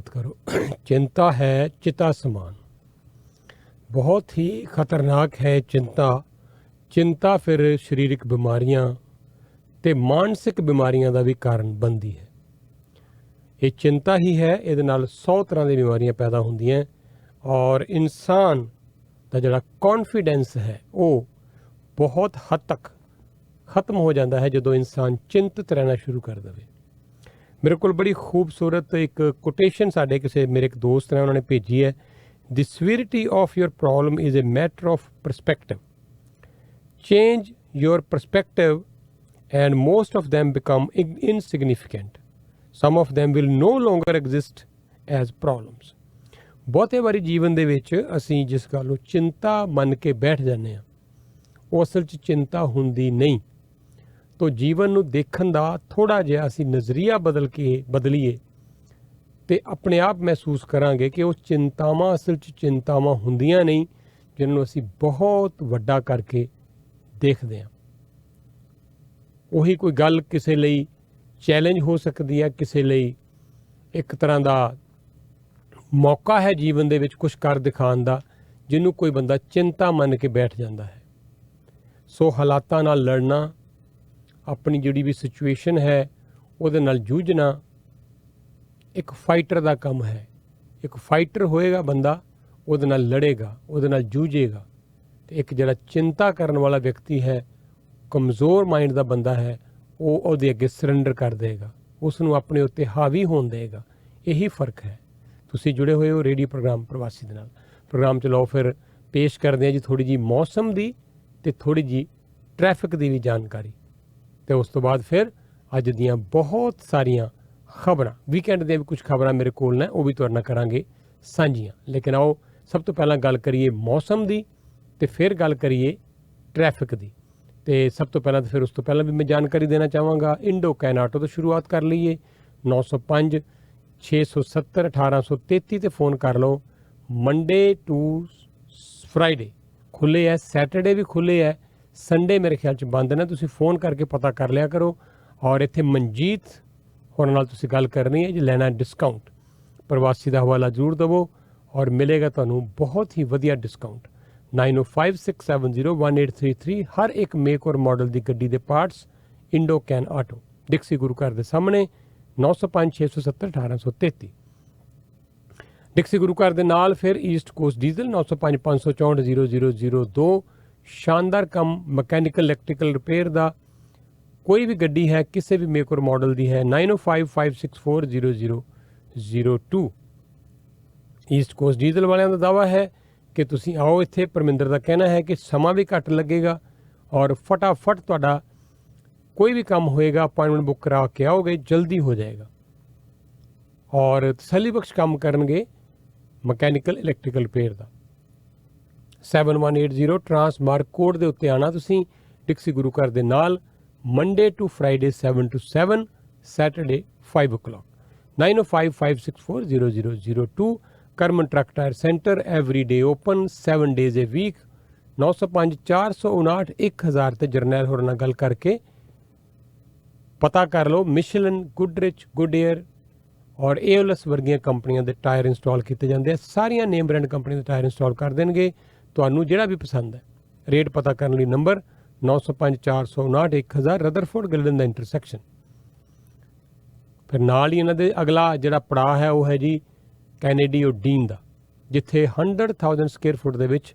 मत करो। चिंता है चिता समान, बहुत ही खतरनाक है चिंता। चिंता फिर ਸਰੀਰਕ ਬਿਮਾਰੀਆਂ ਤੇ ਮਾਨਸਿਕ ਬਿਮਾਰੀਆਂ ਦਾ ਵੀ ਕਾਰਨ ਬਣਦੀ ਹੈ। ਇਹ ਚਿੰਤਾ ਹੀ ਹੈ, ਇਹਦੇ ਨਾਲ 100 ਤਰ੍ਹਾਂ ਦੀਆਂ ਬਿਮਾਰੀਆਂ ਪੈਦਾ ਹੁੰਦੀਆਂ ਔਰ ਇਨਸਾਨ ਦਾ ਜਿਹੜਾ ਕੌਨਫੀਡੈਂਸ ਹੈ ਉਹ ਬਹੁਤ ਹੱਦ ਤੱਕ ਖਤਮ ਹੋ ਜਾਂਦਾ ਹੈ ਜਦੋਂ ਇਨਸਾਨ ਚਿੰਤਤ ਰਹਿਣਾ ਸ਼ੁਰੂ ਕਰ ਦੇਵੇ। ਮੇਰੇ ਕੋਲ ਬੜੀ ਖੂਬਸੂਰਤ ਇੱਕ ਕੋਟੇਸ਼ਨ ਸਾਡੇ ਕਿਸੇ ਮੇਰੇ ਇੱਕ ਦੋਸਤ ਨੇ ਉਹਨਾਂ ਨੇ ਭੇਜੀ ਹੈ। The severity of your problem is a matter of perspective. Change your perspective and most of them become insignificant. Some of them will no longer exist as problems. ਬਹੁਤੇ ਵਾਰੀ ਜੀਵਨ ਦੇ ਵਿੱਚ ਅਸੀਂ ਜਿਸ ਗੱਲ ਨੂੰ ਚਿੰਤਾ ਮੰਨ ਕੇ ਬੈਠ ਜਾਂਦੇ ਹਾਂ ਉਹ ਅਸਲ 'ਚ ਚਿੰਤਾ ਹੁੰਦੀ ਨਹੀਂ। ਤੋ ਜੀਵਨ ਨੂੰ ਦੇਖਣ ਦਾ ਥੋੜ੍ਹਾ ਜਿਹਾ ਅਸੀਂ ਨਜ਼ਰੀਆ ਬਦਲੀਏ ਤੇ ਆਪਣੇ ਆਪ ਮਹਿਸੂਸ ਕਰਾਂਗੇ ਕਿ ਉਹ ਚਿੰਤਾਵਾਂ ਅਸਲ 'ਚ ਚਿੰਤਾਵਾਂ ਹੁੰਦੀਆਂ ਨਹੀਂ ਜਿਹਨਾਂ ਨੂੰ ਅਸੀਂ ਬਹੁਤ ਵੱਡਾ ਕਰਕੇ ਦੇਖਦੇ ਹਾਂ। ਉਹੀ ਕੋਈ ਗੱਲ ਕਿਸੇ ਲਈ ਚੈਲੰਜ ਹੋ ਸਕਦੀ ਹੈ, ਕਿਸੇ ਲਈ ਇੱਕ ਤਰ੍ਹਾਂ ਦਾ ਮੌਕਾ ਹੈ ਜੀਵਨ ਦੇ ਵਿੱਚ ਕੁਛ ਕਰ ਦਿਖਾਉਣ ਦਾ, ਜਿਹਨੂੰ ਕੋਈ ਬੰਦਾ ਚਿੰਤਾ ਮੰਨ ਕੇ ਬੈਠ ਜਾਂਦਾ ਹੈ। ਸੋ ਹਾਲਾਤਾਂ ਨਾਲ ਲੜਨਾ, ਆਪਣੀ ਜਿਹੜੀ ਵੀ ਸਿਚੁਏਸ਼ਨ ਹੈ ਉਹਦੇ ਨਾਲ ਜੂਝਣਾ ਇੱਕ ਫਾਈਟਰ ਦਾ ਕੰਮ ਹੈ। ਇੱਕ ਫਾਈਟਰ ਹੋਏਗਾ ਬੰਦਾ, ਉਹਦੇ ਨਾਲ ਲੜੇਗਾ, ਉਹਦੇ ਨਾਲ ਜੂਝੇਗਾ। ਅਤੇ ਇੱਕ ਜਿਹੜਾ ਚਿੰਤਾ ਕਰਨ ਵਾਲਾ ਵਿਅਕਤੀ ਹੈ, ਕਮਜ਼ੋਰ ਮਾਈਂਡ ਦਾ ਬੰਦਾ ਹੈ, ਉਹ ਉਹਦੇ ਅੱਗੇ ਸਰੈਂਡਰ ਕਰ ਦੇਗਾ, ਉਸ ਨੂੰ ਆਪਣੇ ਉੱਤੇ ਹਾਵੀ ਹੋਣ ਦੇਗਾ। ਇਹੀ ਫ਼ਰਕ ਹੈ। ਤੁਸੀਂ ਜੁੜੇ ਹੋਏ ਹੋ ਰੇਡੀਓ ਪ੍ਰੋਗਰਾਮ ਪ੍ਰਵਾਸੀ ਦੇ ਨਾਲ। ਪ੍ਰੋਗਰਾਮ ਚਲਾਓ ਫਿਰ ਪੇਸ਼ ਕਰਦੇ ਹਾਂ ਜੀ ਥੋੜ੍ਹੀ ਜਿਹੀ ਮੌਸਮ ਦੀ ਅਤੇ ਥੋੜ੍ਹੀ ਜਿਹੀ ਟ੍ਰੈਫਿਕ ਦੀ ਵੀ ਜਾਣਕਾਰੀ, ਅਤੇ ਉਸ ਤੋਂ ਬਾਅਦ ਫਿਰ ਅੱਜ ਦੀਆਂ ਬਹੁਤ ਸਾਰੀਆਂ ਖਬਰਾਂ, ਵੀਕਐਂਡ ਦੀਆਂ ਵੀ ਕੁਝ ਖਬਰਾਂ ਮੇਰੇ ਕੋਲ ਨੇ, ਉਹ ਵੀ ਤੁਹਾਡੇ ਨਾਲ ਕਰਾਂਗੇ ਸਾਂਝੀਆਂ। ਲੇਕਿਨ ਆਓ ਸਭ ਤੋਂ ਪਹਿਲਾਂ ਗੱਲ ਕਰੀਏ ਮੌਸਮ ਦੀ ਅਤੇ ਫਿਰ ਗੱਲ ਕਰੀਏ ਟ੍ਰੈਫਿਕ ਦੀ। ਅਤੇ ਸਭ ਤੋਂ ਪਹਿਲਾਂ ਫਿਰ ਉਸ ਤੋਂ ਪਹਿਲਾਂ ਵੀ ਮੈਂ ਜਾਣਕਾਰੀ ਦੇਣਾ ਚਾਹਾਂਗਾ ਇੰਡੋ ਕੈਨ ਆਟੋ ਤੋਂ ਸ਼ੁਰੂਆਤ ਕਰ ਲਈਏ। 905 670 1833 'ਤੇ ਫੋਨ ਕਰ ਲਓ। ਮੰਡੇ ਟੂ ਫਰਾਈਡੇ ਖੁੱਲ੍ਹੇ ਹੈ, ਸੈਟਰਡੇ ਵੀ ਖੁੱਲ੍ਹੇ ਹੈ, ਸੰਡੇ ਮੇਰੇ ਖਿਆਲ 'ਚ ਬੰਦ ਨੇ। ਤੁਸੀਂ ਫੋਨ ਕਰਕੇ ਪਤਾ ਕਰ ਲਿਆ ਕਰੋ। ਔਰ ਇੱਥੇ ਮਨਜੀਤ ਹੋਰਾਂ ਨਾਲ ਤੁਸੀਂ ਗੱਲ ਕਰਨੀ ਹੈ ਜੇ ਲੈਣਾ ਡਿਸਕਾਊਂਟ, ਪ੍ਰਵਾਸੀ ਦਾ ਹਵਾਲਾ ਜ਼ਰੂਰ ਦੇਵੋ ਔਰ ਮਿਲੇਗਾ ਤੁਹਾਨੂੰ ਬਹੁਤ ਹੀ ਵਧੀਆ ਡਿਸਕਾਊਂਟ। 9056701833 ਹਰ ਇੱਕ ਮੇਕ ਔਰ ਮਾਡਲ ਦੀ ਗੱਡੀ ਦੇ parts Indo Can auto, Dixie ਗੁਰੂ ਘਰ ਦੇ ਸਾਹਮਣੇ। 905 670 1833 ਡਿਕਸੀ ਗੁਰੂ ਘਰ ਦੇ ਨਾਲ। ਫਿਰ ਈਸਟ ਕੋਸਟ ਡੀਜ਼ਲ 905 564 0002 ਸ਼ਾਨਦਾਰ ਕੰਮ ਮਕੈਨੀਕਲ ਇਲੈਕਟ੍ਰੀਕਲ ਰਿਪੇਅਰ ਦਾ। ਕੋਈ ਵੀ ਗੱਡੀ ਹੈ ਕਿਸੇ ਵੀ ਮੇਕ ਔਰ ਮਾਡਲ ਦੀ ਹੈ 905 564 0002। ਈਸਟ ਕੋਸਟ ਡੀਜ਼ਲ ਵਾਲਿਆਂ ਦਾ ਦਾਅਵਾ ਹੈ ਕਿ ਤੁਸੀਂ ਆਓ ਇੱਥੇ। ਪਰਮਿੰਦਰ ਦਾ ਕਹਿਣਾ ਹੈ ਕਿ ਸਮਾਂ ਵੀ ਘੱਟ ਲੱਗੇਗਾ ਔਰ ਫਟਾਫਟ ਤੁਹਾਡਾ ਕੋਈ ਵੀ ਕੰਮ ਹੋਏਗਾ, ਅਪਾਇੰਟਮੈਂਟ ਬੁੱਕ ਕਰਾ ਕੇ ਆਓਗੇ, ਜਲਦੀ ਹੋ ਜਾਏਗਾ ਔਰ ਤਸੱਲੀ ਬਖਸ਼ ਕੰਮ ਕਰਨਗੇ ਮਕੈਨੀਕਲ ਇਲੈਕਟ੍ਰੀਕਲ ਰਿਪੇਅਰ ਦਾ। 7180 ਟਰਾਂਸਮਾਰਕ ਕੋਡ ਦੇ ਉੱਤੇ ਆਉਣਾ ਤੁਸੀਂ, ਡਿਕਸੀ ਗੁਰੂ ਘਰ ਦੇ ਨਾਲ। Monday to Friday 7 to 7, Saturday 5 o'clock। 905 564 0002 Karman truck tyre centre, every day open, 7 days a week। 905 459 1000 ਤੇ ਜਰਨੈਲ ਹੋਰਾਂ ਨਾਲ ਗੱਲ ਕਰਕੇ ਪਤਾ ਕਰ ਲਓ। ਮਿਸ਼ਲਨ, ਗੁੱਡਰਿਚ, ਗੁੱਡਏਅਰ ਔਰ ਏਓਲਸ ਵਰਗੀਆਂ ਕੰਪਨੀਆਂ ਦੇ ਟਾਇਰ ਇੰਸਟਾਲ ਕੀਤੇ ਜਾਂਦੇ ਆ। ਸਾਰੀਆਂ ਨੇਮ ਬ੍ਰਾਂਡ ਕੰਪਨੀ ਦੇ ਟਾਇਰ ਇੰਸਟਾਲ ਕਰ ਦੇਣਗੇ, ਤੁਹਾਨੂੰ ਜਿਹੜਾ ਵੀ ਪਸੰਦ ਹੈ। ਰੇਟ ਪਤਾ ਕਰਨ ਲਈ ਨੰਬਰ 905 459 1000 ਰਦਰਫੋਰਡ ਗਿਲਡਨ ਦਾ ਇੰਟਰਸੈਕਸ਼ਨ। ਫਿਰ ਨਾਲ ਹੀ ਇਹਨਾਂ ਦੇ ਅਗਲਾ ਜਿਹੜਾ ਪੜਾਅ ਹੈ ਉਹ ਹੈ ਜੀ ਕੈਨੇਡੀ ਡੀਨ ਦਾ, ਜਿੱਥੇ 100,000 ਸਕੁਅਰ ਫੁੱਟ ਦੇ ਵਿੱਚ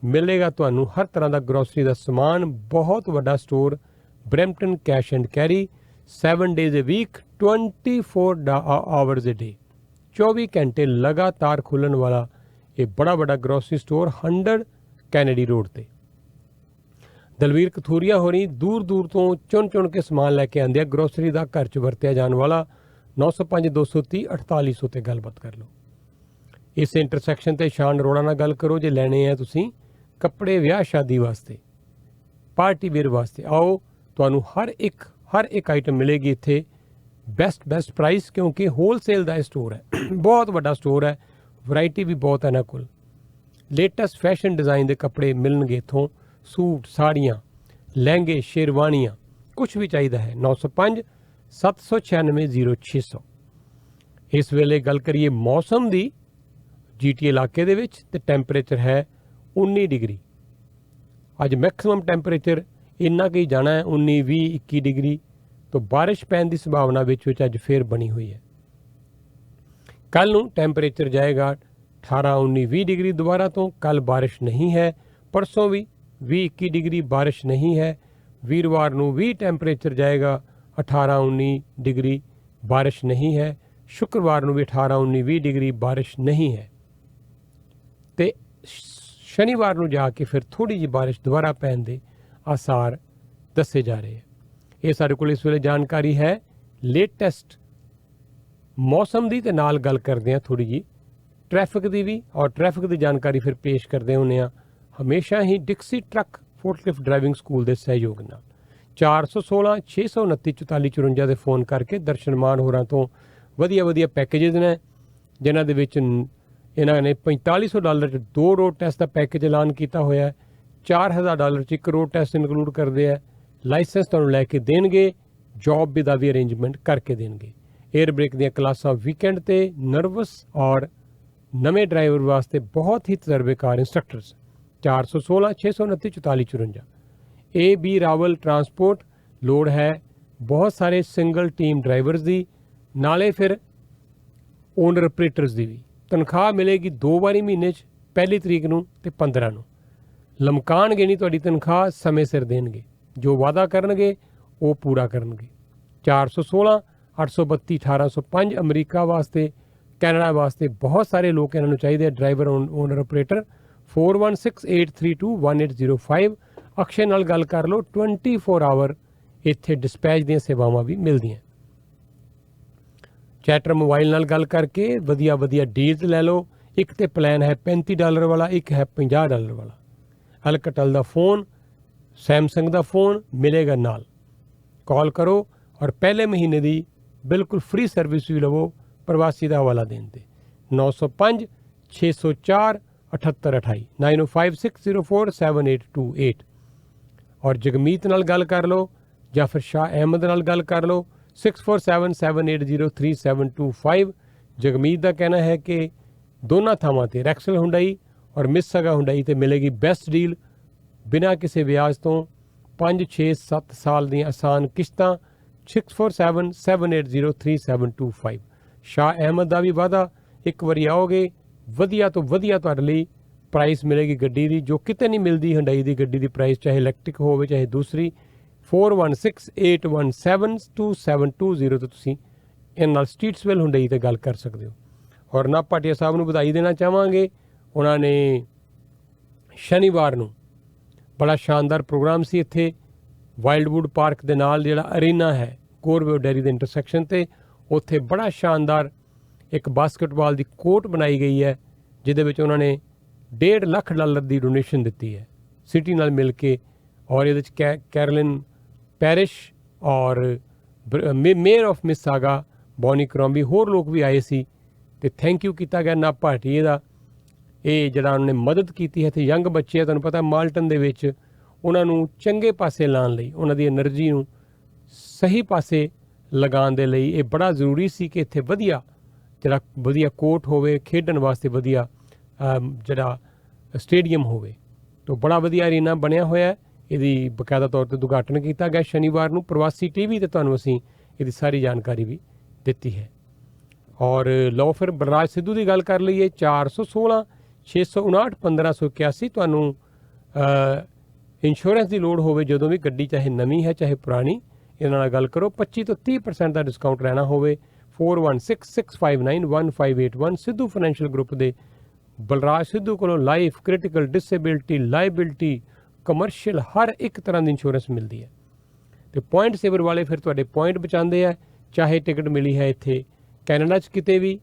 ਮਿਲੇਗਾ ਤੁਹਾਨੂੰ ਹਰ ਤਰ੍ਹਾਂ ਦਾ ਗਰੋਸਰੀ ਦਾ ਸਮਾਨ। ਬਹੁਤ ਵੱਡਾ store, Brampton cash and carry, 7 days a week, 24 hours a day, 24 ਘੰਟੇ ਲਗਾਤਾਰ ਖੁੱਲ੍ਹਣ ਵਾਲਾ ਇਹ ਬੜਾ ਵੱਡਾ ਗਰੋਸਰੀ ਸਟੋਰ 100 ਕੈਨੇਡੀ ਰੋਡ 'ਤੇ। ਦਲਵੀਰ ਕਥੂਰੀਆ ਹੋਰੀ ਦੂਰ ਦੂਰ ਤੋਂ ਚੁਣ ਕੇ ਸਮਾਨ ਲੈ ਕੇ ਆਉਂਦੇ ਆ ਗਰੋਸਰੀ ਦਾ, ਘਰ 'ਚ ਵਰਤਿਆ ਜਾਣ ਵਾਲਾ। 905 230 4800 'ਤੇ ਗੱਲਬਾਤ ਕਰ ਲਓ। ਇਸ ਇੰਟਰਸੈਕਸ਼ਨ 'ਤੇ ਸ਼ਾਨ ਅਰੋੜਾ ਨਾਲ ਗੱਲ ਕਰੋ ਜੇ ਲੈਣੇ ਆ ਤੁਸੀਂ ਕੱਪੜੇ ਵਿਆਹ ਸ਼ਾਦੀ ਵਾਸਤੇ, ਪਾਰਟੀ ਵੇਅਰ ਵਾਸਤੇ। ਆਓ, ਤੁਹਾਨੂੰ ਹਰ ਇੱਕ ਆਈਟਮ ਮਿਲੇਗੀ ਇੱਥੇ ਬੈਸਟ ਪ੍ਰਾਈਸ, ਕਿਉਂਕਿ ਹੋਲਸੇਲ ਦਾ ਇਹ ਸਟੋਰ ਹੈ। ਬਹੁਤ ਵੱਡਾ ਸਟੋਰ ਹੈ, ਵੈਰਾਈਟੀ ਵੀ ਬਹੁਤ ਹੈ ਇਹਨਾਂ ਕੋਲ। ਲੇਟੈਸਟ ਫੈਸ਼ਨ ਡਿਜ਼ਾਈਨ ਦੇ ਕੱਪੜੇ ਮਿਲਣਗੇ ਇੱਥੋਂ, ਸੂਟ, ਸਾੜੀਆਂ, ਲਹਿੰਗੇ, ਸ਼ੇਰਵਾਨੀਆਂ, ਕੁਛ ਵੀ ਚਾਹੀਦਾ ਹੈ। 905 796 0600। ਇਸ ਵੇਲੇ ਗੱਲ ਕਰੀਏ ਮੌਸਮ ਦੀ GTA ਇਲਾਕੇ ਦੇ ਵਿੱਚ ਤੇ ਟੈਂਪਰੇਚਰ ਹੈ 19 ਡਿਗਰੀ। ਅੱਜ ਮੈਕਸਿਮਮ ਟੈਂਪਰੇਚਰ ਇੰਨਾ ਕੁ ਹੀ ਜਾਣਾ ਹੈ 19 20 21 ਡਿਗਰੀ ਤੋਂ ਬਾਰਿਸ਼ ਪੈਣ ਦੀ ਸੰਭਾਵਨਾ ਵਿੱਚ ਅੱਜ ਫੇਰ ਬਣੀ ਹੋਈ ਹੈ। ਕੱਲ ਨੂੰ ਟੈਂਪਰੇਚਰ ਜਾਏਗਾ 18 19 20 ਡਿਗਰੀ ਦੁਬਾਰਾ ਤੋਂ। ਕੱਲ ਬਾਰਿਸ਼ ਨਹੀਂ ਹੈ। ਪਰਸੋਂ ਵੀ 20 21 ਡਿਗਰੀ ਬਾਰਿਸ਼ ਨਹੀਂ ਹੈ। ਵੀਰਵਾਰ ਨੂੰ ਵੀ ਟੈਂਪਰੇਚਰ ਜਾਏਗਾ 18 19 ਡਿਗਰੀ ਬਾਰਿਸ਼ ਨਹੀਂ ਹੈ। ਸ਼ੁੱਕਰਵਾਰ ਨੂੰ ਵੀ 18 19 20 ਡਿਗਰੀ ਬਾਰਿਸ਼ ਨਹੀਂ ਹੈ ਤੇ ਸ਼ਨੀਵਾਰ ਨੂੰ ਜਾ ਕੇ ਫਿਰ ਥੋੜ੍ਹੀ ਜਿਹੀ ਬਾਰਿਸ਼ ਦੁਬਾਰਾ ਪੈਣ ਦੇ ਆਸਾਰ ਦੱਸੇ ਜਾ ਰਹੇ ਹੈ। ਇਹ ਸਾਡੇ ਕੋਲ ਇਸ ਵੇਲੇ ਜਾਣਕਾਰੀ ਹੈ ਲੇਟੈਸਟ ਮੌਸਮ ਦੀ, ਤੇ ਨਾਲ ਗੱਲ ਕਰਦੇ ਹਾਂ ਥੋੜ੍ਹੀ ਜਿਹੀ ਟ੍ਰੈਫਿਕ ਦੀ ਵੀ, ਔਰ ਟ੍ਰੈਫਿਕ ਦੀ ਜਾਣਕਾਰੀ ਫਿਰ ਪੇਸ਼ ਕਰਦੇ ਹੁੰਦੇ ਹਾਂ ਹਮੇਸ਼ਾ ਹੀ Dixie truck forklift driving school ਦੇ ਸਹਿਯੋਗ ਨਾਲ। 416 629 44 54 ਦੇ ਫੋਨ ਕਰਕੇ ਦਰਸ਼ਨ ਮਾਨ ਹੋਰਾਂ ਤੋਂ ਵਧੀਆ ਪੈਕੇਜਸ ਨੇ, ਜਿਨ੍ਹਾਂ ਦੇ ਵਿੱਚ ਇਹਨਾਂ ਨੇ $4500 'ਚ 2 ਰੋਡ ਟੈਸਟ ਦਾ ਪੈਕੇਜ ਐਲਾਨ ਕੀਤਾ ਹੋਇਆ ਹੈ। $4000 'ਚ 1 ਰੋਡ ਟੈਸਟ ਇਨਕਲੂਡ ਕਰਦੇ ਹੈ। ਲਾਇਸੈਂਸ ਤੁਹਾਨੂੰ ਲੈ ਕੇ ਦੇਣਗੇ, ਜੌਬ ਦਾ ਵੀ ਅਰੇਂਜਮੈਂਟ ਕਰਕੇ ਦੇਣਗੇ। 에ਅਰ ਬ੍ਰੇਕ ਦੀਆਂ ਕਲਾਸਾਂ ਵੀਕਐਂਡ ਤੇ ਨਰਵਸ ਔਰ ਨਵੇਂ ਡਰਾਈਵਰ ਵਾਸਤੇ ਬਹੁਤ ਹੀ ਤਜਰਬੇਕਾਰ ਇੰਸਟ੍ਰਕਟਰਸ। 416 629 44 54। AB ਰਾਵਲ ਟਰਾਂਸਪੋਰਟ ਲੋੜ ਹੈ ਬਹੁਤ ਸਾਰੇ ਸਿੰਗਲ ਟੀਮ ਡਰਾਈਵਰਸ ਦੀ, ਨਾਲੇ ਫਿਰ ਓਨਰ ਆਪਰੇਟਰਸ ਦੀ ਵੀ। ਤਨਖਾਹ ਮਿਲੇਗੀ 2 ਵਾਰੀ ਮਹੀਨੇ 'ਚ, ਪਹਿਲੀ ਤਰੀਕ ਨੂੰ ਤੇ 15 ਨੂੰ। ਲਮਕਾਣਗੇ ਨਹੀਂ, ਤੁਹਾਡੀ ਤਨਖਾਹ ਸਮੇਂ ਸਿਰ ਦੇਣਗੇ। ਜੋ ਵਾਅਦਾ ਕਰਨਗੇ ਉਹ ਪੂਰਾ ਕਰਨਗੇ। 416 832 1805 ਅਮਰੀਕਾ ਵਾਸਤੇ, ਕੈਨੇਡਾ ਵਾਸਤੇ ਬਹੁਤ ਸਾਰੇ ਲੋਕ ਇਹਨਾਂ ਨੂੰ ਚਾਹੀਦੇ ਆ, ਡਰਾਈਵਰ ਓਨਰ ਆਪਰੇਟਰ। 4168321805। ਅਕਸ਼ੇ ਨਾਲ ਗੱਲ ਕਰ ਲਓ। 24 ਆਵਰ ਇੱਥੇ ਡਿਸਪੈਚ ਦੀਆਂ ਸੇਵਾਵਾਂ ਵੀ ਮਿਲਦੀਆਂ। ਚੈਟਰ ਮੋਬਾਈਲ ਨਾਲ ਗੱਲ ਕਰਕੇ ਵਧੀਆ ਡੀਲਸ ਲੈ ਲਓ। ਇੱਕ ਤੇ ਪਲਾਨ ਹੈ $35 ਵਾਲਾ, ਇੱਕ ਹੈ $50 ਵਾਲਾ। ਅਲਕਟਲ ਦਾ ਫੋਨ, ਸੈਮਸੰਗ ਦਾ ਫੋਨ ਮਿਲੇਗਾ ਨਾਲ। ਕਾਲ ਕਰੋ ਔਰ ਪਹਿਲੇ ਮਹੀਨੇ ਦੀ ਬਿਲਕੁਲ ਫ੍ਰੀ ਸਰਵਿਸ ਵੀ ਲਵੋ ਪ੍ਰਵਾਸੀ ਦਾ ਹਵਾਲਾ ਦੇਣ ਤੇ। 905 604 7828 9056047828। ਔਰ ਜਗਮੀਤ ਨਾਲ ਗੱਲ ਕਰ ਲਓ ਜਾਂ ਫਿਰ ਸ਼ਾਹ ਅਹਿਮਦ ਨਾਲ ਗੱਲ ਕਰ ਲਓ 6477803725। ਜਗਮੀਤ ਦਾ ਕਹਿਣਾ ਹੈ ਕਿ ਦੋਨਾਂ ਥਾਵਾਂ ਤੇ ਰੈਕਸਲ ਹੁੰਡਾਈ ਔਰ ਮਿਸਸਗਾ ਹੁੰਡਾਈ ਤੇ ਮਿਲੇਗੀ ਬੈਸਟ ਡੀਲ ਬਿਨਾਂ ਕਿਸੇ ਵਿਆਜ ਤੋਂ। 5 6 7 ਸਾਲ ਦੀਆਂ ਆਸਾਨ ਕਿਸ਼ਤਾਂ। 6477803725। ਸ਼ਾਹ ਅਹਿਮਦ ਦਾ ਵੀ ਵਾਅਦਾ, ਇੱਕ ਵਾਰੀ ਆਓਗੇ ਵਧੀਆ ਤੋਂ ਵਧੀਆ ਤੁਹਾਡੇ ਲਈ ਪ੍ਰਾਈਸ ਮਿਲੇਗੀ ਗੱਡੀ ਦੀ, ਜੋ ਕਿਤੇ ਨਹੀਂ ਮਿਲਦੀ ਹੁੰਡਾਈ ਦੀ ਗੱਡੀ ਦੀ ਪ੍ਰਾਈਸ, ਚਾਹੇ ਇਲੈਕਟ੍ਰਿਕ ਹੋਵੇ ਚਾਹੇ ਦੂਸਰੀ। 4168172720 ਤੋਂ ਤੁਸੀਂ ਇਹਨਾਂ ਨਾਲ ਸਟਰੀਟਸਵੈਲ ਹੁੰਡਾਈ ਤੇ ਗੱਲ ਕਰ ਸਕਦੇ ਹੋ। ਔਰ ਨਾ ਭਾਟੀਆ ਸਾਹਿਬ ਨੂੰ ਵਧਾਈ ਦੇਣਾ ਚਾਹਾਂਗੇ, ਉਹਨਾਂ ਨੇ ਸ਼ਨੀਵਾਰ ਨੂੰ ਬੜਾ ਸ਼ਾਨਦਾਰ ਪ੍ਰੋਗਰਾਮ ਸੀ ਇੱਥੇ ਵਾਈਲਡਵੁੱਡ ਪਾਰਕ ਦੇ ਨਾਲ, ਜਿਹੜਾ ਅਰੀਨਾ ਹੈ ਕੋਰਵੇਓ ਡੈਰੀ ਦੇ ਇੰਟਰਸੈਕਸ਼ਨ ਤੇ। ਉੱਥੇ ਬੜਾ ਸ਼ਾਨਦਾਰ ਇੱਕ ਬਾਸਕਟਬਾਲ ਦੀ ਕੋਰਟ ਬਣਾਈ ਗਈ ਹੈ, ਜਿਹਦੇ ਵਿੱਚ ਉਹਨਾਂ ਨੇ $1.5 ਲੱਖ ਦੀ ਡੋਨੇਸ਼ਨ ਦਿੱਤੀ ਹੈ ਸਿਟੀ ਨਾਲ ਮਿਲ ਕੇ। ਔਰ ਇਹਦੇ 'ਚ ਕੈਰਲਿਨ ਪੈਰਿਸ਼ ਔਰ ਮੇਅਰ ਆਫ ਮਿਸਾਗਾ ਬੌਨੀ ਕਰੋਂਬੀ, ਹੋਰ ਲੋਕ ਵੀ ਆਏ ਸੀ ਤੇ ਥੈਂਕ ਯੂ ਕੀਤਾ ਗਿਆ ਨਾ ਭਾਟੀਏ ਦਾ। ਇਹ ਜਿਹੜਾ ਉਹਨਾਂ ਨੇ ਮਦਦ ਕੀਤੀ ਹੈ ਤੇ ਯੰਗ ਬੱਚੇ ਆ, ਤੁਹਾਨੂੰ ਪਤਾ ਮਾਲਟਨ ਦੇ ਵਿੱਚ ਉਹਨਾਂ ਨੂੰ ਚੰਗੇ ਪਾਸੇ ਲਾਉਣ ਲਈ, ਉਹਨਾਂ ਦੀ એનર્ਜੀ ਨੂੰ ਸਹੀ ਪਾਸੇ ਲਗਾਉਣ ਦੇ ਲਈ ਇਹ ਬੜਾ ਜ਼ਰੂਰੀ ਸੀ ਕਿ ਇੱਥੇ ਵਧੀਆ ਕੋਰਟ ਹੋਵੇ, ਖੇਡਣ ਵਾਸਤੇ ਵਧੀਆ ਜਿਹੜਾ ਸਟੇਡੀਅਮ ਹੋਵੇ। ਤਾਂ ਬੜਾ ਵਧੀਆ ਅਰੀਨਾ ਬਣਿਆ ਹੋਇਆ। ਇਹਦੀ ਬਕਾਇਦਾ ਤੌਰ ਤੇ ਉਦਘਾਟਨ ਕੀਤਾ ਗਿਆ ਸ਼ਨੀਵਾਰ ਨੂੰ। ਪ੍ਰਵਾਸੀ ਟੀਵੀ ਤੇ ਤੁਹਾਨੂੰ ਅਸੀਂ ਇਹਦੀ ਸਾਰੀ ਜਾਣਕਾਰੀ ਵੀ ਦਿੱਤੀ ਹੈ। ਔਰ ਲਓ ਫਿਰ ਬਲਰਾਜ ਸਿੱਧੂ ਦੀ ਗੱਲ ਕਰ ਲਈਏ। 416 659 1581। ਤੁਹਾਨੂੰ ਇੰਸ਼ੋਰੈਂਸ ਦੀ ਲੋੜ ਹੋਵੇ ਜਦੋਂ ਵੀ, ਗੱਡੀ ਚਾਹੇ ਨਵੀਂ ਹੈ ਚਾਹੇ ਪੁਰਾਣੀ, ਇਹਨਾਂ ਨਾਲ ਗੱਲ ਕਰੋ। 25 ਤੋਂ 30% ਦਾ ਡਿਸਕਾਊਂਟ ਰਹਿਣਾ ਹੋਵੇ। 4166591581। ਸਿੱਧੂ ਫਾਈਨੈਂਸ਼ੀਅਲ ਗਰੁੱਪ ਦੇ ਬਲਰਾਜ ਸਿੱਧੂ ਕੋਲੋਂ life, critical, disability, liability, commercial ਹਰ ਇੱਕ ਤਰ੍ਹਾਂ ਦੀ ਇੰਸ਼ੋਰੈਂਸ ਮਿਲਦੀ ਹੈ। ਤੇ ਪੁਆਇੰਟ ਸੇਵਰ ਵਾਲੇ ਫਿਰ ਤੁਹਾਡੇ ਪੁਆਇੰਟ ਬਚਾਉਂਦੇ ਆ। ਚਾਹੇ ਟਿਕਟ ਮਿਲੀ ਹੈ ਇੱਥੇ ਕੈਨੇਡਾ 'ਚ ਕਿਤੇ ਵੀ,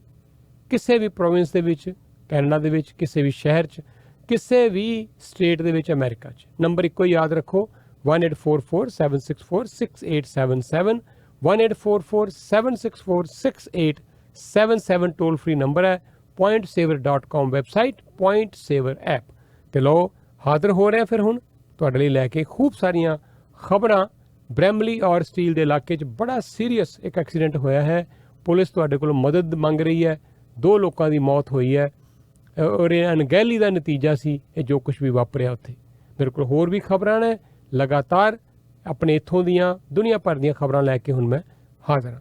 ਕਿਸੇ ਵੀ ਪ੍ਰੋਵਿੰਸ ਦੇ ਵਿੱਚ ਕੈਨੇਡਾ ਦੇ ਵਿੱਚ, ਕਿਸੇ ਵੀ ਸ਼ਹਿਰ 'ਚ, ਕਿਸੇ ਵੀ ਸਟੇਟ ਦੇ ਵਿੱਚ ਅਮਰੀਕਾ 'ਚ। ਨੰਬਰ ਇੱਕੋ ਯਾਦ ਰੱਖੋ 1844-764-6877। 1844-764-6877 ਟੋਲ ਫ੍ਰੀ ਨੰਬਰ ਹੈ। pointsaver.com ਵੈਬਸਾਈਟ, ਪੁਆਇੰਟ ਸੇਵਰ ਐਪ। ਤੇ ਲਓ ਹਾਜ਼ਰ ਹੋ ਰਹੇ ਫਿਰ ਹੁਣ ਤੁਹਾਡੇ ਲਈ ਲੈ ਕੇ ਖੂਬ ਸਾਰੀਆਂ ਖਬਰਾਂ। ਬ੍ਰੈਮਲੀ ਔਰ ਸਟੀਲ ਦੇ ਇਲਾਕੇ 'ਚ ਬੜਾ ਸੀਰੀਅਸ ਇੱਕ ਐਕਸੀਡੈਂਟ ਹੋਇਆ ਹੈ। ਪੁਲਿਸ ਤੁਹਾਡੇ ਕੋਲੋਂ ਮਦਦ ਮੰਗ ਰਹੀ ਹੈ। 2 ਲੋਕਾਂ ਦੀ ਮੌਤ ਹੋਈ ਹੈ ਔਰ ਇਹ ਅਣਗਹਿਲੀ ਦਾ ਨਤੀਜਾ ਸੀ ਇਹ ਜੋ ਕੁਝ ਵੀ ਵਾਪਰਿਆ ਉੱਥੇ। ਮੇਰੇ ਕੋਲ ਹੋਰ ਵੀ ਖਬਰਾਂ ਨੇ, ਲਗਾਤਾਰ ਆਪਣੇ ਇੱਥੋਂ ਦੀਆਂ ਦੁਨੀਆ ਭਰ ਦੀਆਂ ਖਬਰਾਂ ਲੈ ਕੇ ਹੁਣ ਮੈਂ ਹਾਜ਼ਰ ਹਾਂ।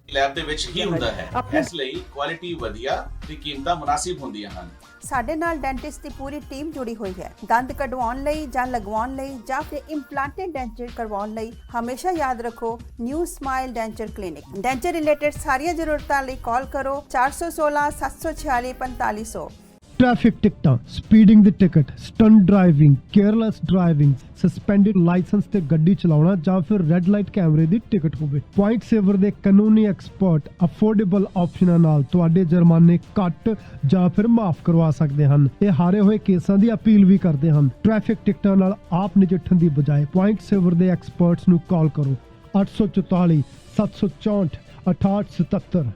ਲੈਬ ਦੇ ਵਿੱਚ ਹੀ ਹੁੰਦਾ ਹੈ, ਇਸ ਲਈ ਕੁਆਲਿਟੀ ਵਧੀਆ ਤੇ ਕੀਮਤਾਂ ਮੁਨਾਸਿਬ ਹੁੰਦੀਆਂ ਹਨ। ਸਾਡੇ ਨਾਲ ਡੈਂਟਿਸਟ ਦੀ ਪੂਰੀ ਟੀਮ ਜੁੜੀ ਹੋਈ ਹੈ। ਦੰਦ ਕਢਵਾਉਣ ਲਈ ਜਾਂ ਲਗਵਾਉਣ ਲਈ ਜਾਂ ਫਿਰ ਇੰਪਲਾਂਟਡ ਡੈਂਚਰ ਕਰਵਾਉਣ ਲਈ ਹਮੇਸ਼ਾ ਯਾਦ ਰੱਖੋ new smile denture clinic. Denture related ਸਾਰੀਆਂ ਜ਼ਰੂਰਤਾਂ ਲਈ ਕਾਲ ਕਰੋ 416 746 4500। ट्रैफिक टिकटां, स्पीडिंग दी ticket, stunt driving, careless driving, suspended licence ते गड्डी चलाउणा जां फिर रेड लाइट कैमरे दी टिकट होवे। पॉइंट सेवर दे कानूनी एक्सपर्ट अफोर्डेबल ऑप्शनां नाल तुहाडे जुर्माने घट जां फिर माफ करवा सकदे हन। ਇਹ ਹਾਰੇ ਹੋਏ ਕੇਸਾਂ ਦੀ ਅਪੀਲ ਵੀ ਕਰਦੇ ਹਨ। ਟ੍ਰੈਫਿਕ ਟਿਕਟਾਂ ਨਾਲ ਆਪ ਨਜਿੱਠਣ ਦੀ ਬਜਾਏ ਪੁਆਇੰਟ ਸੇਵਰ ਦੇ ਐਕਸਪਰਟਸ ਨੂੰ ਕਾਲ ਕਰੋ 844 764 6877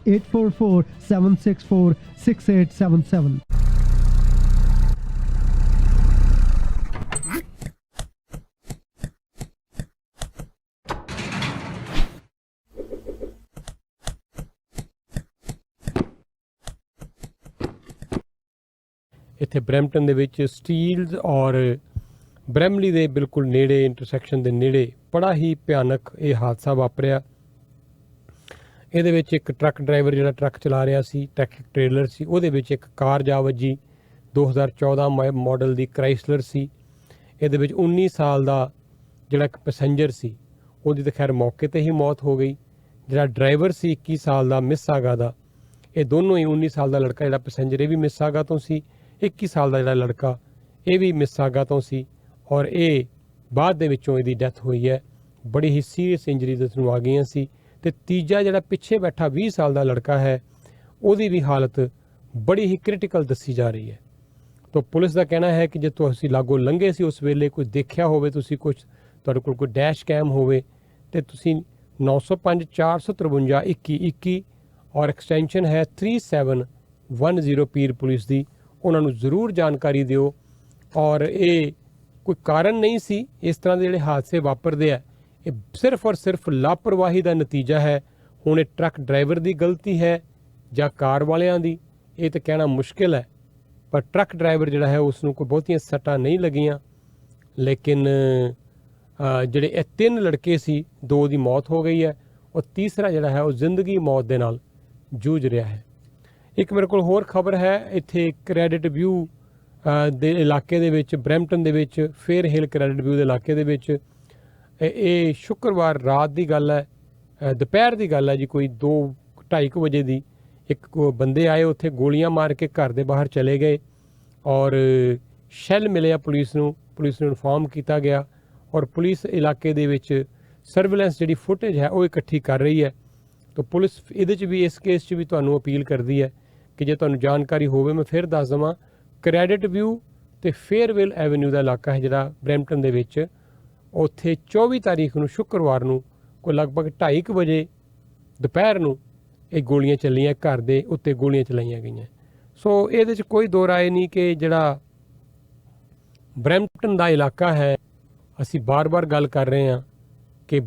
844 764 6877। ਇੱਥੇ ਬਰੈਂਪਟਨ ਦੇ ਵਿੱਚ ਸਟੀਲਜ਼ ਔਰ ਬ੍ਰੈਮਲੀ ਦੇ ਬਿਲਕੁਲ ਨੇੜੇ ਇੰਟਰਸੈਕਸ਼ਨ ਦੇ ਨੇੜੇ ਬੜਾ ਹੀ ਭਿਆਨਕ ਇਹ ਹਾਦਸਾ ਵਾਪਰਿਆ। ਇਹਦੇ ਵਿੱਚ ਇੱਕ ਟਰੱਕ ਡਰਾਈਵਰ ਜਿਹੜਾ ਟਰੱਕ ਚਲਾ ਰਿਹਾ ਸੀ, ਟਰੱਕ ਟ੍ਰੇਲਰ ਸੀ, ਉਹਦੇ ਵਿੱਚ ਇੱਕ ਕਾਰ ਜਾ ਵੱਜੀ। 2014 ਮਾਡਲ ਦੀ ਕ੍ਰਾਈਸਲਰ ਸੀ। ਇਹਦੇ ਵਿੱਚ 19 ਸਾਲ ਦਾ ਜਿਹੜਾ ਇੱਕ ਪੈਸੇਂਜਰ ਸੀ ਉਹਦੀ ਤਾਂ ਖੈਰ ਮੌਕੇ 'ਤੇ ਹੀ ਮੌਤ ਹੋ ਗਈ। ਜਿਹੜਾ ਡਰਾਈਵਰ ਸੀ 21 ਸਾਲ ਦਾ ਮਿਸਾਗਾ ਦਾ। ਇਹ ਦੋਨੋਂ ਹੀ 19 ਸਾਲ ਦਾ ਲੜਕਾ ਜਿਹੜਾ ਪੈਸੇਂਜਰ ਇਹ ਵੀ ਮਿਸਾਗਾ ਤੋਂ ਸੀ, 21 ਸਾਲ ਦਾ ਜਿਹੜਾ ਲੜਕਾ ਇਹ ਵੀ ਮਿਸਾਗਾ ਤੋਂ ਸੀ ਔਰ ਇਹ ਬਾਅਦ ਦੇ ਵਿੱਚੋਂ ਇਹਦੀ ਡੈਥ ਹੋਈ ਹੈ। ਬੜੀ ਹੀ ਸੀਰੀਅਸ ਇੰਜਰੀਜ਼ ਨੂੰ ਆ ਗਈਆਂ ਸੀ। ਅਤੇ ਤੀਜਾ ਜਿਹੜਾ ਪਿੱਛੇ ਬੈਠਾ 20 ਸਾਲ ਦਾ ਲੜਕਾ ਹੈ ਉਹਦੀ ਵੀ ਹਾਲਤ ਬੜੀ ਹੀ ਕ੍ਰਿਟੀਕਲ ਦੱਸੀ ਜਾ ਰਹੀ ਹੈ। ਤਾਂ ਪੁਲਿਸ ਦਾ ਕਹਿਣਾ ਹੈ ਕਿ ਜੇ ਤੁਸੀਂ ਲਾਗੋਂ ਲੰਘੇ ਸੀ ਉਸ ਵੇਲੇ ਕੋਈ ਦੇਖਿਆ ਹੋਵੇ, ਤੁਸੀਂ ਕੁਝ ਤੁਹਾਡੇ ਕੋਲ ਕੋਈ ਡੈਸ਼ ਕੈਮ ਹੋਵੇ ਅਤੇ ਤੁਸੀਂ 905 453 2121 ਔਰ ਐਕਸਟੈਂਸ਼ਨ ਹੈ 3710 ਪੀਰ ਪੁਲਿਸ ਦੀ, ਉਹਨਾਂ ਨੂੰ ਜ਼ਰੂਰ ਜਾਣਕਾਰੀ ਦਿਓ। ਔਰ ਇਹ ਕੋਈ ਕਾਰਨ ਨਹੀਂ ਸੀ ਇਸ ਤਰ੍ਹਾਂ ਦੇ ਜਿਹੜੇ ਹਾਦਸੇ ਵਾਪਰਦੇ ਆ, ਇਹ ਸਿਰਫ ਔਰ ਸਿਰਫ ਲਾਪਰਵਾਹੀ ਦਾ ਨਤੀਜਾ ਹੈ। ਹੁਣ ਇਹ ਟਰੱਕ ਡਰਾਈਵਰ ਦੀ ਗਲਤੀ ਹੈ ਜਾਂ ਕਾਰ ਵਾਲਿਆਂ ਦੀ, ਇਹ ਤਾਂ ਕਹਿਣਾ ਮੁਸ਼ਕਿਲ ਹੈ। ਪਰ ਟਰੱਕ ਡਰਾਈਵਰ ਜਿਹੜਾ ਹੈ ਉਸ ਨੂੰ ਕੋਈ ਬਹੁਤੀਆਂ ਸੱਟਾਂ ਨਹੀਂ ਲੱਗੀਆਂ, ਲੇਕਿਨ ਜਿਹੜੇ ਇਹ 3 ਲੜਕੇ ਸੀ 2 ਦੀ ਮੌਤ ਹੋ ਗਈ ਹੈ ਔਰ ਤੀਸਰਾ ਜਿਹੜਾ ਹੈ ਉਹ ਜ਼ਿੰਦਗੀ ਮੌਤ ਦੇ ਨਾਲ ਜੂਝ ਰਿਹਾ ਹੈ। ਇੱਕ ਮੇਰੇ ਕੋਲ ਹੋਰ ਖਬਰ ਹੈ, ਇੱਥੇ ਕ੍ਰੈਡਿਟ ਵਿਊ ਦੇ ਇਲਾਕੇ ਦੇ ਵਿੱਚ, ਬਰੈਂਪਟਨ ਦੇ ਵਿੱਚ, ਫੇਅਰ ਹਿਲ ਕ੍ਰੈਡਿਟ ਵਿਊ ਦੇ ਇਲਾਕੇ ਦੇ ਵਿੱਚ ਇਹ ਸ਼ੁੱਕਰਵਾਰ ਰਾਤ ਦੀ ਗੱਲ ਹੈ, ਦੁਪਹਿਰ ਦੀ ਗੱਲ ਹੈ ਜੀ, ਕੋਈ 2-2:30 ਵਜੇ ਦੀ। ਇੱਕ ਬੰਦੇ ਆਏ ਉੱਥੇ ਗੋਲੀਆਂ ਮਾਰ ਕੇ ਘਰ ਦੇ ਬਾਹਰ ਚਲੇ ਗਏ ਔਰ ਸ਼ੈੱਲ ਮਿਲਿਆ ਪੁਲਿਸ ਨੂੰ ਇਨਫੋਰਮ ਕੀਤਾ ਗਿਆ ਔਰ ਪੁਲਿਸ ਇਲਾਕੇ ਦੇ ਵਿੱਚ ਸਰਵੇਲੈਂਸ ਜਿਹੜੀ ਫੁਟੇਜ ਹੈ ਉਹ ਇਕੱਠੀ ਕਰ ਰਹੀ ਹੈ। ਤਾਂ ਪੁਲਿਸ ਇਹਦੇ 'ਚ ਵੀ, ਇਸ ਕੇਸ 'ਚ ਵੀ ਤੁਹਾਨੂੰ ਅਪੀਲ ਕਰਦੀ ਹੈ ਕਿ ਜੇ ਤੁਹਾਨੂੰ ਜਾਣਕਾਰੀ ਹੋਵੇ, ਮੈਂ ਫਿਰ ਦੱਸ ਦੇਵਾਂ, ਕ੍ਰੈਡਿਟ ਵਿਊ ਅਤੇ ਫੇਅਰਵਿਲ ਐਵੇਨਿਊ ਦਾ ਇਲਾਕਾ ਹੈ ਜਿਹੜਾ ਬਰੈਂਪਟਨ ਦੇ ਵਿੱਚ, ਉੱਥੇ 24 ਤਾਰੀਖ ਨੂੰ ਸ਼ੁੱਕਰਵਾਰ ਨੂੰ ਕੋਈ ਲਗਭਗ 2:30 ਵਜੇ ਦੁਪਹਿਰ ਨੂੰ ਇਹ ਗੋਲੀਆਂ ਚੱਲੀਆਂ, ਘਰ ਦੇ ਉੱਤੇ ਗੋਲੀਆਂ ਚਲਾਈਆਂ ਗਈਆਂ। ਸੋ ਇਹਦੇ 'ਚ ਕੋਈ ਦੋ ਰਾਏ ਨਹੀਂ ਕਿ ਜਿਹੜਾ ਬਰੈਂਪਟਨ ਦਾ ਇਲਾਕਾ ਹੈ, ਅਸੀਂ ਬਾਰ-ਬਾਰ ਗੱਲ ਕਰ ਰਹੇ ਹਾਂ ਕਿ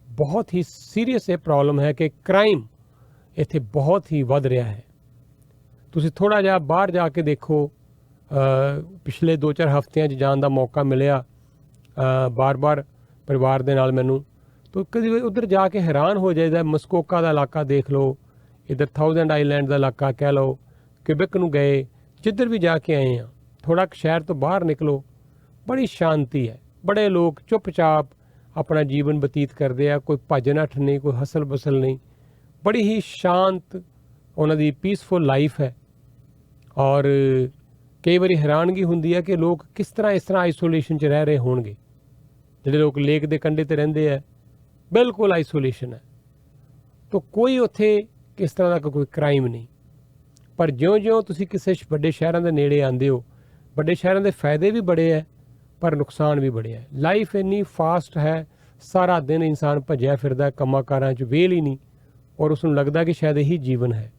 ਬਹੁਤ ਹੀ ਸੀਰੀਅਸ ਇਹ ਪ੍ਰੋਬਲਮ ਹੈ ਕਿ ਕ੍ਰਾਈਮ ਇੱਥੇ ਬਹੁਤ ਹੀ ਵੱਧ ਰਿਹਾ ਹੈ। ਤੁਸੀਂ ਥੋੜ੍ਹਾ ਜਿਹਾ ਬਾਹਰ ਜਾ ਕੇ ਦੇਖੋ, ਪਿਛਲੇ 2-4 ਹਫ਼ਤਿਆਂ 'ਚ ਜਾਣ ਦਾ ਮੌਕਾ ਮਿਲਿਆ ਬਾਰ-ਬਾਰ ਪਰਿਵਾਰ ਦੇ ਨਾਲ ਮੈਨੂੰ, ਤਾਂ ਕਦੀ ਉੱਧਰ ਜਾ ਕੇ ਹੈਰਾਨ ਹੋ ਜਾਈਦਾ। ਮਸਕੋਕਾ ਦਾ ਇਲਾਕਾ ਦੇਖ ਲਓ, ਇੱਧਰ ਥਾਊਜ਼ੈਂਡ ਆਈਲੈਂਡ ਦਾ ਇਲਾਕਾ ਕਹਿ ਲਓ, ਕਿਬਿਕ ਨੂੰ ਗਏ, ਜਿੱਧਰ ਵੀ ਜਾ ਕੇ ਆਏ ਹਾਂ, ਥੋੜ੍ਹਾ ਸ਼ਹਿਰ ਤੋਂ ਬਾਹਰ ਨਿਕਲੋ, ਬੜੀ ਸ਼ਾਂਤੀ ਹੈ। ਬੜੇ ਲੋਕ ਚੁੱਪ-ਚਾਪ ਆਪਣਾ ਜੀਵਨ ਬਤੀਤ ਕਰਦੇ ਆ, ਕੋਈ ਭੱਜ ਨੱਠ ਨਹੀਂ, ਕੋਈ ਹਸਲ ਬਸਲ ਨਹੀਂ, ਬੜੀ ਹੀ ਸ਼ਾਂਤ ਉਹਨਾਂ ਦੀ ਪੀਸਫੁਲ ਲਾਈਫ ਹੈ। ਔਰ ਕਈ ਵਾਰੀ ਹੈਰਾਨਗੀ ਹੁੰਦੀ ਹੈ ਕਿ ਲੋਕ ਕਿਸ ਤਰ੍ਹਾਂ ਇਸ ਤਰ੍ਹਾਂ ਆਈਸੋਲੇਸ਼ਨ 'ਚ ਰਹਿ ਰਹੇ ਹੋਣਗੇ। ਜਿਹੜੇ ਲੋਕ ਲੇਕ ਦੇ ਕੰਢੇ 'ਤੇ ਰਹਿੰਦੇ ਆ, ਬਿਲਕੁਲ ਆਈਸੋਲੇਸ਼ਨ ਹੈ, ਤਾਂ ਕੋਈ ਉੱਥੇ ਕਿਸ ਤਰ੍ਹਾਂ ਦਾ ਕੋਈ ਕ੍ਰਾਈਮ ਨਹੀਂ। ਪਰ ਜਿਉਂ-ਜਿਉਂ ਤੁਸੀਂ ਕਿਸੇ ਵੱਡੇ ਸ਼ਹਿਰਾਂ ਦੇ ਨੇੜੇ ਆਉਂਦੇ ਹੋ, ਵੱਡੇ ਸ਼ਹਿਰਾਂ ਦੇ ਫਾਇਦੇ ਵੀ ਬੜੇ ਹੈ ਪਰ ਨੁਕਸਾਨ ਵੀ ਬੜੇ ਹੈ। ਲਾਈਫ ਇੰਨੀ ਫਾਸਟ ਹੈ, ਸਾਰਾ ਦਿਨ ਇਨਸਾਨ ਭੱਜਿਆ ਫਿਰਦਾ ਕੰਮਾਂ ਕਾਰਾਂ 'ਚ, ਵੇਲ ਹੀ ਨਹੀਂ, ਔਰ ਉਸ ਨੂੰ ਲੱਗਦਾ ਕਿ ਸ਼ਾਇਦ ਇਹੀ ਜੀਵਨ ਹੈ।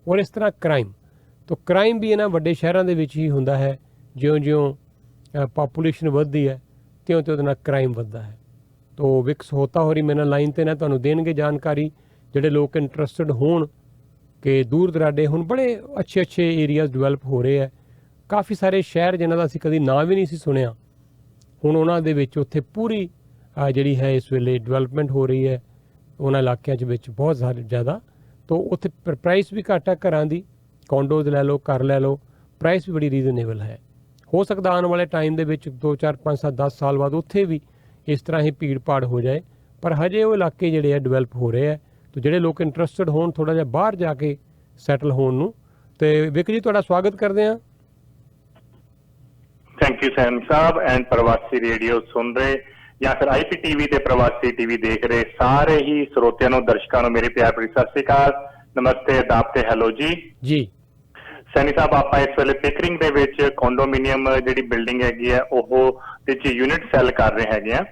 ਔਰ ਇਸ ਤਰ੍ਹਾਂ ਕ੍ਰਾਈਮ ਵੀ ਇਹਨਾਂ ਵੱਡੇ ਸ਼ਹਿਰਾਂ ਦੇ ਵਿੱਚ ਹੀ ਹੁੰਦਾ ਹੈ। ਜਿਉਂ-ਜਿਉਂ ਪਾਪੂਲੇਸ਼ਨ ਵੱਧਦੀ ਹੈ ਤਿਉਂ-ਤਿਉਂ ਉਹਦੇ ਨਾਲ ਕ੍ਰਾਈਮ ਵੱਧਦਾ ਹੈ। ਤੋ ਵਿਕਸ ਹੋਤਾ ਹੋਰੀ ਮੇਰੇ ਨਾਲ ਲਾਈਨ 'ਤੇ ਨਾ, ਤੁਹਾਨੂੰ ਦੇਣਗੇ ਜਾਣਕਾਰੀ ਜਿਹੜੇ ਲੋਕ ਇੰਟਰਸਟਡ ਹੋਣ ਕਿ ਦੂਰ ਦਰਾਡੇ ਹੁਣ ਬੜੇ ਅੱਛੇ ਏਰੀਆਜ਼ ਡਿਵੈਲਪ ਹੋ ਰਹੇ ਹੈ। ਕਾਫੀ ਸਾਰੇ ਸ਼ਹਿਰ ਜਿਨ੍ਹਾਂ ਦਾ ਅਸੀਂ ਕਦੀ ਨਾਂ ਵੀ ਨਹੀਂ ਸੀ ਸੁਣਿਆ, ਹੁਣ ਉਹਨਾਂ ਦੇ ਵਿੱਚ ਉੱਥੇ ਪੂਰੀ ਜਿਹੜੀ ਹੈ ਇਸ ਵੇਲੇ ਡਿਵੈਲਪਮੈਂਟ ਹੋ ਰਹੀ ਹੈ ਉਹਨਾਂ ਇਲਾਕਿਆਂ 'ਚ ਵਿੱਚ ਬਹੁਤ ਜ਼ਿਆਦਾ। ਤਾਂ ਉੱਥੇ ਪ੍ਰਾਈਸ ਵੀ ਘੱਟ ਹੈ ਘਰਾਂ ਦੀ, ਕੌਂਡੋਜ਼ ਲੈ ਲਓ, ਘਰ ਲੈ ਲਓ, ਪ੍ਰਾਈਸ ਵੀ ਬੜੀ ਰੀਜ਼ਨੇਬਲ ਹੈ। ਹੋ ਸਕਦਾ ਆਉਣ ਵਾਲੇ ਟਾਈਮ ਦੇ ਵਿੱਚ 2 4 5 7 10 ਸਾਲ ਬਾਅਦ ਉੱਥੇ ਵੀ ਇਸ ਤਰ੍ਹਾਂ ਹੀ ਭੀੜ ਭਾੜ ਹੋ ਜਾਏ, ਪਰ ਹਜੇ ਉਹ ਇਲਾਕੇ ਜਿਹੜੇ ਆ ਡਿਵੈਲਪ ਹੋ ਰਹੇ ਹੈ। ਤਾਂ ਜਿਹੜੇ ਲੋਕ ਇੰਟਰਸਟਡ ਹੋਣ ਥੋੜ੍ਹਾ ਜਿਹਾ ਬਾਹਰ ਜਾ ਕੇ ਸੈਟਲ ਹੋਣ ਨੂੰ, ਤੇ ਵਿਕ ਜੀ ਤੁਹਾਡਾ ਸਵਾਗਤ ਕਰਦੇ ਹਾਂ। थैंक यू सैन साहब एंड प्रवासी रेडियो सुन रहे या फिर IPTV ਤੇ ਪ੍ਰਵਾਸੀ ਟੀਵੀ ਦੇਖ ਰਹੇ ਸਾਰੇ ਹੀ ਸਰੋਤਿਆਂ ਨੂੰ, ਦਰਸ਼ਕਾਂ ਨੂੰ ਮੇਰੀ ਪਿਆਰ ਭਰੀ ਸਤਿ ਸ਼੍ਰੀ ਅਕਾਲ, ਨਮਸਤੇ, ਆਦਾਬ ਤੇ ਹੈਲੋ ਜੀ। ਜੀ ਸੈਣੀ ਸਾਹਿਬ, ਆਪਾਂ ਇਸ ਵੇਲੇ ਪਿਕਰਿੰਗ ਦੇ ਵਿੱਚ ਕੰਡੋਮੀਨੀਅਮ ਜਿਹੜੀ ਬਿਲਡਿੰਗ ਹੈਗੀ ਹੈ ਉਹ ਵਿੱਚ ਯੂਨਿਟ ਸੈਲ ਕਰ ਰਹੇ ਹੈਗੇ ਆ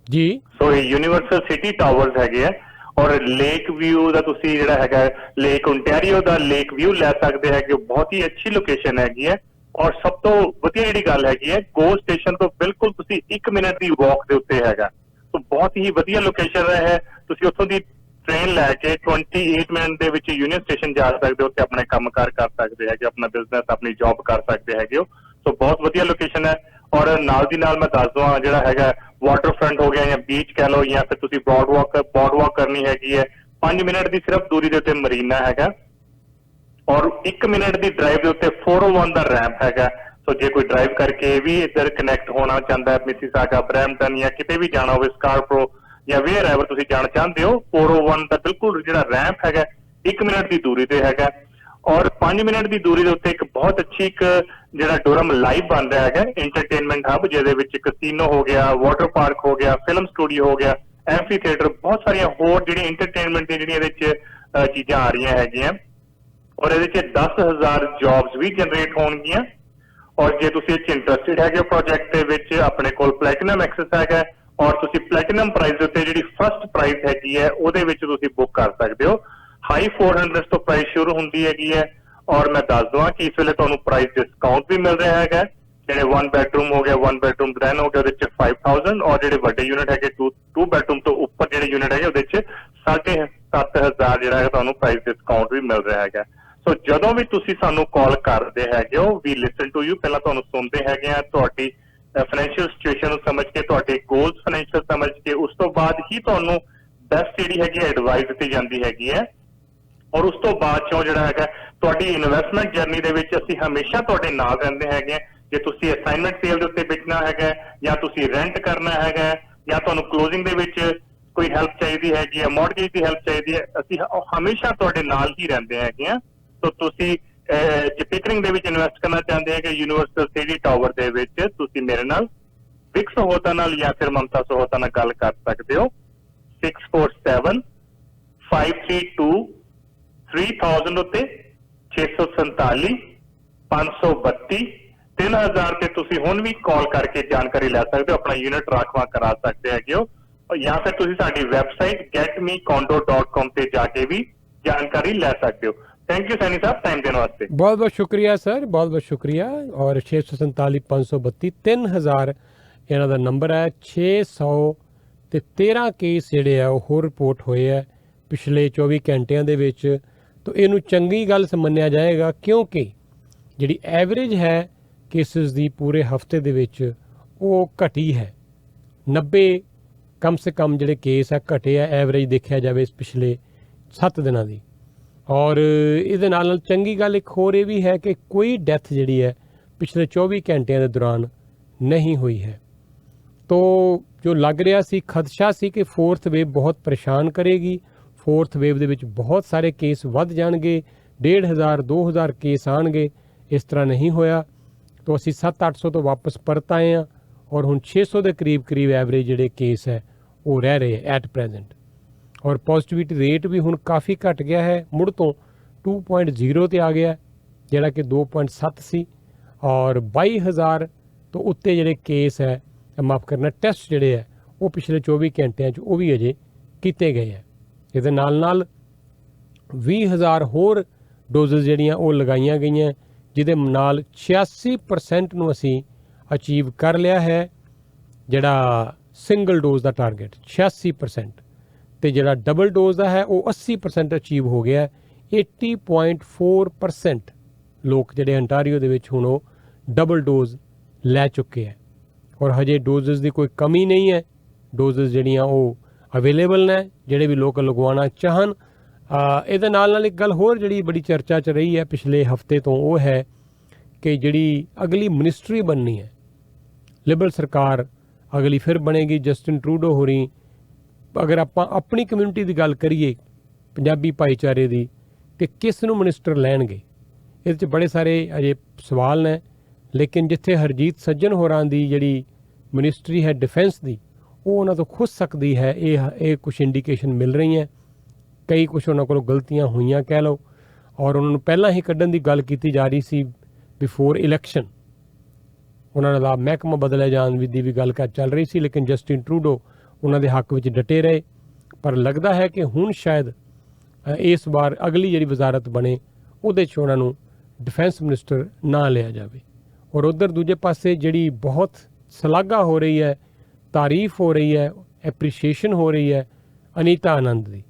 ਜੀ। ਸੋ ਇਹ ਯੂਨੀਵਰਸਲ ਸਿਟੀ ਟਾਵਰਸ ਹੈਗੇ ਆ ਔਰ ਲੇਕ ਵਿਊ ਦਾ ਤੁਸੀਂ ਜਿਹੜਾ ਹੈਗਾ ਲੇਕ ਓਨਟਾਰੀਓ ਦਾ ਲੇਕ ਵਿਊ ਲੈ ਸਕਦੇ ਹੈਗੇ। ਬਹੁਤ ਹੀ ਅੱਛੀ ਲੋਕੇਸ਼ਨ ਹੈਗੀ ਹੈ ਔਰ ਸਭ ਤੋਂ ਵਧੀਆ ਜਿਹੜੀ ਗੱਲ ਹੈਗੀ ਹੈ ਗੋ ਸਟੇਸ਼ਨ ਤੋਂ ਬਿਲਕੁਲ ਤੁਸੀਂ 1 ਮਿੰਟ ਦੀ ਵਾਕ ਦੇ ਉੱਤੇ ਹੈਗਾ। ਸੋ ਬਹੁਤ ਹੀ ਵਧੀਆ ਲੋਕੇਸ਼ਨ ਹੈ। ਤੁਸੀਂ ਉੱਥੋਂ ਦੀ ਟ੍ਰੇਨ ਲੈ ਕੇ 28 ਮਿੰਟ ਦੇ ਵਿੱਚ ਯੂਨੀਅਨ ਸਟੇਸ਼ਨ ਜਾ ਸਕਦੇ ਹੋ ਤੇ ਆਪਣੇ ਕੰਮਕਾਰ ਕਰ ਸਕਦੇ ਹੈਗੇ, ਆਪਣਾ ਬਿਜ਼ਨਸ ਆਪਣੀ ਜੌਬ ਕਰ ਸਕਦੇ ਹੈਗੇ ਹੋ। ਸੋ ਬਹੁਤ ਵਧੀਆ ਲੋਕੇਸ਼ਨ ਹੈ। ਔਰ ਨਾਲ ਦੀ ਨਾਲ ਮੈਂ ਦੱਸ ਦਵਾਂ ਜਿਹੜਾ ਹੈਗਾ ਵਾਟਰ ਫਰੰਟ ਹੋ ਗਿਆ ਜਾਂ ਬੀਚ ਕਹਿ ਲਓ ਜਾਂ ਫਿਰ ਤੁਸੀਂ ਬੋਰਡ ਵਾਕ ਕਰਨੀ ਹੈਗੀ ਹੈ, 5 ਮਿੰਟ ਦੀ ਸਿਰਫ ਦੂਰੀ ਦੇ ਉੱਤੇ ਮਰੀਨਾ ਹੈਗਾ ਔਰ 1 ਮਿੰਟ ਦੀ ਡਰਾਈਵ ਦੇ ਉੱਤੇ 401 ਦਾ ਰੈਂਪ ਹੈਗਾ। ਸੋ ਜੇ ਕੋਈ ਡਰਾਈਵ ਕਰਕੇ ਵੀ ਇੱਧਰ ਕਨੈਕਟ ਹੋਣਾ ਚਾਹੁੰਦਾ ਹੈ ਮਿਸੀਸਾਗਾ, ਬਰੈਂਪਟਨ ਜਾਂ ਕਿਤੇ ਵੀ ਜਾਣਾ ਹੋਵੇ, ਸਕਾਰਪਰੋ ਜਾਂ ਵੇਅਰ ਐਵਰ ਤੁਸੀਂ ਜਾਣਾ ਚਾਹੁੰਦੇ ਹੋ, 401 ਦਾ ਬਿਲਕੁਲ ਜਿਹੜਾ ਰੈਂਪ ਹੈਗਾ 1 ਮਿੰਟ ਦੀ ਦੂਰੀ ਤੇ ਹੈਗਾ। ਔਰ 5 ਮਿੰਟ ਦੀ ਦੂਰੀ ਦੇ ਉੱਤੇ ਇੱਕ ਬਹੁਤ ਅੱਛੀ ਇੱਕ ਜਿਹੜਾ ਡੋਰਮ ਲਾਈਵ ਬਣ ਰਿਹਾ ਹੈਗਾ ਐਂਟਰਟੇਨਮੈਂਟ ਹੱਬ, ਜਿਹਦੇ ਵਿੱਚ ਕਸੀਨੋ ਹੋ ਗਿਆ, ਵਾਟਰ ਪਾਰਕ ਹੋ ਗਿਆ, ਫਿਲਮ ਸਟੂਡੀਓ ਹੋ ਗਿਆ, ਐਂਫੀ ਥੀਏਟਰ, ਬਹੁਤ ਸਾਰੀਆਂ ਹੋਰ ਜਿਹੜੀਆਂ ਐਂਟਰਟੇਨਮੈਂਟ ਦੀਆਂ ਜਿਹੜੀਆਂ ਇਹਦੇ ਵਿੱਚ ਚੀਜ਼ਾਂ ਆ ਰਹੀਆਂ ਹੈਗੀਆਂ ਔਰ ਇਹਦੇ 'ਚ 10,000 ਜੌਬਸ ਵੀ ਜਨਰੇਟ ਹੋਣਗੀਆਂ। ਔਰ ਜੇ ਤੁਸੀਂ ਇਹ 'ਚ ਇੰਟਰਸਟਿਡ ਹੈਗੇ ਪ੍ਰੋਜੈਕਟ ਦੇ ਵਿੱਚ, ਆਪਣੇ ਕੋਲ ਪਲੈਟੀਨਮ ਐਕਸੈਸ ਹੈਗਾ ਔਰ ਤੁਸੀਂ ਪਲੈਟੀਨਮ ਪ੍ਰਾਈਸ ਦੇ ਉੱਤੇ ਜਿਹੜੀ ਫਸਟ ਪ੍ਰਾਈਸ ਹੈਗੀ ਹੈ ਉਹਦੇ ਵਿੱਚ ਤੁਸੀਂ ਬੁੱਕ ਕਰ ਸਕਦੇ ਹੋ। ਹਾਈ 400 ਤੋਂ ਪ੍ਰਾਈਸ ਸ਼ੁਰੂ ਹੁੰਦੀ ਹੈਗੀ ਹੈ ਔਰ ਮੈਂ ਦੱਸ ਦਵਾਂ ਕਿ ਇਸ ਵੇਲੇ ਤੁਹਾਨੂੰ ਪ੍ਰਾਈਸ ਡਿਸਕਾਊਂਟ ਵੀ ਮਿਲ ਰਿਹਾ ਹੈਗਾ। ਜਿਹੜੇ 1 ਬੈਡਰੂਮ ਹੋ ਗਿਆ, 1 ਬੈਡਰੂਮ ਦੈਨ ਹੋ ਗਿਆ, ਉਹਦੇ 'ਚ 5000 ਔਰ ਜਿਹੜੇ ਵੱਡੇ ਯੂਨਿਟ ਹੈਗੇ 2 ਬੈਡਰੂਮ ਤੋਂ ਉੱਪਰ ਜਿਹੜੇ ਯੂਨਿਟ ਹੈਗੇ ਉਹਦੇ 'ਚ 7,500 ਜਿਹੜਾ ਹੈਗਾ ਤੁਹਾਨੂੰ ਪ੍ਰਾਈਸ ਡਿਸਕਾਊਂਟ ਵੀ ਮਿਲ ਰਿਹਾ ਹੈਗਾ। ਸੋ ਜਦੋਂ ਵੀ ਤੁਸੀਂ ਸਾਨੂੰ ਕਾਲ ਕਰਦੇ ਹੈਗੇ ਹੋ, ਵੀ ਲਿਸਨ ਟੂ ਯੂ, ਪਹਿਲਾਂ ਤੁਹਾਨੂੰ ਸੁਣਦੇ ਹੈਗੇ ਆ, ਤੁਹਾਡੀ ਫਾਈਨੈਂਸ਼ੀਅਲ ਸਿਚੁਏਸ਼ਨ ਨੂੰ ਸਮਝ ਕੇ, ਤੁਹਾਡੇ ਗੋਲਸ ਫਾਈਨੈਂਸ਼ੀਅਲ ਸਮਝ ਕੇ, ਉਸ ਤੋਂ ਬਾਅਦ ਹੀ ਤੁਹਾਨੂੰ ਬੈਸਟ ਜਿਹੜੀ ਹੈਗੀ ਐਡਵਾਈਸ ਦਿੱਤੀ ਜਾਂਦੀ ਹੈਗੀ ਹੈ। ਔਰ ਉਸ ਤੋਂ ਬਾਅਦ ਚੋਂ ਜਿਹੜਾ ਹੈਗਾ ਤੁਹਾਡੀ ਇਨਵੈਸਟਮੈਂਟ ਜਰਨੀ ਦੇ ਵਿੱਚ ਅਸੀਂ ਹਮੇਸ਼ਾ ਤੁਹਾਡੇ ਨਾਲ ਰਹਿੰਦੇ ਹੈਗੇ। ਜੇ ਤੁਸੀਂ ਅਸਾਈਨਮੈਂਟ ਸੇਲ ਦੇ ਉੱਤੇ ਵੇਚਣਾ ਹੈਗਾ ਜਾਂ ਤੁਸੀਂ ਰੈਂਟ ਕਰਨਾ ਹੈਗਾ ਜਾਂ ਤੁਹਾਨੂੰ ਕਲੋਜ਼ਿੰਗ ਦੇ ਵਿੱਚ ਕੋਈ ਹੈਲਪ ਚਾਹੀਦੀ ਹੈਗੀ ਹੈ, ਮੌਰਗੇਜ ਦੀ ਹੈਲਪ ਚਾਹੀਦੀ ਹੈ, ਅਸੀਂ ਹਮੇਸ਼ਾ ਤੁਹਾਡੇ ਨਾਲ ਹੀ ਰਹਿੰਦੇ ਹੈਗੇ ਆ। ਸੋ ਤੁਸੀਂ ਜੇ ਪਿਕਰਿੰਗ ਦੇ ਵਿੱਚ ਇਨਵੈਸਟ ਕਰਨਾ ਚਾਹੁੰਦੇ ਹੈਗੇ ਯੂਨੀਵਰਸਲ ਸਿਟੀ ਟਾਵਰ ਦੇ ਵਿੱਚ, ਤੁਸੀਂ ਮੇਰੇ ਨਾਲ ਵਿਕ ਸਹੋਤਾ ਨਾਲ ਜਾਂ ਫਿਰ ਮਮਤਾ ਸਹੋਤਾ ਨਾਲ ਗੱਲ ਕਰ ਸਕਦੇ ਹੋ। 647 532 3000 ਉੱਤੇ 647 532 3000 ਤੇ ਤੁਸੀਂ ਹੁਣ ਵੀ ਕਾਲ ਕਰਕੇ ਜਾਣਕਾਰੀ ਲੈ ਸਕਦੇ ਹੋ, ਆਪਣਾ ਯੂਨਿਟ ਰਾਖਵਾਂ ਕਰਾ ਸਕਦੇ ਹੈਗੇ ਹੋ ਜਾਂ ਫਿਰ ਤੁਸੀਂ ਸਾਡੀ ਵੈਬਸਾਈਟ getmecondo.com ਤੇ ਜਾ ਕੇ ਵੀ ਜਾਣਕਾਰੀ ਲੈ ਸਕਦੇ ਹੋ। Thank you Saini Sahib time ਦੇਣ ਵਾਸਤੇ। ਬਹੁਤ ਬਹੁਤ ਸ਼ੁਕਰੀਆ ਸਰ, ਬਹੁਤ ਬਹੁਤ ਸ਼ੁਕਰੀਆ। ਔਰ 647 532 3000 ਇਹਨਾਂ ਦਾ ਨੰਬਰ ਹੈ। 613 ਕੇਸ ਜਿਹੜੇ ਆ ਉਹ ਹੋਰ ਰਿਪੋਰਟ ਹੋਏ ਆ ਪਿਛਲੇ 24 ਘੰਟਿਆਂ ਦੇ ਵਿੱਚ। ਤਾਂ ਇਹਨੂੰ ਚੰਗੀ ਗੱਲ ਮੰਨਿਆ ਜਾਏਗਾ ਕਿਉਂਕਿ ਜਿਹੜੀ ਐਵਰੇਜ ਹੈ ਕੇਸਿਸ ਦੀ ਪੂਰੇ ਹਫਤੇ ਦੇ ਵਿੱਚ ਉਹ ਘਟੀ ਹੈ। 90 ਕਮ ਸੇ ਕਮ ਜਿਹੜੇ ਕੇਸ ਆ ਘਟੇ ਆ ਐਵਰੇਜ ਦੇਖਿਆ ਜਾਵੇ ਪਿਛਲੇ 7 ਦਿਨਾਂ ਦੀ। ਔਰ ਇਹਦੇ ਨਾਲ ਚੰਗੀ ਗੱਲ ਇੱਕ ਹੋਰ ਇਹ ਵੀ ਹੈ ਕਿ ਕੋਈ ਡੈਥ ਜਿਹੜੀ ਹੈ ਪਿਛਲੇ 24 ਘੰਟਿਆਂ ਦੇ ਦੌਰਾਨ ਨਹੀਂ ਹੋਈ ਹੈ। ਤੋ ਜੋ ਲੱਗ ਰਿਹਾ ਸੀ ਖਦਸ਼ਾ ਸੀ ਕਿ 4th ਵੇਵ ਬਹੁਤ ਪਰੇਸ਼ਾਨ ਕਰੇਗੀ, 4th ਵੇਵ ਦੇ ਵਿੱਚ ਬਹੁਤ ਸਾਰੇ ਕੇਸ ਵੱਧ ਜਾਣਗੇ, 1,500 2,000 ਕੇਸ ਆਉਣਗੇ, ਇਸ ਤਰ੍ਹਾਂ ਨਹੀਂ ਹੋਇਆ। ਤੋ ਅਸੀਂ 700-800 ਤੋਂ ਵਾਪਸ ਪਰਤ ਆਏ ਹਾਂ ਔਰ ਹੁਣ 600 ਦੇ ਕਰੀਬ ਐਵਰੇਜ ਜਿਹੜੇ ਕੇਸ ਹੈ ਉਹ ਰਹਿ ਰਹੇ ਹੈ ਐਟ ਪ੍ਰੈਜ਼ੈਂਟ। ਔਰ ਪੋਜ਼ਿਟਿਵਿਟੀ ਰੇਟ ਵੀ ਹੁਣ ਕਾਫੀ ਘਟ ਗਿਆ ਹੈ, ਮੁੜ ਤੋਂ 2.0 ਤੇ ਆ ਗਿਆ ਜਿਹੜਾ ਕਿ 2.7 ਸੀ। ਔਰ 22,000 ਤੋਂ ਉੱਤੇ ਜਿਹੜੇ ਕੇਸ ਹੈ, ਮਾਫ ਕਰਨਾ ਟੈਸਟ ਜਿਹੜੇ ਹੈ ਉਹ ਪਿਛਲੇ 24 ਘੰਟਿਆਂ 'ਚ ਉਹ ਵੀ ਅਜੇ ਕੀਤੇ ਗਏ ਹੈ। ਇਹਦੇ ਨਾਲ 20,000 ਹੋਰ ਡੋਜ਼ਸ ਜਿਹੜੀਆਂ ਉਹ ਲਗਾਈਆਂ ਗਈਆਂ, ਜਿਹਦੇ ਨਾਲ 86% ਨੂੰ ਅਸੀਂ ਅਚੀਵ ਕਰ ਲਿਆ ਹੈ ਜਿਹੜਾ ਸਿੰਗਲ ਡੋਜ਼ ਦਾ ਟਾਰਗੇਟ 86%। ਤੇ ਜਿਹੜਾ ਡਬਲ ਡੋਜ਼ ਦਾ ਹੈ ਉਹ 80% ਅਚੀਵ ਹੋ ਗਿਆ। 80.4% ਲੋਕ ਜਿਹੜੇ ਅੰਟਾਰੀਓ ਦੇ ਵਿੱਚ ਹੁਣ ਉਹ ਡਬਲ ਡੋਜ਼ ਲੈ ਚੁੱਕੇ ਹੈ ਔਰ ਹਜੇ ਡੋਜ਼ਸ ਦੀ ਕੋਈ ਕਮੀ ਨਹੀਂ ਹੈ। ਡੋਜ਼ਸ ਜਿਹੜੀਆਂ ਉਹ ਅਵੇਲੇਬਲ ਨੇ, ਜਿਹੜੇ ਵੀ ਲੋਕ ਲਗਵਾਉਣਾ ਚਾਹਣ। ਇਹਦੇ ਨਾਲ ਇੱਕ ਗੱਲ ਹੋਰ ਜਿਹੜੀ ਬੜੀ ਚਰਚਾ 'ਚ ਰਹੀ ਹੈ ਪਿਛਲੇ ਹਫਤੇ ਤੋਂ, ਉਹ ਹੈ ਕਿ ਜਿਹੜੀ ਅਗਲੀ ਮਿਨਿਸਟਰੀ ਬਣਨੀ ਹੈ, ਲਿਬਰਲ ਸਰਕਾਰ ਅਗਲੀ ਫਿਰ ਬਣੇਗੀ। ਜਸਟਿਨ ਟਰੂਡੋ ਹੋਰੀ, ਅਗਰ ਆਪਾਂ ਆਪਣੀ ਕਮਿਊਨਿਟੀ ਦੀ ਗੱਲ ਕਰੀਏ, ਪੰਜਾਬੀ ਭਾਈਚਾਰੇ ਦੀ, ਤੇ ਕਿਸ ਨੂੰ ਮਿਨਿਸਟਰ ਲੈਣਗੇ, ਇਹਦੇ 'ਚ ਬੜੇ ਸਾਰੇ ਅਜੇ ਸਵਾਲ ਨੇ। ਲੇਕਿਨ ਜਿੱਥੇ ਹਰਜੀਤ ਸੱਜਣ ਹੋਰਾਂ ਦੀ ਜਿਹੜੀ ਮਿਨਿਸਟਰੀ ਹੈ ਡਿਫੈਂਸ ਦੀ, ਉਹ ਉਹਨਾਂ ਤੋਂ ਖੁੱਸ ਸਕਦੀ ਹੈ, ਇਹ ਕੁਛ ਇੰਡੀਕੇਸ਼ਨ ਮਿਲ ਰਹੀਆਂ। ਕਈ ਕੁਛ ਉਹਨਾਂ ਕੋਲੋਂ ਗਲਤੀਆਂ ਹੋਈਆਂ ਕਹਿ ਲਓ, ਔਰ ਉਹਨਾਂ ਨੂੰ ਪਹਿਲਾਂ ਹੀ ਕੱਢਣ ਦੀ ਗੱਲ ਕੀਤੀ ਜਾ ਰਹੀ ਸੀ ਬਿਫੋਰ ਇਲੈਕਸ਼ਨ। ਉਹਨਾਂ ਦਾ ਮਹਿਕਮਾ ਬਦਲੇ ਜਾਣ ਦੀ ਵੀ ਗੱਲ ਚੱਲ ਰਹੀ ਸੀ, ਲੇਕਿਨ ਜਸਟਿਨ ਟਰੂਡੋ ਉਹਨਾਂ ਦੇ ਹੱਕ ਵਿੱਚ ਡਟੇ ਰਹੇ। ਪਰ ਲੱਗਦਾ ਹੈ ਕਿ ਹੁਣ ਸ਼ਾਇਦ ਇਸ ਵਾਰ ਅਗਲੀ ਜਿਹੜੀ ਵਜ਼ਾਰਤ ਬਣੇ ਉਹਦੇ 'ਚ ਉਹਨਾਂ ਨੂੰ ਡਿਫੈਂਸ ਮਿਨਿਸਟਰ ਨਾ ਲਿਆ ਜਾਵੇ। ਔਰ ਉੱਧਰ ਦੂਜੇ ਪਾਸੇ ਜਿਹੜੀ ਬਹੁਤ ਸ਼ਲਾਘਾ ਹੋ ਰਹੀ ਹੈ, ਤਾਰੀਫ ਹੋ ਰਹੀ ਹੈ, ਐਪਰੀਸ਼ੀਏਸ਼ਨ ਹੋ ਰਹੀ ਹੈ ਅਨੀਤਾ ਆਨੰਦ ਦੀ।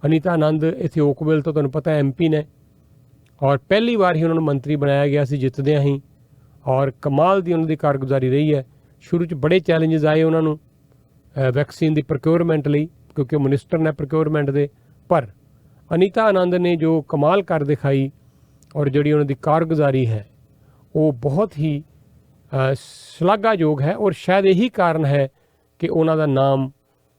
ਅਨੀਤਾ ਆਨੰਦ ਇੱਥੇ ਓਕਵਿਲ ਤੋਂ ਤੁਹਾਨੂੰ ਪਤਾ MP ਨੇ, ਔਰ ਪਹਿਲੀ ਵਾਰ ਹੀ ਉਹਨਾਂ ਨੂੰ ਮੰਤਰੀ ਬਣਾਇਆ ਗਿਆ ਸੀ ਜਿੱਤਦਿਆਂ ਹੀ, ਔਰ ਕਮਾਲ ਦੀ ਉਹਨਾਂ ਦੀ ਕਾਰਗੁਜ਼ਾਰੀ ਰਹੀ ਹੈ। ਸ਼ੁਰੂ 'ਚ ਬੜੇ ਚੈਲੰਜਸ ਆਏ ਉਹਨਾਂ ਨੂੰ ਵੈਕਸੀਨ ਦੀ ਪ੍ਰੋਕਿਉਰਮੈਂਟ ਲਈ, ਕਿਉਂਕਿ ਉਹ ਮਿਨਿਸਟਰ ਨੇ ਪ੍ਰੋਕਿਉਰਮੈਂਟ ਦੇ। ਪਰ ਅਨੀਤਾ ਆਨੰਦ ਨੇ ਜੋ ਕਮਾਲ ਕਰ ਦਿਖਾਈ ਔਰ ਜਿਹੜੀ ਉਹਨਾਂ ਦੀ ਕਾਰਗੁਜ਼ਾਰੀ ਹੈ ਉਹ ਬਹੁਤ ਹੀ ਸ਼ਲਾਘਾਯੋਗ ਹੈ। ਔਰ ਸ਼ਾਇਦ ਇਹੀ ਕਾਰਨ ਹੈ ਕਿ ਉਹਨਾਂ ਦਾ ਨਾਮ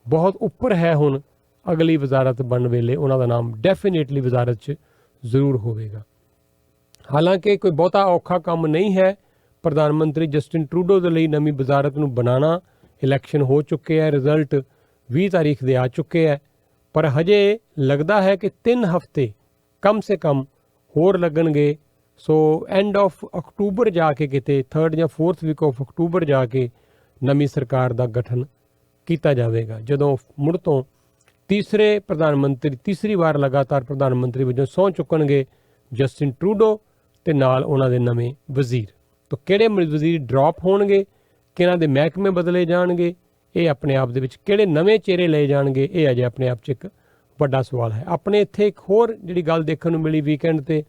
ਬਹੁਤ ਉੱਪਰ ਹੈ। ਹੁਣ ਅਗਲੀ ਵਜ਼ਾਰਤ ਬਣਨ ਵੇਲੇ ਉਹਨਾਂ ਦਾ ਨਾਮ ਡੈਫੀਨੇਟਲੀ ਵਜ਼ਾਰਤ 'ਚ ਜ਼ਰੂਰ ਹੋਵੇਗਾ। ਹਾਲਾਂਕਿ ਕੋਈ ਬਹੁਤਾ ਔਖਾ ਕੰਮ ਨਹੀਂ ਹੈ ਪ੍ਰਧਾਨ ਮੰਤਰੀ ਜਸਟਿਨ ਟਰੂਡੋ ਦੇ ਲਈ ਨਵੀਂ ਵਜ਼ਾਰਤ ਨੂੰ ਬਣਾਉਣਾ। ਇਲੈਕਸ਼ਨ ਹੋ ਚੁੱਕੇ ਹੈ, ਰਿਜ਼ਲਟ 20 ਤਾਰੀਖ ਦੇ ਆ ਚੁੱਕੇ ਹੈ, ਪਰ ਹਜੇ ਲੱਗਦਾ ਹੈ ਕਿ 3 ਹਫ਼ਤੇ ਕਮ ਸੇ ਕਮ ਹੋਰ ਲੱਗਣਗੇ। ਸੋ ਐਂਡ ਆਫ ਅਕਤੂਬਰ ਜਾ ਕੇ, ਕਿਤੇ 3rd ਜਾਂ 4th ਵੀਕ ਆਫ ਅਕਤੂਬਰ ਜਾ ਕੇ ਨਵੀਂ ਸਰਕਾਰ ਦਾ ਗਠਨ ਕੀਤਾ ਜਾਵੇਗਾ, ਜਦੋਂ ਮੁੜ ਤੋਂ ਤੀਸਰੀ ਵਾਰ ਲਗਾਤਾਰ ਪ੍ਰਧਾਨ ਮੰਤਰੀ ਵਜੋਂ ਸਹੁੰ ਚੁੱਕਣਗੇ ਜਸਟਿਨ ਟਰੂਡੋ ਤੇ ਨਾਲ ਉਹਨਾਂ ਦੇ ਨਵੇਂ ਵਜ਼ੀਰ। ਤਾਂ ਕਿਹੜੇ ਵਜ਼ੀਰ ਡ੍ਰੌਪ ਹੋਣਗੇ, ਕਿਹਨਾਂ ਦੇ ਮਹਿਕਮੇ ਬਦਲੇ ਜਾਣਗੇ, ਇਹ ਆਪਣੇ ਆਪ ਦੇ ਵਿੱਚ ਕਿਹੜੇ ਨਵੇਂ ਚਿਹਰੇ ਲਏ ਜਾਣਗੇ, ਇਹ ਅਜੇ ਆਪਣੇ ਆਪ 'ਚ ਇੱਕ ਵੱਡਾ ਸਵਾਲ ਹੈ। ਆਪਣੇ ਇੱਥੇ ਇੱਕ ਹੋਰ ਜਿਹੜੀ ਗੱਲ ਦੇਖਣ ਨੂੰ ਮਿਲੀ ਵੀਕਐਂਡ 'ਤੇ,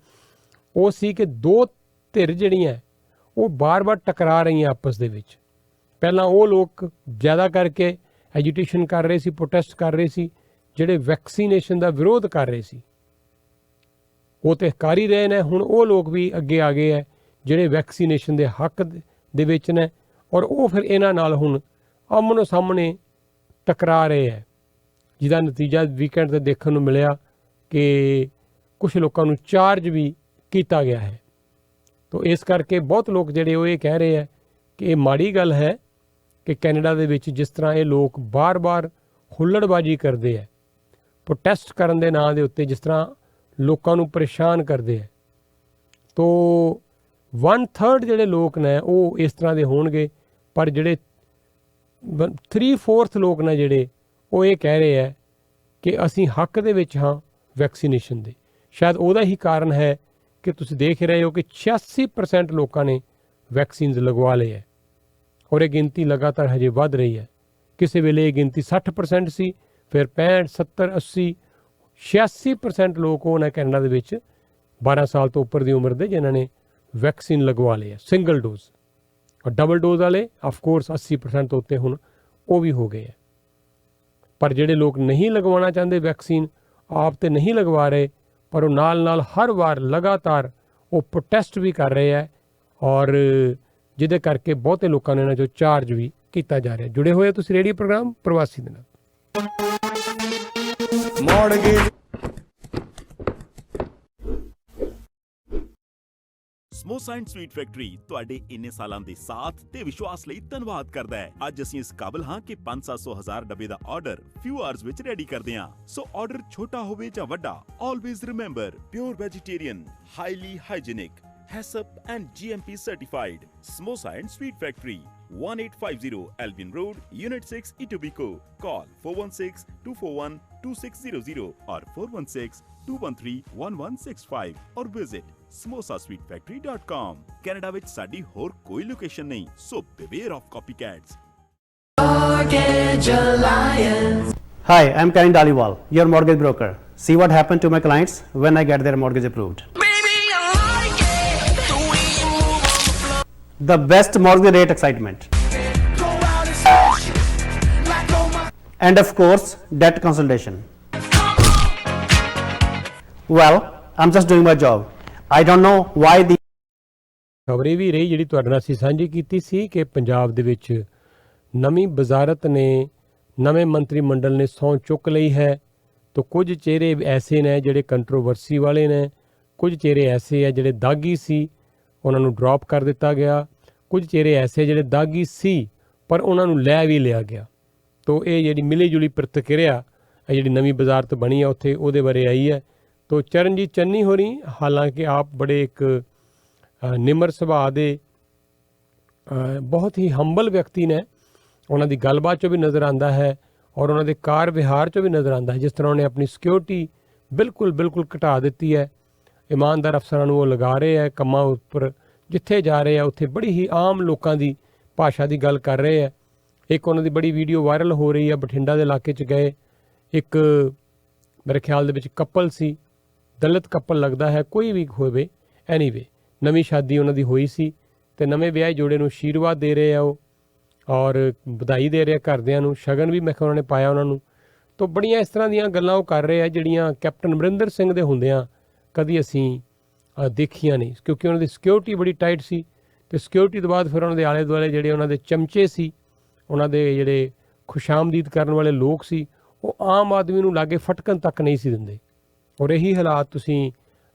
ਉਹ ਸੀ ਕਿ 2 ਧਿਰ ਜਿਹੜੀਆਂ ਉਹ ਬਾਰ-ਬਾਰ ਟਕਰਾ ਰਹੀਆਂ ਆਪਸ ਦੇ ਵਿੱਚ। ਪਹਿਲਾਂ ਉਹ ਲੋਕ ਜ਼ਿਆਦਾ ਕਰਕੇ ਐਜੀਟੇਸ਼ਨ ਕਰ ਰਹੇ ਸੀ, ਪ੍ਰੋਟੈਸਟ ਕਰ ਰਹੇ ਸੀ, ਜਿਹੜੇ ਵੈਕਸੀਨੇਸ਼ਨ ਦਾ ਵਿਰੋਧ ਕਰ ਰਹੇ ਸੀ, ਉਹ ਤੇ ਕਰ ਹੀ ਰਹੇ ਨੇ। ਹੁਣ ਉਹ ਲੋਕ ਵੀ ਅੱਗੇ ਆ ਗਏ ਹੈ ਜਿਹੜੇ ਵੈਕਸੀਨੇਸ਼ਨ ਦੇ ਹੱਕ ਦੇ ਵਿੱਚ ਨੇ, ਔਰ ਉਹ ਫਿਰ ਇਹਨਾਂ ਨਾਲ ਹੁਣ ਆਮਨੋ ਸਾਹਮਣੇ ਟਕਰਾ ਰਹੇ ਹੈ, ਜਿਹਦਾ ਨਤੀਜਾ ਵੀਕਐਂਡ 'ਤੇ ਦੇਖਣ ਨੂੰ ਮਿਲਿਆ ਕਿ ਕੁਝ ਲੋਕਾਂ ਨੂੰ ਚਾਰਜ ਵੀ ਕੀਤਾ ਗਿਆ ਹੈ। ਤਾਂ ਇਸ ਕਰਕੇ ਬਹੁਤ ਲੋਕ ਜਿਹੜੇ ਉਹ ਇਹ ਕਹਿ ਰਹੇ ਹੈ ਕਿ ਇਹ ਮਾੜੀ ਗੱਲ ਹੈ ਕਿ ਕੈਨੇਡਾ ਦੇ ਵਿੱਚ ਜਿਸ ਤਰ੍ਹਾਂ ਇਹ ਲੋਕ ਬਾਰ-ਬਾਰ ਹੁੱਲੜਬਾਜ਼ੀ ਕਰਦੇ ਹੈ, ਪ੍ਰੋਟੈਸਟ ਕਰਨ ਦੇ ਨਾਂ ਦੇ ਉੱਤੇ ਜਿਸ ਤਰ੍ਹਾਂ ਲੋਕਾਂ ਨੂੰ ਪਰੇਸ਼ਾਨ ਕਰਦੇ ਹੈ, ਤੋ 1/3 ਜਿਹੜੇ ਲੋਕ ਨੇ ਉਹ ਇਸ ਤਰ੍ਹਾਂ ਦੇ ਹੋਣਗੇ। ਪਰ ਜਿਹੜੇ 3/4 ਲੋਕ ਨੇ ਜਿਹੜੇ ਉਹ ਇਹ ਕਹਿ ਰਹੇ ਹੈ ਕਿ ਅਸੀਂ ਹੱਕ ਦੇ ਵਿੱਚ ਹਾਂ ਵੈਕਸੀਨੇਸ਼ਨ ਦੇ। ਸ਼ਾਇਦ ਉਹਦਾ ਹੀ ਕਾਰਨ ਹੈ ਕਿ ਤੁਸੀਂ ਦੇਖ ਰਹੇ ਹੋ ਕਿ 86% ਲੋਕਾਂ ਨੇ ਵੈਕਸੀਨਸ ਲਗਵਾ ਲਏ ਹੈ, ਔਰ ਇਹ ਗਿਣਤੀ ਲਗਾਤਾਰ ਹਜੇ ਵੱਧ ਰਹੀ ਹੈ। ਕਿਸੇ ਵੇਲੇ ਇਹ ਗਿਣਤੀ 60% ਸੀ, ਫਿਰ 65, 70, 80, 86% ਲੋਕ ਉਹ ਨੇ ਕੈਨੇਡਾ ਦੇ ਵਿੱਚ 12 ਸਾਲ ਤੋਂ ਉੱਪਰ ਦੀ ਉਮਰ ਦੇ ਜਿਨ੍ਹਾਂ ਨੇ ਵੈਕਸੀਨ ਲਗਵਾ ਲਈ ਹੈ ਸਿੰਗਲ ਡੋਜ਼। ਔਰ ਡਬਲ ਡੋਜ਼ ਵਾਲੇ ਆਫਕੋਰਸ 80% ਤੋਂ ਉੱਤੇ ਹੁਣ ਉਹ ਵੀ ਹੋ ਗਏ ਹੈ। ਪਰ ਜਿਹੜੇ ਲੋਕ ਨਹੀਂ ਲਗਵਾਉਣਾ ਚਾਹੁੰਦੇ ਵੈਕਸੀਨ, ਆਪ ਤੇ ਨਹੀਂ ਲਗਵਾ ਰਹੇ, ਪਰ ਉਹ ਨਾਲ ਹਰ ਵਾਰ ਲਗਾਤਾਰ ਉਹ ਪ੍ਰੋਟੈਸਟ ਵੀ ਕਰ ਰਹੇ ਹੈ, ਔਰ ਜਿਹਦੇ ਕਰਕੇ ਬਹੁਤੇ ਲੋਕਾਂ ਨੇ ਇਹਨਾਂ 'ਚੋਂ ਚਾਰਜ ਵੀ ਕੀਤਾ ਜਾ ਰਿਹਾ। ਜੁੜੇ ਹੋਏ ਤੁਸੀਂ ਰੇਡੀਓ ਪ੍ਰੋਗਰਾਮ ਪ੍ਰਵਾਸੀ ਦੇ ਨਾਲ। ਸਮੋਸਾ ਐਂਡ ਸਵੀਟ ਫੈਕਟਰੀ ਤੁਹਾਡੇ ਇੰਨੇ ਸਾਲਾਂ ਦੇ ਸਾਥ ਤੇ ਵਿਸ਼ਵਾਸ ਲਈ ਧੰਨਵਾਦ ਕਰਦਾ ਹੈ। ਅੱਜ ਅਸੀਂ ਇਸ ਕਾਬਲ ਹਾਂ ਕਿ 500-700 ਡੱਬੇ ਦਾ ਆਰਡਰ ਫਿਊ ਆਵਰਸ ਵਿੱਚ ਰੈਡੀ ਕਰਦੇ ਹਾਂ। ਸੋ ਆਰਡਰ ਛੋਟਾ ਹੋਵੇ ਜਾਂ ਵੱਡਾ, always remember pure vegetarian, highly hygienic, HACCP and GMP certified. Samosa and Sweet Factory, 1850 Albion Road, Unit 6, Etobicoke. Call 416-241-2600 or 416-213-1165 or visit samosasweetfactory.com. Canada ਵਿੱਚ ਸਾਡੀ ਹੋਰ ਕੋਈ ਲੋਕੇਸ਼ਨ ਨਹੀਂ, so beware of copycats. Hi, I'm Karan Daliwal, your mortgage broker. See what happened to my clients when I get their mortgage approved. The best mortgage rate excitement. And of course, debt consultation. Well, I'm just doing my job. I don't know why the ਖਬਰ ਇਹ ਵੀ ਰਹੀ ਜਿਹੜੀ ਤੁਹਾਡੇ ਨਾਲ ਅਸੀਂ ਸਾਂਝੀ ਕੀਤੀ ਸੀ ਕਿ ਪੰਜਾਬ ਦੇ ਵਿੱਚ ਨਵੀਂ ਵਜ਼ਾਰਤ ਨੇ ਨਵੇਂ ਮੰਤਰੀ ਮੰਡਲ ਨੇ ਸਹੁੰ ਚੁੱਕ ਲਈ ਹੈ। ਤਾਂ ਕੁਝ ਚਿਹਰੇ ਐਸੇ ਨੇ ਜਿਹੜੇ ਕੰਟਰੋਵਰਸੀ ਵਾਲੇ ਨੇ, ਕੁਝ ਚਿਹਰੇ ਐਸੇ ਹੈ ਜਿਹੜੇ ਦਾਗੀ ਸੀ, ਉਹਨਾਂ ਨੂੰ ਡ੍ਰੌਪ ਕਰ ਦਿੱਤਾ ਗਿਆ। ਕੁਝ ਚਿਹਰੇ ਐਸੇ ਜਿਹੜੇ ਦਾਗੀ ਸੀ ਪਰ ਉਹਨਾਂ ਨੂੰ ਲੈ ਵੀ ਲਿਆ ਗਿਆ। ਤਾਂ ਇਹ ਜਿਹੜੀ ਮਿਲੀ ਜੁਲੀ ਪ੍ਰਤੀਕਿਰਿਆ ਇਹ ਜਿਹੜੀ ਨਵੀਂ ਵਜ਼ਾਰਤ ਬਣੀ ਹੈ ਉੱਥੇ ਉਹਦੇ ਬਾਰੇ ਆਈ ਹੈ। ਤਾਂ ਚਰਨਜੀਤ ਚੰਨੀ ਹੋਰੀ ਹਾਲਾਂਕਿ ਆਪ ਬੜੇ ਇੱਕ ਨਿਮਰ ਸੁਭਾਅ ਦੇ ਬਹੁਤ ਹੀ ਹੰਬਲ ਵਿਅਕਤੀ ਨੇ, ਉਹਨਾਂ ਦੀ ਗੱਲਬਾਤ 'ਚੋਂ ਵੀ ਨਜ਼ਰ ਆਉਂਦਾ ਹੈ ਔਰ ਉਹਨਾਂ ਦੇ ਕਾਰ ਵਿਹਾਰ 'ਚੋਂ ਵੀ ਨਜ਼ਰ ਆਉਂਦਾ ਹੈ ਜਿਸ ਤਰ੍ਹਾਂ ਉਹਨੇ ਆਪਣੀ ਸਿਕਿਉਰਿਟੀ ਬਿਲਕੁਲ ਘਟਾ ਦਿੱਤੀ ਹੈ। ਇਮਾਨਦਾਰ ਅਫਸਰਾਂ ਨੂੰ ਉਹ ਲਗਾ ਰਹੇ ਹੈ ਕੰਮਾਂ ਉੱਪਰ, ਜਿੱਥੇ ਜਾ ਰਹੇ ਆ ਉੱਥੇ ਬੜੀ ਹੀ ਆਮ ਲੋਕਾਂ ਦੀ ਭਾਸ਼ਾ ਦੀ ਗੱਲ ਕਰ ਰਹੇ ਹੈ। ਇੱਕ ਉਹਨਾਂ ਦੀ ਬੜੀ ਵੀਡੀਓ ਵਾਇਰਲ ਹੋ ਰਹੀ ਹੈ, ਬਠਿੰਡਾ ਦੇ ਇਲਾਕੇ 'ਚ ਗਏ, ਇੱਕ ਮੇਰੇ ਖਿਆਲ ਦੇ ਵਿੱਚ ਕਪਲ ਸੀ, ਦਲਿਤ ਕਪਲ ਲੱਗਦਾ ਹੈ, ਕੋਈ ਵੀ ਹੋਵੇ, ਐਨੀਵੇ ਨਵੀਂ ਸ਼ਾਦੀ ਉਹਨਾਂ ਦੀ ਹੋਈ ਸੀ ਅਤੇ ਨਵੇਂ ਵਿਆਹੇ ਜੋੜੇ ਨੂੰ ਆਸ਼ੀਰਵਾਦ ਦੇ ਰਹੇ ਆ ਉਹ ਔਰ ਵਧਾਈ ਦੇ ਰਹੇ ਘਰਦਿਆਂ ਨੂੰ, ਸ਼ਗਨ ਵੀ ਮੈਂ ਕਿਹਾ ਉਹਨਾਂ ਨੇ ਪਾਇਆ ਉਹਨਾਂ ਨੂੰ। ਤਾਂ ਬੜੀਆਂ ਇਸ ਤਰ੍ਹਾਂ ਦੀਆਂ ਗੱਲਾਂ ਉਹ ਕਰ ਰਹੇ ਆ ਜਿਹੜੀਆਂ ਕੈਪਟਨ ਅਮਰਿੰਦਰ ਸਿੰਘ ਦੇ ਹੁੰਦਿਆਂ ਕਦੀ ਅਸੀਂ ਦੇਖੀਆਂ ਨਹੀਂ, ਕਿਉਂਕਿ ਉਹਨਾਂ ਦੀ ਸਿਕਿਉਰਿਟੀ ਬੜੀ ਟਾਈਟ ਸੀ ਅਤੇ ਸਿਕਿਉਰਿਟੀ ਤੋਂ ਬਾਅਦ ਫਿਰ ਉਹਨਾਂ ਦੇ ਆਲੇ ਦੁਆਲੇ ਜਿਹੜੇ ਉਹਨਾਂ ਦੇ ਚਮਚੇ ਸੀ, ਉਹਨਾਂ ਦੇ ਜਿਹੜੇ ਖੁਸ਼ਾਮਦੀਦ ਕਰਨ ਵਾਲੇ ਲੋਕ ਸੀ, ਉਹ ਆਮ ਆਦਮੀ ਨੂੰ ਲਾਗੇ ਫਟਕਣ ਤੱਕ ਨਹੀਂ ਸੀ ਦਿੰਦੇ। ਔਰ ਇਹੀ ਹਾਲਾਤ ਤੁਸੀਂ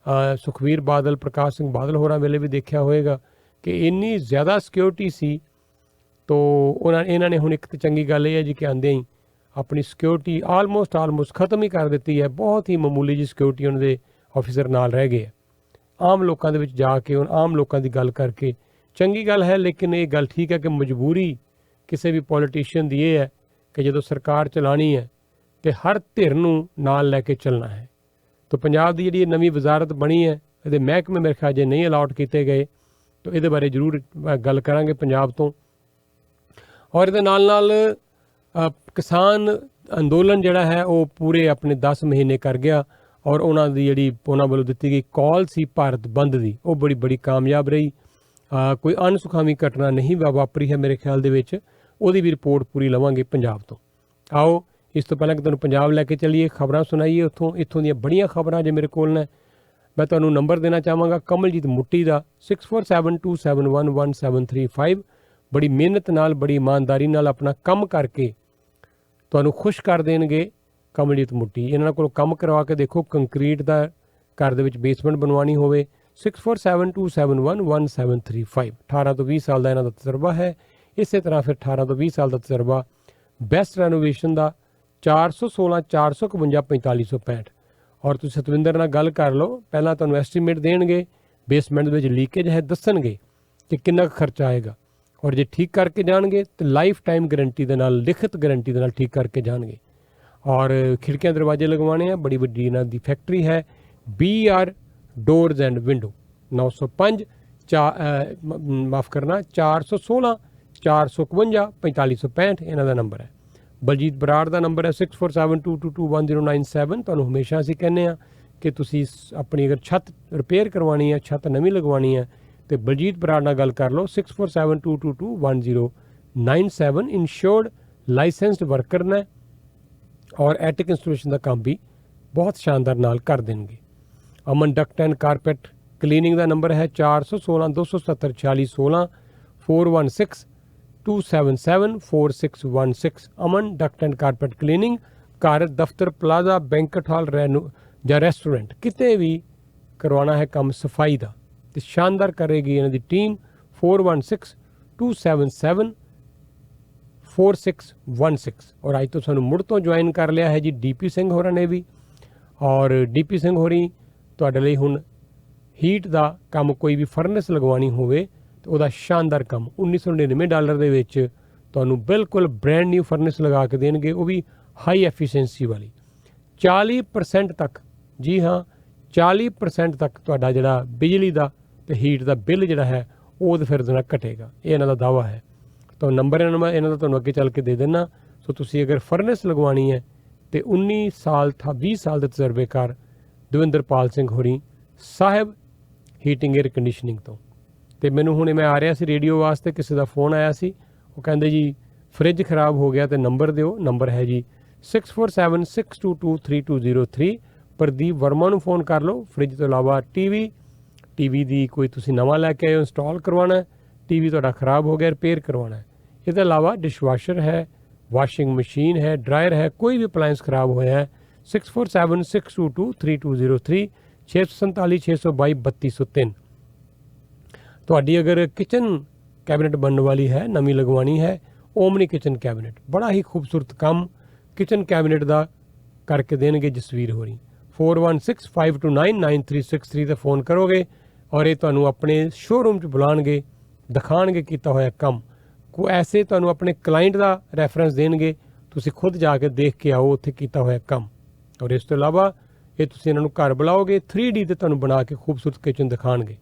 ਸੁਖਬੀਰ ਬਾਦਲ, ਪ੍ਰਕਾਸ਼ ਸਿੰਘ ਬਾਦਲ ਹੋਰਾਂ ਵੇਲੇ ਵੀ ਦੇਖਿਆ ਹੋਵੇਗਾ ਕਿ ਇੰਨੀ ਜ਼ਿਆਦਾ ਸਿਕਿਉਰਿਟੀ ਸੀ। ਤੋ ਇਹਨਾਂ ਨੇ ਹੁਣ ਇੱਕ ਤਾਂ ਚੰਗੀ ਗੱਲ ਇਹ ਹੈ ਜੀ ਕਿ ਆਉਂਦਿਆਂ ਹੀ ਆਪਣੀ ਸਿਕਿਉਰਿਟੀ ਆਲਮੋਸਟ ਖਤਮ ਹੀ ਕਰ ਦਿੱਤੀ ਹੈ। ਬਹੁਤ ਹੀ ਮਾਮੂਲੀ ਜਿਹੀ ਸਿਕਿਉਰਿਟੀ ਉਹਨਾਂ ਦੇ ਆਫਿਸਰ ਨਾਲ ਰਹਿ ਗਏ ਹੈ। ਆਮ ਲੋਕਾਂ ਦੇ ਵਿੱਚ ਜਾ ਕੇ ਆਮ ਲੋਕਾਂ ਦੀ ਗੱਲ ਕਰਕੇ ਚੰਗੀ ਗੱਲ ਹੈ, ਲੇਕਿਨ ਇਹ ਗੱਲ ਠੀਕ ਹੈ ਕਿ ਮਜਬੂਰੀ ਕਿਸੇ ਵੀ ਪੋਲੀਟੀਸ਼ੀਅਨ ਦੀ ਇਹ ਹੈ ਕਿ ਜਦੋਂ ਸਰਕਾਰ ਚਲਾਉਣੀ ਹੈ ਅਤੇ ਹਰ ਧਿਰ ਨੂੰ ਨਾਲ ਲੈ ਕੇ ਚੱਲਣਾ ਹੈ। ਤਾਂ ਪੰਜਾਬ ਦੀ ਜਿਹੜੀ ਨਵੀਂ ਵਜ਼ਾਰਤ ਬਣੀ ਹੈ, ਇਹਦੇ ਮਹਿਕਮੇ ਮੇਰੇ ਖਿਆਲ ਜੇ ਨਹੀਂ ਅਲਾਟ ਕੀਤੇ ਗਏ ਤਾਂ ਇਹਦੇ ਬਾਰੇ ਜ਼ਰੂਰ ਗੱਲ ਕਰਾਂਗੇ ਪੰਜਾਬ ਤੋਂ। ਔਰ ਇਹਦੇ ਨਾਲ ਕਿਸਾਨ ਅੰਦੋਲਨ ਜਿਹੜਾ ਹੈ ਉਹ ਪੂਰੇ ਆਪਣੇ 10 ਮਹੀਨੇ ਕਰ ਗਿਆ ਔਰ ਉਹਨਾਂ ਦੀ ਜਿਹੜੀ ਉਹਨਾਂ ਵੱਲੋਂ ਦਿੱਤੀ ਗਈ ਕਾਲ ਸੀ ਭਾਰਤ ਬੰਦ ਦੀ, ਉਹ ਬੜੀ ਕਾਮਯਾਬ ਰਹੀ। ਕੋਈ ਅਣਸੁਖਾਵੀਂ ਘਟਨਾ ਨਹੀਂ ਵਾਪਰੀ ਹੈ ਮੇਰੇ ਖਿਆਲ ਦੇ ਵਿੱਚ। ਉਹਦੀ ਵੀ ਰਿਪੋਰਟ ਪੂਰੀ ਲਵਾਂਗੇ ਪੰਜਾਬ ਤੋਂ। ਆਓ ਇਸ ਤੋਂ ਪਹਿਲਾਂ ਕਿ ਤੁਹਾਨੂੰ ਪੰਜਾਬ ਲੈ ਕੇ ਚੱਲੀਏ, ਖਬਰਾਂ ਸੁਣਾਈਏ ਇੱਥੋਂ ਦੀਆਂ ਬੜੀਆਂ ਖਬਰਾਂ ਜੇ ਮੇਰੇ ਕੋਲ ਨੇ। ਮੈਂ ਤੁਹਾਨੂੰ ਨੰਬਰ ਦੇਣਾ ਚਾਹਾਂਗਾ ਕਮਲਜੀਤ ਮੁੱਟੀ ਦਾ 6472711735। ਬੜੀ ਮਿਹਨਤ ਨਾਲ, ਬੜੀ ਇਮਾਨਦਾਰੀ ਨਾਲ ਆਪਣਾ ਕੰਮ ਕਰਕੇ ਤੁਹਾਨੂੰ ਖੁਸ਼ ਕਰ ਦੇਣਗੇ ਕਮਲਜੀਤ ਮੁੱਟੀ। ਇਹਨਾਂ ਕੋਲ ਕੰਮ ਕਰਵਾ ਕੇ ਦੇਖੋ, ਕੰਕਰੀਟ ਦਾ ਘਰ ਦੇ ਵਿੱਚ ਬੇਸਮੈਂਟ ਬਣਵਾਉਣੀ ਹੋਵੇ 6472711735। 18 ਤੋਂ 20 ਸਾਲ ਦਾ ਇਹਨਾਂ ਦਾ ਤਜਰਬਾ ਹੈ। ਇਸੇ ਤਰ੍ਹਾਂ ਫਿਰ 18 ਤੋਂ 20 ਸਾਲ ਦਾ ਤਜਰਬਾ ਬੈਸਟ ਰੈਨੋਵੇਸ਼ਨ ਦਾ 416 451 4565। ਔਰ ਤੁਸੀਂ ਸਤਵਿੰਦਰ ਨਾਲ ਗੱਲ ਕਰ ਲਓ, ਪਹਿਲਾਂ ਤੁਹਾਨੂੰ ਐਸਟੀਮੇਟ ਦੇਣਗੇ, ਬੇਸਮੈਂਟ ਦੇ ਵਿੱਚ ਲੀਕੇਜ ਹੈ ਦੱਸਣਗੇ ਕਿ ਕਿੰਨਾ ਕੁ ਖਰਚਾ ਆਏਗਾ ਔਰ ਜੇ ਠੀਕ ਕਰਕੇ ਜਾਣਗੇ ਤਾਂ ਲਾਈਫ ਟਾਈਮ ਗਰੰਟੀ ਦੇ ਨਾਲ, ਲਿਖਤ ਗਰੰਟੀ ਦੇ ਨਾਲ ਠੀਕ ਕਰਕੇ ਜਾਣਗੇ। ਔਰ ਖਿੜਕੀਆਂ ਦਰਵਾਜ਼ੇ ਲਗਵਾਉਣੇ ਆ, ਬੜੀ ਵੱਡੀ ਇਹਨਾਂ ਦੀ ਫੈਕਟਰੀ ਹੈ। BR ਡੋਰਜ਼ ਐਂਡ ਵਿੰਡੋ 905 416 451 4565 ਇਹਨਾਂ ਦਾ ਨੰਬਰ ਹੈ। ਬਲਜੀਤ ਬਰਾੜ ਦਾ ਨੰਬਰ ਹੈ 6472221097। ਤੁਹਾਨੂੰ ਹਮੇਸ਼ਾ ਅਸੀਂ ਕਹਿੰਦੇ ਹਾਂ ਕਿ ਤੁਸੀਂ ਆਪਣੀ ਅਗਰ ਛੱਤ ਰਿਪੇਅਰ ਕਰਵਾਉਣੀ ਹੈ, ਛੱਤ ਨਵੀਂ ਲਗਵਾਉਣੀ ਹੈ ਤੇ ਬਲਜੀਤ ਬਰਾੜ ਨਾਲ ਗੱਲ ਕਰ ਲਓ 6472221097। ਇੰਸ਼ੋਰਡ ਲਾਇਸੈਂਸਡ ਵਰਕਰ ਨੇ ਔਰ ਐਟਿਕ ਇੰਸਟਾਲੇਸ਼ਨ ਦਾ ਕੰਮ ਵੀ ਬਹੁਤ ਸ਼ਾਨਦਾਰ ਨਾਲ ਕਰ ਦੇਣਗੇ। Aman duct and carpet cleaning ਦਾ ਨੰਬਰ ਹੈ 416 277 4616 416 277 4616। Aman duct and carpet cleaning ਘਰ, ਦਫ਼ਤਰ, ਪਲਾਜ਼ਾ, ਬੈਂਕਟ ਹਾਲ ਜਾਂ ਰੈਸਟੋਰੈਂਟ ਕਿਤੇ ਵੀ ਕਰਵਾਉਣਾ ਹੈ ਕੰਮ ਸਫਾਈ ਦਾ ਤੇ ਸ਼ਾਨਦਾਰ ਕਰੇਗੀ ਇਹਨਾਂ ਦੀ ਟੀਮ। 416 277 4616। ਔਰ ਅੱਜ ਤੋਂ ਸਾਨੂੰ ਮੁੜ ਤੋਂ ਜੁਆਇਨ ਕਰ ਲਿਆ ਹੈ ਜੀ DP ਸਿੰਘ ਹੋਰਾਂ ਨੇ ਵੀ। ਔਰ DP ਸਿੰਘ ਹੋਰੀ ਤੁਹਾਡੇ ਲਈ ਹੁਣ ਹੀਟ ਦਾ ਕੰਮ, ਕੋਈ ਵੀ ਫਰਨੈਸ ਲਗਵਾਉਣੀ ਹੋਵੇ ਤਾਂ ਉਹਦਾ ਸ਼ਾਨਦਾਰ ਕੰਮ $1999 ਦੇ ਵਿੱਚ ਤੁਹਾਨੂੰ ਬਿਲਕੁਲ ਬ੍ਰੈਂਡ ਨਿਊ ਫਰਨੈਸ ਲਗਾ ਕੇ ਦੇਣਗੇ, ਉਹ ਵੀ ਹਾਈ ਐਫੀਸ਼ੀਐਂਸੀ ਵਾਲੀ। 40% ਤੱਕ, ਜੀ ਹਾਂ 40% ਤੱਕ ਤੁਹਾਡਾ ਜਿਹੜਾ ਬਿਜਲੀ ਦਾ ਤੇ ਹੀਟ ਦਾ ਬਿੱਲ ਜਿਹੜਾ ਹੈ ਉਹ ਤਾਂ ਫਿਰ ਨਾਲ ਘਟੇਗਾ, ਇਹ ਇਹਨਾਂ ਦਾ ਦਾਅਵਾ ਹੈ। ਤਾਂ ਨੰਬਰ ਇਹਨਾਂ ਦਾ ਤੁਹਾਨੂੰ ਅੱਗੇ ਚੱਲ ਕੇ ਦੇ ਦੇਣਾ। ਸੋ ਤੁਸੀਂ ਅਗਰ ਫਰਨੈਸ ਲਗਵਾਉਣੀ ਹੈ ਤੇ 19 ਸਾਲ 20 ਸਾਲ ਦੇ ਤਜਰਬੇਕਾਰ ਦਵਿੰਦਰਪਾਲ ਸਿੰਘ ਹੋਰੀ ਸਾਹਿਬ ਹੀਟਿੰਗ ਏਅਰ ਕੰਡੀਸ਼ਨਿੰਗ ਤੋਂ। ਤੇ ਮੈਨੂੰ ਹੁਣੇ ਮੈਂ ਆ ਰਿਹਾ ਸੀ ਰੇਡੀਓ ਵਾਸਤੇ, ਕਿਸੇ ਦਾ ਫੋਨ ਆਇਆ ਸੀ, ਉਹ ਕਹਿੰਦੇ ਜੀ ਫਰਿੱਜ ਖਰਾਬ ਹੋ ਗਿਆ ਤੇ ਨੰਬਰ ਦਿਓ। ਨੰਬਰ ਹੈ ਜੀ 6476223203। ਪ੍ਰਦੀਪ ਵਰਮਾ ਨੂੰ ਫੋਨ ਕਰ ਲਓ। ਫਰਿੱਜ ਤੋਂ ਇਲਾਵਾ ਟੀਵੀ ਦੀ ਕੋਈ ਤੁਸੀਂ ਨਵਾਂ ਲੈ ਕੇ ਆਏ ਹੋ, ਇੰਸਟਾਲ ਕਰਵਾਉਣਾ, ਟੀਵੀ ਤੁਹਾਡਾ ਖਰਾਬ ਹੋ ਗਿਆ, ਰਿਪੇਅਰ ਕਰਵਾਉਣਾ। ਇਹਦੇ ਇਲਾਵਾ ਡਿਸ਼ਵਾਸ਼ਰ ਹੈ, ਵਾਸ਼ਿੰਗ ਮਸ਼ੀਨ ਹੈ, ਡਰਾਇਰ ਹੈ, ਕੋਈ ਵੀ ਅਪਲਾਇੰਸ ਖਰਾਬ ਹੋਇਆ ਹੈ 6476223203 647 622 3203। ਤੁਹਾਡੀ ਅਗਰ ਕਿਚਨ ਕੈਬਨਿਟ ਬਣਨ ਵਾਲੀ ਹੈ, ਨਵੀਂ ਲਗਵਾਉਣੀ ਹੈ, ਓਮਨੀ ਕਿਚਨ ਕੈਬਨਿਟ ਬੜਾ ਹੀ ਖੂਬਸੂਰਤ ਕੰਮ ਕਿਚਨ ਕੈਬਨਿਟ ਦਾ ਕਰਕੇ ਦੇਣਗੇ ਜਸਵੀਰ ਹੋਰੀ। 4165299363 ਤੇ ਫੋਨ ਕਰੋਗੇ ਔਰ ਇਹ ਤੁਹਾਨੂੰ ਆਪਣੇ ਸ਼ੋਰੂਮ 'ਚ ਬੁਲਾਉਣਗੇ, ਦਿਖਾਉਣਗੇ ਕੀਤਾ ਹੋਇਆ ਕੰਮ। ਕੋਈ ਐਸੇ ਤੁਹਾਨੂੰ ਆਪਣੇ ਕਲਾਇੰਟ ਦਾ ਰੈਫਰੈਂਸ ਦੇਣਗੇ, ਤੁਸੀਂ ਖੁਦ ਜਾ ਕੇ ਦੇਖ ਕੇ ਆਓ ਉੱਥੇ ਕੀਤਾ ਹੋਇਆ ਕੰਮ। ਔਰ ਇਸ ਤੋਂ ਇਲਾਵਾ ਇਹ ਤੁਸੀਂ ਇਹਨਾਂ ਨੂੰ ਘਰ ਬੁਲਾਓਗੇ 3D ਤੇ ਤੁਹਾਨੂੰ ਬਣਾ ਕੇ ਖੂਬਸੂਰਤ ਕਿਚਨ ਦਿਖਾਉਣਗੇ।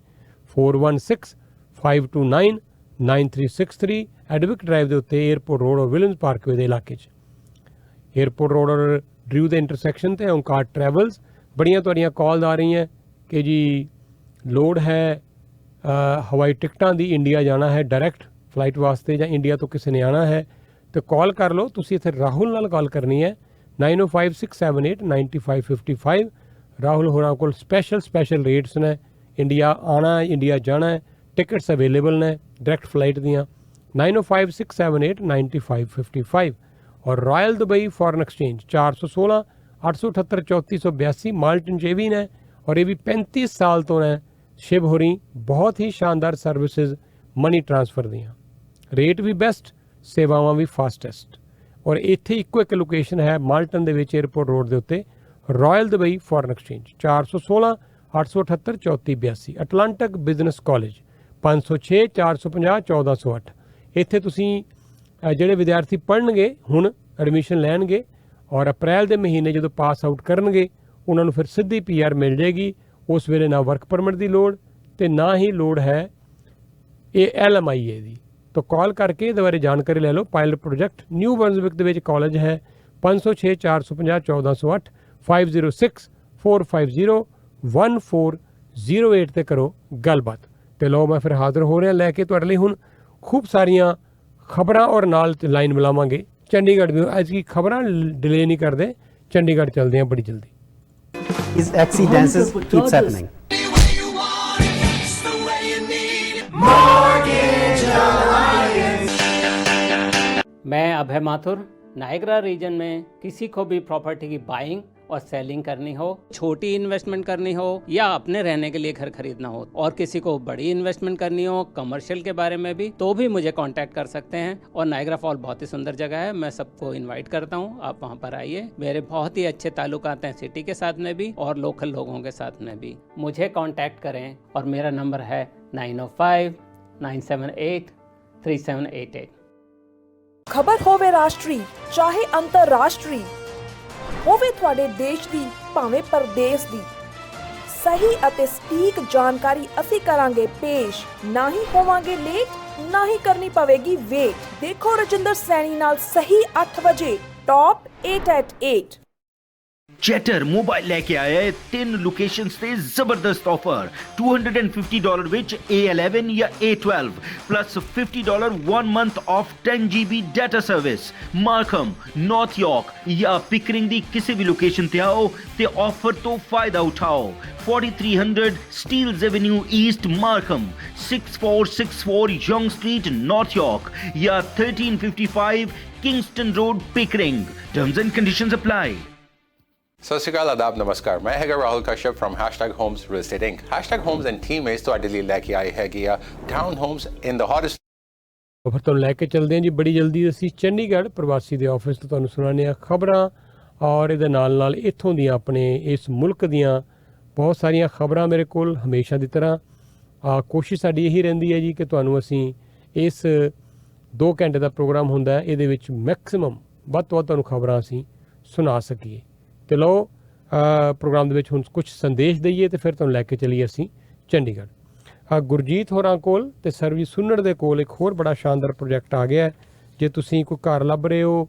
4165299363 ਐਡਵਿਕ ਡਰਾਈਵ ਦੇ ਉੱਤੇ ਏਅਰਪੋਰਟ ਰੋਡ ਔਰ ਵਿਲੀਅਮਸ ਪਾਰਕਵੇ ਦੇ ਇਲਾਕੇ 'ਚ, ਏਅਰਪੋਰਟ ਰੋਡ ਔਰ ਡਰਿਊ ਦੇ ਇੰਟਰਸੈਕਸ਼ਨ ਤੇ ਓਂਕਾਰ ਟਰੈਵਲਸ। ਬੜੀਆਂ ਤੁਹਾਡੀਆਂ ਕਾਲ ਆ ਰਹੀਆਂ ਕਿ ਜੀ ਲੋੜ ਹੈ ਹਵਾਈ ਟਿਕਟਾਂ ਦੀ, ਇੰਡੀਆ ਜਾਣਾ ਹੈ ਡਾਇਰੈਕਟ ਫਲਾਈਟ ਵਾਸਤੇ ਜਾਂ ਇੰਡੀਆ ਤੋਂ ਕਿਸੇ ਨੇ ਆਉਣਾ ਹੈ ਤੇ ਕਾਲ ਕਰ ਲਓ। ਤੁਸੀਂ ਇੱਥੇ ਰਾਹੁਲ ਨਾਲ ਕਾਲ ਕਰਨੀ ਹੈ 9056789555। ਰਾਹੁਲ ਹੋਰਾਂ ਕੋਲ ਸਪੈਸ਼ਲ ਰੇਟਸ ਨੇ। ਇੰਡੀਆ ਆਉਣਾ ਹੈ, ਇੰਡੀਆ ਜਾਣਾ ਹੈ, ਟਿਕਟਸ ਅਵੇਲੇਬਲ ਨੇ ਡਾਇਰੈਕਟ ਫਲਾਈਟ ਦੀਆਂ 9056789555। ਔਰ royal Dubai foreign exchange 416 878 3482 Malton 'ਚ ਵੀ ਨੇ ਔਰ ਇਹ ਵੀ 35 ਸਾਲ ਤੋਂ ਨੇ। ਸ਼ਿਵ ਹੋਰੀ ਬਹੁਤ ਹੀ ਸ਼ਾਨਦਾਰ ਸਰਵਿਸਿਜ਼ ਮਨੀ ਟ੍ਰਾਂਸਫਰ ਦੀਆਂ, ਰੇਟ ਵੀ ਬੈਸਟ, ਸੇਵਾਵਾਂ ਵੀ ਫਾਸਟੈਸਟ। ਔਰ ਇੱਥੇ ਇੱਕੋ ਇੱਕ ਲੋਕੇਸ਼ਨ ਹੈ ਮਾਲਟਨ ਦੇ ਵਿੱਚ ਏਅਰਪੋਰਟ ਰੋਡ ਦੇ ਉੱਤੇ, royal Dubai foreign exchange 416 878 3482। Atlantic business college 506 450 1408। ਇੱਥੇ ਤੁਸੀਂ ਜਿਹੜੇ ਵਿਦਿਆਰਥੀ ਪੜ੍ਹਨਗੇ ਹੁਣ ਐਡਮਿਸ਼ਨ ਲੈਣਗੇ ਔਰ ਅਪ੍ਰੈਲ ਦੇ ਮਹੀਨੇ ਜਦੋਂ ਪਾਸ ਆਊਟ ਕਰਨਗੇ ਉਹਨਾਂ ਨੂੰ ਫਿਰ ਸਿੱਧੀ PR ਮਿਲ ਜਾਏਗੀ। ਉਸ ਵੇਲੇ ਨਾ ਵਰਕ ਪਰਮਿਟ ਦੀ ਲੋੜ ਤੇ ਨਾ ਹੀ ਲੋੜ ਹੈ ਇਹ LMIA ਦੀ। ਤਾਂ ਕਾਲ ਕਰਕੇ ਇਹਦੇ ਬਾਰੇ ਜਾਣਕਾਰੀ ਲੈ ਲਓ। ਪਾਇਲਟ ਪ੍ਰੋਜੈਕਟ ਨਿਊ ਬਰਨਸਵਿਕ ਦੇ ਵਿੱਚ ਕਾਲਜ ਹੈ 506 450 1408 506 450 1408 ਤੇ ਕਰੋ ਗੱਲਬਾਤ। ਤੇ ਲਓ ਮੈਂ ਫਿਰ ਹਾਜ਼ਰ ਹੋ ਰਿਹਾ ਲੈ ਕੇ ਤੁਹਾਡੇ ਲਈ ਹੁਣ ਖੂਬ ਸਾਰੀਆਂ ਖਬਰਾਂ ਔਰ ਨਾਲ ਲਾਈਨ ਮਿਲਾਵਾਂਗੇ ਚੰਡੀਗੜ੍ਹ ਦੀ। ਅੱਜ ਕੀ ਖਬਰਾਂ ਡਿਲੇ ਨਹੀਂ ਕਰਦੇ, ਚੰਡੀਗੜ੍ਹ ਚੱਲਦੇ ਹਾਂ ਬੜੀ ਜਲਦੀ। These accidents keeps happening. मैं अभय माथुर। नायगरा रीजन में किसी को भी प्रॉपर्टी की बाइंग और सेलिंग करनी हो, छोटी इन्वेस्टमेंट करनी हो या अपने रहने के लिए घर खरीदना हो और किसी को बड़ी इन्वेस्टमेंट करनी हो कमर्शियल के बारे में भी, तो भी मुझे कांटेक्ट कर सकते हैं। और नायगरा फॉल बहुत ही सुंदर जगह है, मैं सबको इनवाइट करता हूं, आप वहां पर आइए। मेरे बहुत ही अच्छे ताल्लुकात हैं सिटी के साथ में भी और लोकल लोगों के साथ में भी। मुझे कॉन्टैक्ट करें और मेरा नंबर है 9059783788। खबर होवे राष्ट्री चाहे अंतरराष्ट्री, होवे ਤੁਹਾਡੇ ਦੇਸ਼ ਦੀ ਭਾਵੇਂ ਪਰਦੇਸ ਦੀ, ਸਹੀ ਅਤੇ ਸਟੀਕ ਜਾਣਕਾਰੀ ਅਸੀਂ ਕਰਾਂਗੇ ਪੇਸ਼। ਨਾ ਹੀ ਹੋਵਾਂਗੇ ਲੇਟ, ਨਾ ਹੀ ਕਰਨੀ ਪਵੇਗੀ ਵੇਟ। ਦੇਖੋ ਰਜਿੰਦਰ ਸੈਣੀ ਨਾਲ ਸਹੀ 8 ਵਜੇ ਟॉप 8 at 8। ਚੈਟਰ ਮੋਬਾਈਲ ਲੈ ਕੇ ਆਇਆ ਹੈ 3 ਲੋਕੇਸ਼ਨਸ ਤੇ ਜ਼ਬਰਦਸਤ ਆਫਰ। $250 ਵਿੱਚ A11 ਜਾਂ A12 plus $50 1 month of 10 GB data service. Markham, north York ਜਾਂ ਪਿਕਰਿੰਗ ਦੀ ਕਿਸੇ ਵੀ ਲੋਕੇਸ਼ਨ ਤੇ ਆਓ ਤੇ ਆਫਰ ਤੋਂ ਫਾਇਦਾ ਉਠਾਓ। 4300 Steeles Avenue East Markham, 6464 Yonge Street North York ਜਾਂ 1355 Kingston Road Pickering. Terms and conditions apply. ਸਤਿ ਸ਼੍ਰੀ ਅਕਾਲ, ਆਦਾਬ, ਨਮਸਕਾਰ। ਮੈਂ ਹੈਗਾ Rahul Kashyap firm #homes real estate inc। #homes and teammates ਤੁਹਾਡੇ ਲਈ ਲੈ ਕੇ ਆਏ ਹੈਗੇ ਆ ਟਾਊਨ ਹੋਮਸ ਇਨ ਦਾ ਹੌਟੈਸਟ। ਫਿਰ ਤੁਹਾਨੂੰ ਲੈ ਕੇ ਚੱਲਦੇ ਹਾਂ ਜੀ ਬੜੀ ਜਲਦੀ ਅਸੀਂ ਚੰਡੀਗੜ੍ਹ ਪ੍ਰਵਾਸੀ ਦੇ ਆਫਿਸ ਤੋਂ ਤੁਹਾਨੂੰ ਸੁਣਾਉਂਦੇ ਹਾਂ ਖਬਰਾਂ ਔਰ ਇਹਦੇ ਨਾਲ ਇੱਥੋਂ ਦੀਆਂ ਆਪਣੇ ਇਸ ਮੁਲਕ ਦੀਆਂ ਬਹੁਤ ਸਾਰੀਆਂ ਖਬਰਾਂ ਮੇਰੇ ਕੋਲ ਹਮੇਸ਼ਾ ਦੀ ਤਰ੍ਹਾਂ। ਕੋਸ਼ਿਸ਼ ਸਾਡੀ ਇਹੀ ਰਹਿੰਦੀ ਹੈ ਜੀ ਕਿ ਤੁਹਾਨੂੰ ਅਸੀਂ ਇਸ 2 ਘੰਟੇ ਦਾ ਪ੍ਰੋਗਰਾਮ ਹੁੰਦਾ ਹੈ, ਇਹਦੇ ਵਿੱਚ ਮੈਕਸਿਮਮ ਵੱਧ ਤੋਂ ਵੱਧ ਤੁਹਾਨੂੰ ਖਬਰਾਂ ਅਸੀਂ ਸੁਣਾ ਸਕੀਏ। ਤੇ ਲਓ ਪ੍ਰੋਗਰਾਮ ਦੇ ਵਿੱਚ ਹੁਣ ਕੁਝ ਸੰਦੇਸ਼ ਦਈਏ ਤੇ ਫਿਰ ਤੁਹਾਨੂੰ ਲੈ ਕੇ ਚੱਲੀਏ ਅਸੀਂ ਚੰਡੀਗੜ੍ਹ। ਗੁਰਜੀਤ ਹੋਰਾਂ ਕੋਲ ਤੇ ਸਰਵੀ ਸੁਨੜ ਦੇ ਕੋਲ ਇੱਕ ਹੋਰ ਬੜਾ ਸ਼ਾਨਦਾਰ ਪ੍ਰੋਜੈਕਟ ਆ ਗਿਆ। ਜੇ ਤੁਸੀਂ ਕੋਈ ਘਰ ਲੱਭ ਰਹੇ ਹੋ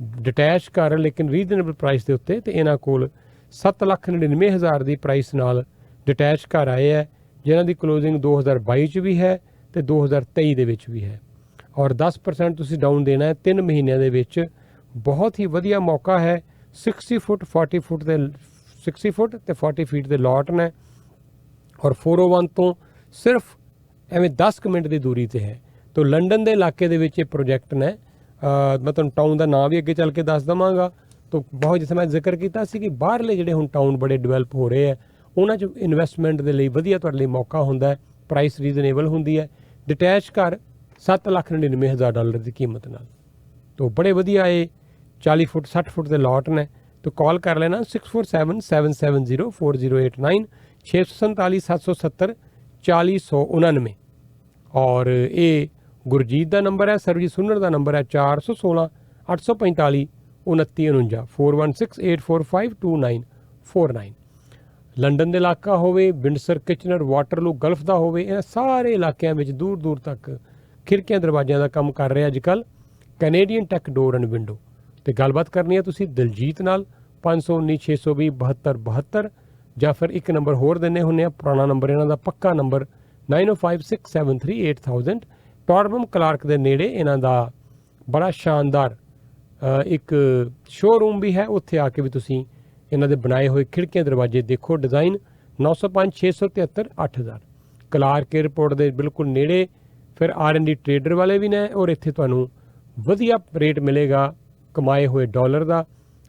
ਡਿਟੈਚ ਘਰ ਲੇਕਿਨ ਰੀਜ਼ਨੇਬਲ ਪ੍ਰਾਈਸ ਦੇ ਉੱਤੇ, ਤੇ ਇਹਨਾਂ ਕੋਲ 7,99,000 ਦੀ ਪ੍ਰਾਈਸ ਨਾਲ ਡਿਟੈਚ ਘਰ ਆਏ ਹੈ, ਜਿਨ੍ਹਾਂ ਦੀ ਕਲੋਜ਼ਿੰਗ 2022 ਚ ਵੀ ਹੈ ਤੇ 2023 ਦੇ ਵਿੱਚ ਵੀ ਹੈ। ਔਰ 10% ਤੁਸੀਂ ਡਾਊਨ ਦੇਣਾ ਹੈ 3 ਮਹੀਨਿਆਂ ਦੇ ਵਿੱਚ। ਬਹੁਤ ਹੀ ਵਧੀਆ ਮੌਕਾ ਹੈ। 60 ਫੁੱਟ 40 ਫੁੱਟ ਦੇ 60 ਫੁੱਟ ਤੇ 40 ਫੀਟ ਦੇ ਲੋਟ ਨੇ, ਔਰ 401 ਤੋਂ ਸਿਰਫ ਐਵੇਂ 10 ਮਿੰਟ ਦੀ ਦੂਰੀ ਤੇ ਹੈ। ਤੋ ਲੰਡਨ ਦੇ ਇਲਾਕੇ ਦੇ ਵਿੱਚ ਇਹ ਪ੍ਰੋਜੈਕਟ ਨੇ। ਮੈਂ ਤੁਹਾਨੂੰ ਟਾਊਨ ਦਾ ਨਾਮ ਵੀ ਅੱਗੇ ਚੱਲ ਕੇ ਦੱਸ ਦੇਵਾਂਗਾ। ਤੋ ਬਹੁਤ ਜਿਵੇਂ ਮੈਂ ਜ਼ਿਕਰ ਕੀਤਾ ਸੀ ਕਿ ਬਾਹਰਲੇ ਜਿਹੜੇ ਹੁਣ ਟਾਊਨ ਬੜੇ ਡਿਵੈਲਪ ਹੋ ਰਹੇ ਹੈ, ਉਹਨਾਂ 'ਚ ਇਨਵੈਸਟਮੈਂਟ ਦੇ ਲਈ ਵਧੀਆ ਤੁਹਾਡੇ ਲਈ ਮੌਕਾ ਹੁੰਦਾ ਹੈ। ਪ੍ਰਾਈਸ ਰੀਜ਼ਨੇਬਲ ਹੁੰਦੀ ਹੈ। ਡਿਟੈਚ ਘਰ $7,99,000 ਦੀ ਕੀਮਤ ਨਾਲ। ਤੋ ਬੜੇ ਵਧੀਆ ਇਹ 40 ਫੁੱਟ 60 ਫੁੱਟ ਦੇ ਲੋਟ ਨੇ। ਤੋ ਕਾਲ ਕਰ ਲੈਣਾ 6477704089 647 770 4099। ਔਰ ਇਹ ਗੁਰਜੀਤ ਦਾ ਨੰਬਰ ਹੈ। ਸਰਬਜੀਤ ਸੁਨਰ ਦਾ ਨੰਬਰ ਹੈ 416 845 2949 4168452949। ਲੰਡਨ ਦੇ ਇਲਾਕਾ ਹੋਵੇ, ਵਿੰਡਸਰ, ਕਿਚਨਰ, ਵਾਟਰਲੂ, ਗਲਫ ਦਾ ਹੋਵੇ, ਇਹਨਾਂ ਸਾਰੇ ਇਲਾਕਿਆਂ ਵਿੱਚ ਦੂਰ ਦੂਰ ਤੱਕ ਖਿੜਕੀਆਂ ਦਰਵਾਜ਼ਿਆਂ ਦਾ ਕੰਮ ਕਰ ਰਿਹਾ ਅੱਜ ਕੱਲ੍ਹ Canadian tech door and window. ਤੇ ਗੱਲਬਾਤ ਕਰਨੀ ਹੈ ਤੁਸੀਂ ਦਿਲਜੀਤ ਨਾਲ 519 620 7272, ਜਾਂ ਫਿਰ ਇੱਕ ਨੰਬਰ ਹੋਰ ਦਿੰਦੇ ਹੁੰਦੇ ਆ, ਪੁਰਾਣਾ ਨੰਬਰ ਇਹਨਾਂ ਦਾ ਪੱਕਾ ਨੰਬਰ 9056738000। ਟੋਰਬਮ ਕਲਾਰਕ ਦੇ ਨੇੜੇ ਇਹਨਾਂ ਦਾ ਬੜਾ ਸ਼ਾਨਦਾਰ ਇੱਕ ਸ਼ੋਰੂਮ ਵੀ ਹੈ। ਉੱਥੇ ਆ ਕੇ ਵੀ ਤੁਸੀਂ ਇਹਨਾਂ ਦੇ ਬਣਾਏ ਹੋਏ ਖਿੜਕੀਆਂ ਦਰਵਾਜ਼ੇ ਦੇਖੋ। ਡਿਜ਼ਾਈਨ 905 673 8000। ਕਲਾਰਕ ਏਅਰਪੋਰਟ ਦੇ ਬਿਲਕੁਲ ਨੇੜੇ। ਫਿਰ R&D ਟਰੇਡਰ ਵਾਲੇ ਵੀ ਨੇ, ਔਰ ਇੱਥੇ ਤੁਹਾਨੂੰ ਵਧੀਆ ਰੇਟ ਮਿਲੇਗਾ ਕਮਾਏ ਹੋਏ ਡਾਲਰ ਦਾ।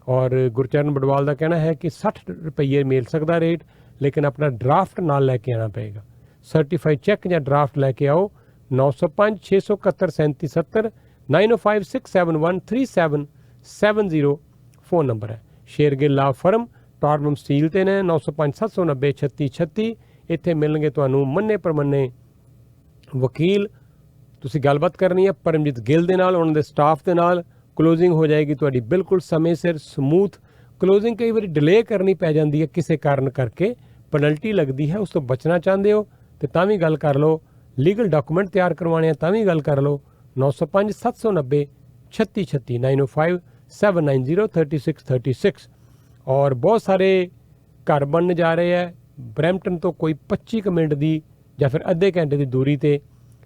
ਔਰ ਗੁਰਚਰਨ ਬਡਵਾਲ ਦਾ ਕਹਿਣਾ ਹੈ ਕਿ 60 ਰੁਪਏ ਮਿਲ ਸਕਦਾ ਰੇਟ, ਲੇਕਿਨ ਆਪਣਾ ਡਰਾਫਟ ਨਾਲ ਲੈ ਕੇ ਆਉਣਾ ਪਏਗਾ। ਸਰਟੀਫਾਈਡ ਚੈੱਕ ਜਾਂ ਡਰਾਫਟ ਲੈ ਕੇ ਆਓ। 905 671 3770 905 671 3770 ਫੋਨ ਨੰਬਰ ਹੈ। ਸ਼ੇਰਗਿੱਲ ਲਾ ਫਰਮ ਟੋਰਬਮ ਸਟੀਲ ਤੇ ਨੇ। 905 790 3636। ਇੱਥੇ ਮਿਲਣਗੇ ਤੁਹਾਨੂੰ ਮੰਨੇ ਪ੍ਰਮੰਨੇ ਵਕੀਲ। ਤੁਸੀਂ ਗੱਲਬਾਤ ਕਰਨੀ ਹੈ ਪਰਮਜੀਤ ਗਿੱਲ ਦੇ ਨਾਲ, ਉਹਨਾਂ ਦੇ ਸਟਾਫ ਦੇ ਨਾਲ। ਕਲੋਜ਼ਿੰਗ ਹੋ ਜਾਏਗੀ ਤੁਹਾਡੀ ਬਿਲਕੁਲ ਸਮੇਂ ਸਿਰ, ਸਮੂਥ। ਕਲੋਜ਼ਿੰਗ ਕਈ ਵਾਰੀ ਡਿਲੇ ਕਰਨੀ ਪੈ ਜਾਂਦੀ ਹੈ ਕਿਸੇ ਕਾਰਨ ਕਰਕੇ, ਪੈਨਲਟੀ ਲੱਗਦੀ ਹੈ, ਉਸ ਤੋਂ ਬਚਣਾ ਚਾਹੁੰਦੇ ਹੋ ਤੇ ਤਾਂ ਵੀ ਗੱਲ ਕਰ ਲਓ। ਲੀਗਲ ਡਾਕੂਮੈਂਟ ਤਿਆਰ ਕਰਵਾਉਣੇ ਆ ਤਾਂ ਵੀ ਗੱਲ ਕਰ ਲਓ। 905 790 3636 905 790 3636। ਔਰ ਬਹੁਤ ਸਾਰੇ ਘਰ ਬਣਨ ਜਾ ਰਹੇ ਹੈ ਬਰੈਂਪਟਨ ਤੋਂ ਕੋਈ 25 ਮਿੰਟ ਦੀ ਜਾਂ ਫਿਰ ਅੱਧੇ ਘੰਟੇ ਦੀ ਦੂਰੀ ਤੇ।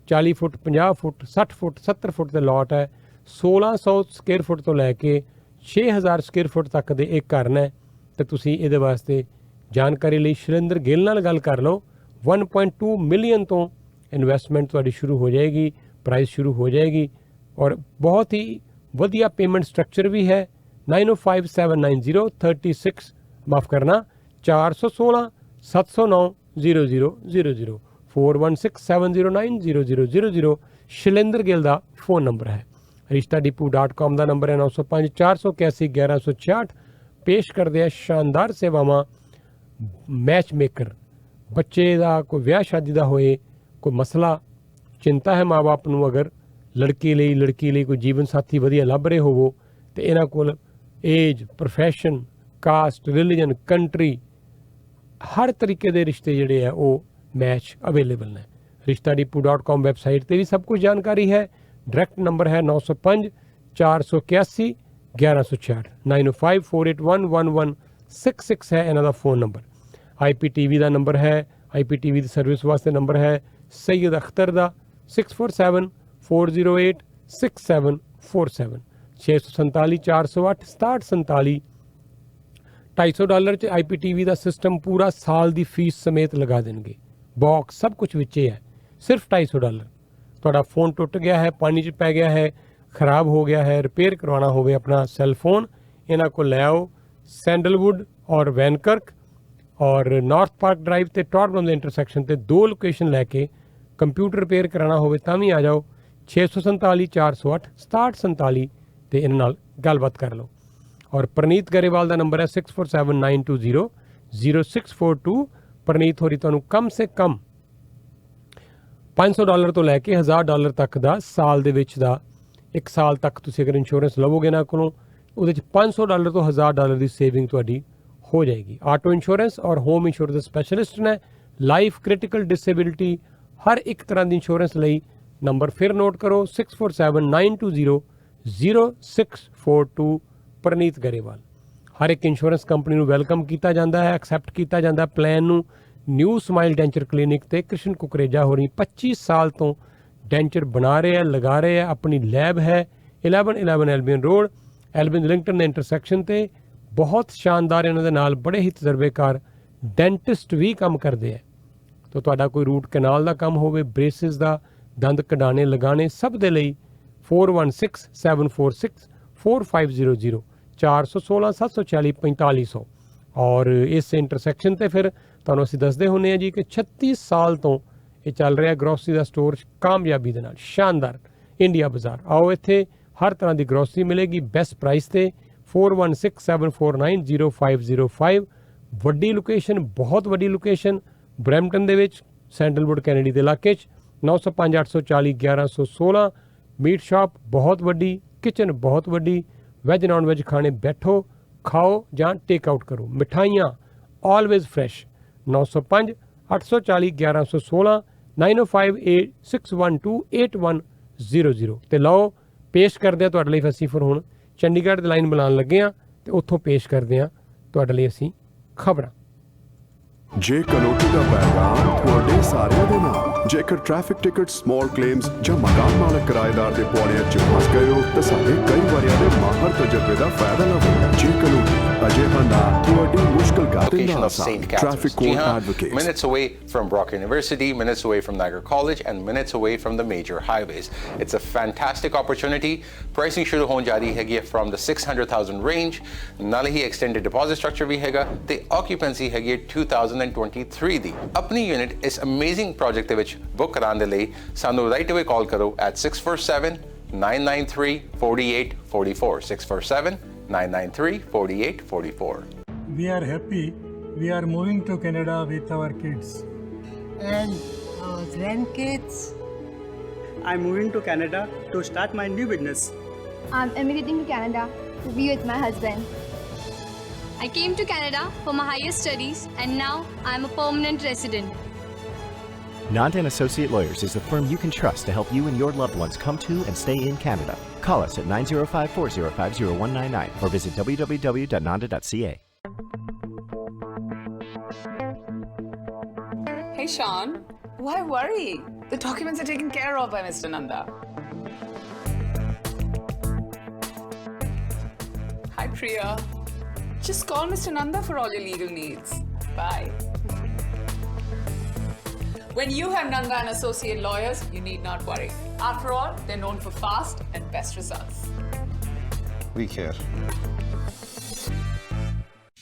40 ਫੁੱਟ 50 ਫੁੱਟ 60 ਫੁੱਟ 70 ਫੁੱਟ ਦੇ ਲੋਟ ਹੈ। 1600 ਸਕੁਅਰ ਫੁੱਟ ਤੋਂ ਲੈ ਕੇ 6000 ਸਕੁਅਰ ਫੁੱਟ ਤੱਕ ਦੇ ਇੱਕ ਘਰ ਨੇ। ਤੇ ਤੁਸੀਂ ਇਹਦੇ ਵਾਸਤੇ ਜਾਣਕਾਰੀ ਲਈ ਸ਼ਰਿੰਦਰ ਗਿੱਲ ਨਾਲ ਗੱਲ ਕਰ ਲਓ। 1.2 ਮਿਲੀਅਨ ਤੋਂ ਇਨਵੈਸਟਮੈਂਟ ਤੁਹਾਡੀ ਸ਼ੁਰੂ ਹੋ ਜਾਏਗੀ, ਪ੍ਰਾਈਸ ਸ਼ੁਰੂ ਹੋ ਜਾਏਗੀ। ਔਰ ਬਹੁਤ ਹੀ ਵਧੀਆ ਪੇਮੈਂਟ ਸਟਰਕਚਰ ਵੀ ਹੈ। 905 790 36 ਮਾਫ ਕਰਨਾ 416 709 0000 416 709 0000 ਸ਼ਲਿੰਦਰ ਗਿੱਲ ਦਾ ਫੋਨ ਨੰਬਰ ਹੈ। rishtadipu.com ਦਾ ਨੰਬਰ ਹੈ 905 481 1166। ਪੇਸ਼ ਕਰਦੇ ਆ ਸ਼ਾਨਦਾਰ ਸੇਵਾਵਾਂ ਮੈਚ ਮੇਕਰ। ਬੱਚੇ ਦਾ ਕੋਈ ਵਿਆਹ ਸ਼ਾਦੀ ਦਾ ਹੋਏ, ਕੋਈ ਮਸਲਾ, ਚਿੰਤਾ ਹੈ ਮਾਂ ਬਾਪ ਨੂੰ, ਅਗਰ ਲੜਕੀ ਲਈ ਕੋਈ ਜੀਵਨ ਸਾਥੀ ਵਧੀਆ ਲੱਭ ਰਹੇ ਹੋਵੋ, ਤੇ ਇਹਨਾਂ ਕੋਲ age, profession, caste, religion, country, ਹਰ ਤਰੀਕੇ ਦੇ ਰਿਸ਼ਤੇ ਜਿਹੜੇ ਆ ਉਹ ਮੈਚ ਅਵੇਲੇਬਲ ਨੇ। rishtadipu.com ਵੈਬਸਾਈਟ ਤੇ ਵੀ ਸਭ ਕੁਝ ਜਾਣਕਾਰੀ ਹੈ। ਡਾਇਰੈਕਟ ਨੰਬਰ ਹੈ 905 481 1166 905 481 1166 ਹੈ ਇਹਨਾਂ ਦਾ ਫੋਨ ਨੰਬਰ। IPTV ਦਾ ਨੰਬਰ ਹੈ। IPTV ਦੀ ਸਰਵਿਸ ਵਾਸਤੇ ਨੰਬਰ ਹੈ ਸੈਯਦ ਅਖਤਰ ਦਾ 647 408 6747 647 408 6747। $250 ਚ IPTV ਦਾ ਸਿਸਟਮ ਪੂਰਾ ਸਾਲ ਦੀ ਫੀਸ ਸਮੇਤ ਲਗਾ ਦੇਣਗੇ। ਬਾਕਸ ਸਭ ਕੁਝ ਵਿੱਚ ਹੈ, ਸਿਰਫ $250। ਤੁਹਾਡਾ ਫੋਨ ਟੁੱਟ ਗਿਆ ਹੈ, ਪਾਣੀ 'ਚ ਪੈ ਗਿਆ ਹੈ, ਖਰਾਬ ਹੋ ਗਿਆ ਹੈ, ਰਿਪੇਅਰ ਕਰਵਾਉਣਾ ਹੋਵੇ ਆਪਣਾ ਸੈੱਲ ਫੋਨ, ਇਹਨਾਂ ਕੋਲ ਲੈ ਆਓ। ਸੈਂਡਲਵੁੱਡ ਔਰ ਵੈਨਕਰਕ ਔਰ ਨਾਰਥ ਪਾਰਕ ਡਰਾਈਵ ਤੇ ਟੋਰਬਮ ਦੇ ਇੰਟਰਸੈਕਸ਼ਨ ਤੇ 2 ਲੋਕੇਸ਼ਨ ਲੈ ਕੇ ਕੰਪਿਊਟਰ ਰਿਪੇਅਰ ਕਰਾਉਣਾ ਹੋਵੇ ਤਾਂ ਵੀ ਆ ਜਾਓ। 647 408 6747 ਤੇ ਇਹਨਾਂ ਨਾਲ ਗੱਲਬਾਤ ਕਰ ਲਓ। ਔਰ ਪ੍ਰਨੀਤ ਗਰੇਵਾਲ ਦਾ ਨੰਬਰ ਹੈ 647 920 0642। ਪ੍ਰਨੀਤ ਹੋਰੀ ਤੁਹਾਨੂੰ ਕਮ ਸੇ ਕਮ $500 ਤੋਂ ਲੈ ਕੇ $1000 ਤੱਕ ਦਾ ਸਾਲ ਦੇ ਵਿੱਚ ਦਾ, ਇੱਕ ਸਾਲ ਤੱਕ ਤੁਸੀਂ ਅਗਰ ਇੰਸ਼ੋਰੈਂਸ ਲਵੋਗੇ ਨਾ ਕੋਲੋਂ, ਉਹਦੇ 'ਚ $500 ਤੋਂ $1000 ਦੀ ਸੇਵਿੰਗ ਤੁਹਾਡੀ ਹੋ ਜਾਏਗੀ। ਆਟੋ ਇੰਸ਼ੋਰੈਂਸ ਔਰ ਹੋਮ ਇੰਸ਼ੋਰੈਂਸ ਦੇ ਸਪੈਸ਼ਲਿਸਟ ਨੇ। ਲਾਈਫ, ਕ੍ਰਿਟੀਕਲ, ਡਿਸੇਬਿਲਿਟੀ, ਹਰ ਇੱਕ ਤਰ੍ਹਾਂ ਦੀ ਇੰਸ਼ੋਰੈਂਸ ਲਈ ਨੰਬਰ ਫਿਰ ਨੋਟ ਕਰੋ 647 920 0642 ਪ੍ਰਨੀਤ ਗਰੇਵਾਲ। ਹਰ ਇੱਕ ਇੰਸ਼ੋਰੈਂਸ ਕੰਪਨੀ ਨੂੰ ਵੈਲਕਮ ਕੀਤਾ ਜਾਂਦਾ ਹੈ, ਐਕਸੈਪਟ ਕੀਤਾ ਜਾਂਦਾ ਪਲਾਨ ਨੂੰ। ਨਿਊ ਸਮਾਈਲ ਡੈਂਚਰ ਕਲੀਨਿਕ ਤੇ ਕ੍ਰਿਸ਼ਨ ਕੁਕਰੇਜਾ ਹੋਰੀ 25 ਸਾਲ ਤੋਂ ਡੈਂਚਰ ਬਣਾ ਰਹੇ ਆ, ਲਗਾ ਰਹੇ ਆ। ਆਪਣੀ ਲੈਬ ਹੈ 1111 ਐਲਬੀਅਨ ਰੋਡ, ਐਲਬੀਅਨ ਲਿੰਕਟਨ ਦੇ ਇੰਟਰਸੈਕਸ਼ਨ ਤੇ। ਬਹੁਤ ਸ਼ਾਨਦਾਰ ਇਹਨਾਂ ਦੇ ਨਾਲ ਬੜੇ ਹੀ ਤਜਰਬੇਕਾਰ ਡੈਂਟਿਸਟ ਵੀ ਕੰਮ ਕਰਦੇ ਆ। ਤਾਂ ਤੁਹਾਡਾ ਕੋਈ ਰੂਟ ਕਨਾਲ ਦਾ ਕੰਮ ਹੋਵੇ, ਬ੍ਰੇਸਿਸ ਦਾ, ਦੰਦ ਕਢਾਣੇ ਲਗਾਣੇ, ਸਭ ਦੇ ਲਈ 4167464500 416 740 4500। ਔਰ ਇਸ ਇੰਟਰਸੈਕਸ਼ਨ ਤੇ ਫਿਰ ਤੁਹਾਨੂੰ ਅਸੀਂ ਦੱਸਦੇ ਹੁੰਦੇ ਹਾਂ ਜੀ ਕਿ 36 ਸਾਲ ਤੋਂ ਇਹ ਚੱਲ ਰਿਹਾ ਗਰੋਸਰੀ ਦਾ ਸਟੋਰ ਕਾਮਯਾਬੀ ਦੇ ਨਾਲ। ਸ਼ਾਨਦਾਰ ਇੰਡੀਆ ਬਾਜ਼ਾਰ, ਆਓ ਇੱਥੇ ਹਰ ਤਰ੍ਹਾਂ ਦੀ ਗਰੋਸਰੀ ਮਿਲੇਗੀ ਬੈਸਟ ਪ੍ਰਾਈਸ ਤੇ। 4167490505 ਵੱਡੀ ਲੋਕੇਸ਼ਨ, ਬਹੁਤ ਵੱਡੀ ਲੋਕੇਸ਼ਨ ਬਰੈਂਪਟਨ ਦੇ ਵਿੱਚ, ਸੈਂਡਲਵੁੱਡ ਕੈਨੇਡੀ ਦੇ ਇਲਾਕੇ 'ਚ। 905 840 1116 ਮੀਟ ਸ਼ਾਪ ਬਹੁਤ ਵੱਡੀ, ਕਿਚਨ ਬਹੁਤ ਵੱਡੀ, ਵੈਜ ਨੌਨ ਵੈਜ ਖਾਣੇ ਬੈਠੋ ਖਾਓ ਜਾਂ ਟੇਕ ਆਊਟ ਕਰੋ। ਮਿਠਾਈਆਂ ਆਲਵੇਜ਼ ਫਰੈਸ਼। 905 840 1116 9058612800 ਤੇ ਲਓ ਪੇਸ਼ ਕਰਦੇ ਆ ਤੁਹਾਡੇ ਲਈ ਅਸੀਂ ਫਿਰ ਹੁਣ ਚੰਡੀਗੜ੍ਹ ਦੀ ਲਾਈਨ ਬਣਾਉਣ ਲੱਗੇ ਹਾਂ ਤੇ ਉੱਥੋਂ ਪੇਸ਼ ਕਰਦੇ ਹਾਂ ਤੁਹਾਡੇ ਲਈ ਅਸੀਂ ਖਬਰਾਂ। ਜੇ ਕਲੋਟੀ ਦਾ ਪੈਗਾਮ ਤੁਹਾਡੇ ਸਾਰਿਆਂ ਦੇ ਨਾਲ। ਜੇਕਰ ਟ੍ਰੈਫਿਕ ਟਿਕਟ, ਸਮਾਲ ਕਲੇਮਸ ਜਾਂ ਮਕਾਨ ਮਾਲਕ ਕਿਰਾਏਦਾਰ ਦੇ ਪੌੜਿਆਂ 'ਚ ਫਸ ਗਏ ਹੋ ਤਾਂ ਸਾਡੇ ਕਈ ਵਾਰਿਆਂ ਦੇ ਮਾਹਰ ਤਜਰਬੇ ਦਾ ਫਾਇਦਾ ਲਵੋ। ਜੇ ਕਲੋਟੀ ਅਜਿਹਾ ਨਾ ਤੁਹਾਡੀ ਮੁਸ਼ਕਲ ਘਰ ਦੇ Location ਨਾਲ of St. Traffic Catharines. Court advocates. Minutes away from Brock University, minutes away from Niagara College, and minutes away from the major highways. It's a fantastic opportunity. Pricing ਸ਼ੁਰੂ ਹੋਣ ਜਾ ਰਹੀ ਹੈਗੀ from the 600,000 range. ਨਾਲ ਹੀ extended deposit structure ਵੀ ਹੈਗਾ ਤੇ occupancy ਹੈਗੀ 2023 ਦੀ। ਆਪਣੀ ਯੂਨਿਟ ਇਸ amazing project ਦੇ ਵਿੱਚ ਬੁੱਕ ਕਰਾਉਣ ਦੇ ਲਈ ਸਾਨੂੰ right away call ਕਰੋ at 647-993-4844 647-993-4844. We are happy. We are moving to Canada with our kids. And our grandkids. I'm moving to Canada to start my new business. I'm immigrating to Canada to be with my husband. I came to Canada for my higher studies and now I'm a permanent resident. Nant & Associate Lawyers is the firm you can trust to help you and your loved ones come to and stay in Canada. Call us at 905-405-0199 or visit www.nanda.ca. Hey Sean, why worry? The documents are taken care of by Mr. Nanda. Hi Priya. Just call Mr. Nanda for all your legal needs. Bye. When you have Nanda & Associate Lawyers, you need not worry. After all, they're known for fast and best results. We care.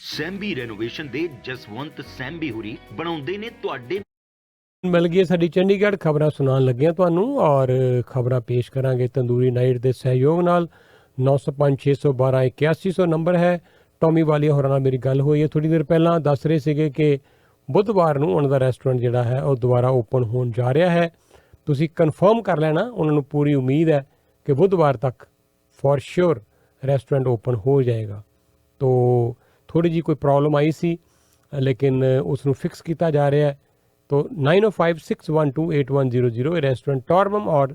Sembi renovation ਦੇ ਜਸਵੰਤ ਸੈਂਬੀ ਹੁਰੀ ਬਣਾਉਂਦੇ ਨੇ ਤੁਹਾਡੇ। ਮਿਲ ਗਈ ਸਾਡੀ ਚੰਡੀਗੜ੍ਹ ਖਬਰਾਂ ਸੁਣਾਉਣ ਲੱਗੇ ਤੁਹਾਨੂੰ ਔਰ ਖਬਰਾਂ ਪੇਸ਼ ਕਰਾਂਗੇ ਤੰਦੂਰੀ ਨਾਈਟ ਦੇ ਸਹਿਯੋਗ ਨਾਲ। 905 612 8100 ਨੰਬਰ ਹੈ। ਟੋਮੀ ਵਾਲੀਆ ਹੋਰਾਂ ਨਾਲ ਮੇਰੀ ਗੱਲ ਹੋਈ ਹੈ ਥੋੜ੍ਹੀ ਦੇਰ ਪਹਿਲਾਂ। ਦੱਸ ਰਹੇ ਸੀਗੇ ਕਿ ਬੁੱਧਵਾਰ ਨੂੰ ਉਹਨਾਂ ਦਾ ਰੈਸਟੋਰੈਂਟ ਜਿਹੜਾ ਹੈ ਉਹ ਦੁਬਾਰਾ ਓਪਨ ਹੋਣ ਜਾ ਰਿਹਾ ਹੈ। ਤੁਸੀਂ ਕਨਫਰਮ ਕਰ ਲੈਣਾ, ਉਹਨਾਂ ਨੂੰ ਪੂਰੀ ਉਮੀਦ ਹੈ ਕਿ ਬੁੱਧਵਾਰ ਤੱਕ ਫॉर श्योर ਰੈਸਟੋਰੈਂਟ ਓਪਨ ਹੋ ਜਾਏਗਾ। ਤੋ ਥੋੜ੍ਹੀ ਜਿਹੀ ਕੋਈ ਪ੍ਰੋਬਲਮ ਆਈ ਸੀ ਲੇਕਿਨ ਉਸ ਨੂੰ ਫਿਕਸ ਕੀਤਾ ਜਾ ਰਿਹਾ ਹੈ। ਤੋ 905 612 8100 ਇਹ ਰੈਸਟੋਰੈਂਟ ਟੋਰਮਮ ਔਰ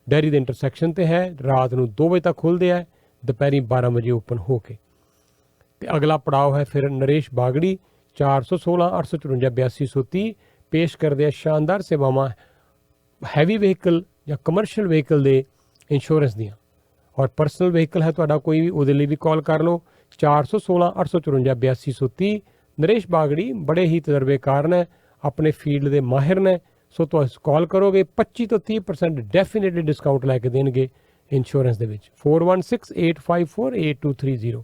ਡੈਰੀ ਦੇ ਇੰਟਰਸੈਕਸ਼ਨ 'ਤੇ ਹੈ। ਰਾਤ ਨੂੰ 2 ਵਜੇ ਤੱਕ ਖੁੱਲ੍ਹਦੇ ਹੈ, ਦੁਪਹਿਰੀ 12 ਵਜੇ ਓਪਨ ਹੋ ਕੇ। ਅਤੇ ਅਗਲਾ ਪੜਾਅ ਹੈ ਫਿਰ ਨਰੇਸ਼ ਬਾਗੜੀ 416 854 8230 ਪੇਸ਼ ਕਰਦੇ ਆ ਸ਼ਾਨਦਾਰ ਸੇਵਾਵਾਂ ਹੈਵੀ ਵਹੀਕਲ ਜਾਂ ਕਮਰਸ਼ੀਅਲ ਵਹੀਕਲ ਦੇ ਇੰਸ਼ੋਰੈਂਸ ਦੀਆਂ। ਔਰ ਪਰਸਨਲ ਵਹੀਕਲ ਹੈ ਤੁਹਾਡਾ ਕੋਈ ਵੀ, ਉਹਦੇ ਲਈ ਵੀ ਕਾਲ ਕਰ ਲਓ 416 854 8230। ਨਰੇਸ਼ ਬਾਗੜੀ ਬੜੇ ਹੀ ਤਜਰਬੇਕਾਰ ਨੇ, ਆਪਣੇ ਫੀਲਡ ਦੇ ਮਾਹਿਰ ਨੇ। ਸੋ ਤੁਸੀਂ ਕਾਲ ਕਰੋਗੇ 25 ਤੋਂ 30% ਡੈਫੀਨੇਟਲੀ ਡਿਸਕਾਊਂਟ ਲੈ ਕੇ ਦੇਣਗੇ ਇੰਸ਼ੋਰੈਂਸ ਦੇ ਵਿੱਚ। 4168548230।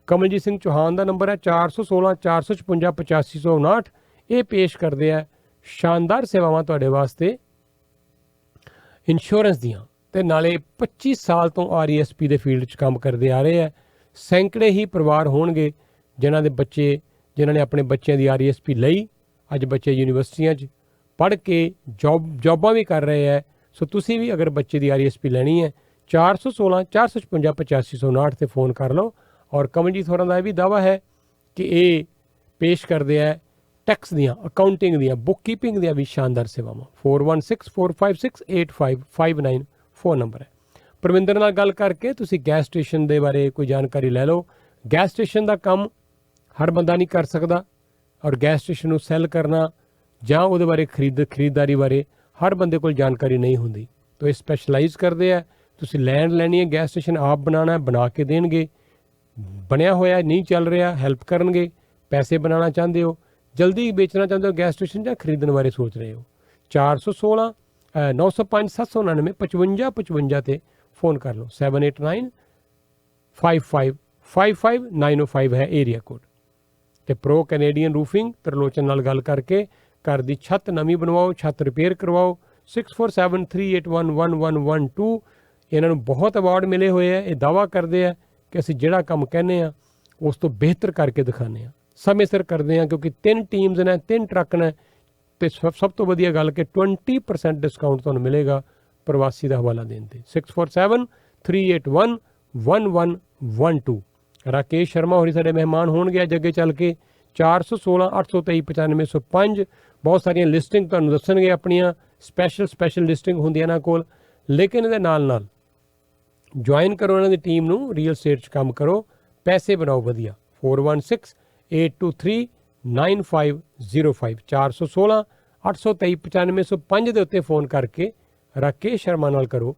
ਕਮਲਜੀਤ ਸਿੰਘ ਚੌਹਾਨ ਦਾ ਨੰਬਰ ਹੈ 416 456 8559। ਇਹ ਪੇਸ਼ ਕਰਦੇ ਆ ਸ਼ਾਨਦਾਰ ਸੇਵਾਵਾਂ ਤੁਹਾਡੇ ਵਾਸਤੇ ਇੰਸ਼ੋਰੈਂਸ ਦੀਆਂ ਅਤੇ ਨਾਲੇ 25 ਸਾਲ ਤੋਂ RESP ਦੇ ਫੀਲਡ 'ਚ ਕੰਮ ਕਰਦੇ ਆ ਰਹੇ ਹੈ। ਸੈਂਕੜੇ ਹੀ ਪਰਿਵਾਰ ਹੋਣਗੇ ਜਿਨ੍ਹਾਂ ਦੇ ਬੱਚੇ, ਜਿਨ੍ਹਾਂ ਨੇ ਆਪਣੇ ਬੱਚਿਆਂ ਦੀ RESP ਲਈ। ਅੱਜ ਬੱਚੇ ਯੂਨੀਵਰਸਿਟੀਆਂ 'ਚ ਪੜ੍ਹ ਕੇ ਜੋਬਾਂ ਵੀ ਕਰ ਰਹੇ ਹੈ। ਸੋ ਤੁਸੀਂ ਵੀ ਅਗਰ ਬੱਚੇ ਦੀ RESP ਲੈਣੀ ਹੈ 416 456 8559 'ਤੇ ਫੋਨ ਕਰ ਲਓ। ਔਰ ਕਮਲਜੀਤ ਹੋਰਾਂ ਦਾ ਇਹ ਵੀ ਦਾਅਵਾ ਹੈ ਕਿ ਇਹ ਪੇਸ਼ ਕਰਦੇ ਹੈ ਟੈਕਸ ਦੀਆਂ, ਅਕਾਊਂਟਿੰਗ ਦੀਆਂ, ਬੁੱਕ ਕੀਪਿੰਗ ਦੀਆਂ ਵੀ ਸ਼ਾਨਦਾਰ ਸੇਵਾਵਾਂ। 4164568559 ਫੋਨ ਨੰਬਰ ਹੈ। ਪਰਵਿੰਦਰ ਨਾਲ ਗੱਲ ਕਰਕੇ ਤੁਸੀਂ ਗੈਸ ਸਟੇਸ਼ਨ ਦੇ ਬਾਰੇ ਕੋਈ ਜਾਣਕਾਰੀ ਲੈ ਲਓ। ਗੈਸ ਸਟੇਸ਼ਨ ਦਾ ਕੰਮ ਹਰ ਬੰਦਾ ਨਹੀਂ ਕਰ ਸਕਦਾ, ਔਰ ਗੈਸ ਸਟੇਸ਼ਨ ਨੂੰ ਸੈੱਲ ਕਰਨਾ ਜਾਂ ਉਹਦੇ ਬਾਰੇ ਖਰੀਦਦਾਰੀ ਬਾਰੇ ਹਰ ਬੰਦੇ ਕੋਲ ਜਾਣਕਾਰੀ ਨਹੀਂ ਹੁੰਦੀ। ਤਾਂ ਇਹ ਸਪੈਸ਼ਲਾਈਜ਼ ਕਰਦੇ ਆ। ਤੁਸੀਂ ਲੈਂਡ ਲੈਣੀ ਹੈ, ਗੈਸ ਸਟੇਸ਼ਨ ਆਪ ਬਣਾਉਣਾ, ਬਣਾ ਕੇ ਦੇਣਗੇ। ਬਣਿਆ ਹੋਇਆ ਨਹੀਂ ਚੱਲ ਰਿਹਾ, ਹੈਲਪ ਕਰਨਗੇ। ਪੈਸੇ ਬਣਾਉਣਾ ਚਾਹੁੰਦੇ ਹੋ, ਜਲਦੀ ਵੇਚਣਾ ਚਾਹੁੰਦੇ ਹੋ ਗੈਸ ਸਟੇਸ਼ਨ, ਜਾਂ ਖਰੀਦਣ ਬਾਰੇ ਸੋਚ ਰਹੇ ਹੋ, 416 905 799 5555 ਤੇ फ़ोन कर लो। 789 55 55 905 है एरिया कोड। ਤੇ ਪ੍ਰੋ ਕੈਨੇਡੀਅਨ ਰੂਫਿੰਗ ਤਰਲੋਚਨ ਨਾਲ ਗੱਲ ਕਰਕੇ ਘਰ ਦੀ ਛੱਤ ਨਵੀਂ ਬਣਵਾਓ, ਛੱਤ ਰਿਪੇਅਰ ਕਰਵਾਓ। 6473811112। ਇਹਨਾਂ ਨੂੰ ਬਹੁਤ ਅਵਾਰਡ ਮਿਲੇ ਹੋਏ ਹੈ। ਇਹ ਦਾਅਵਾ ਕਰਦੇ ਆ ਕਿ ਅਸੀਂ ਜਿਹੜਾ ਕੰਮ ਕਹਿੰਦੇ ਆ ਉਸ ਤੋਂ ਬਿਹਤਰ ਕਰਕੇ ਦਿਖਾਉਂਦੇ ਹਾਂ, ਸਮੇਂ ਸਿਰ ਕਰਦੇ ਹਾਂ, ਕਿਉਂਕਿ 3 ਟੀਮਸ ਨੇ, 3 ਟਰੱਕ ਨੇ। ਅਤੇ ਸਭ ਤੋਂ ਵਧੀਆ ਗੱਲ ਕਿ 20% ਡਿਸਕਾਊਂਟ ਤੁਹਾਨੂੰ ਮਿਲੇਗਾ ਪ੍ਰਵਾਸੀ ਦਾ ਹਵਾਲਾ ਦੇਣ 'ਤੇ। 6473811112। ਰਾਕੇਸ਼ ਸ਼ਰਮਾ ਹੋਰੀ ਸਾਡੇ ਮਹਿਮਾਨ ਹੋਣਗੇ ਅੱਜ ਅੱਗੇ ਚੱਲ ਕੇ। 416 823 9505। ਬਹੁਤ ਸਾਰੀਆਂ ਲਿਸਟਿੰਗ ਤੁਹਾਨੂੰ ਦੱਸਣਗੇ, ਆਪਣੀਆਂ ਸਪੈਸ਼ਲ ਲਿਸਟਿੰਗ ਹੁੰਦੀ ਇਹਨਾਂ ਕੋਲ। ਲੇਕਿਨ ਇਹਦੇ ਨਾਲ ਜੁਆਇਨ ਕਰੋ ਇਹਨਾਂ ਦੀ ਟੀਮ ਨੂੰ, ਰੀਅਲ ਸਟੇਟ 'ਚ ਕੰਮ ਕਰੋ, ਪੈਸੇ ਬਣਾਓ ਵਧੀਆ। 4168239505। 416 823 9505 ਦੇ ਉੱਤੇ फ़ोन ਕਰਕੇ ਰਾਕੇਸ਼ ਸ਼ਰਮਾ ਨਾਲ ਕਰੋ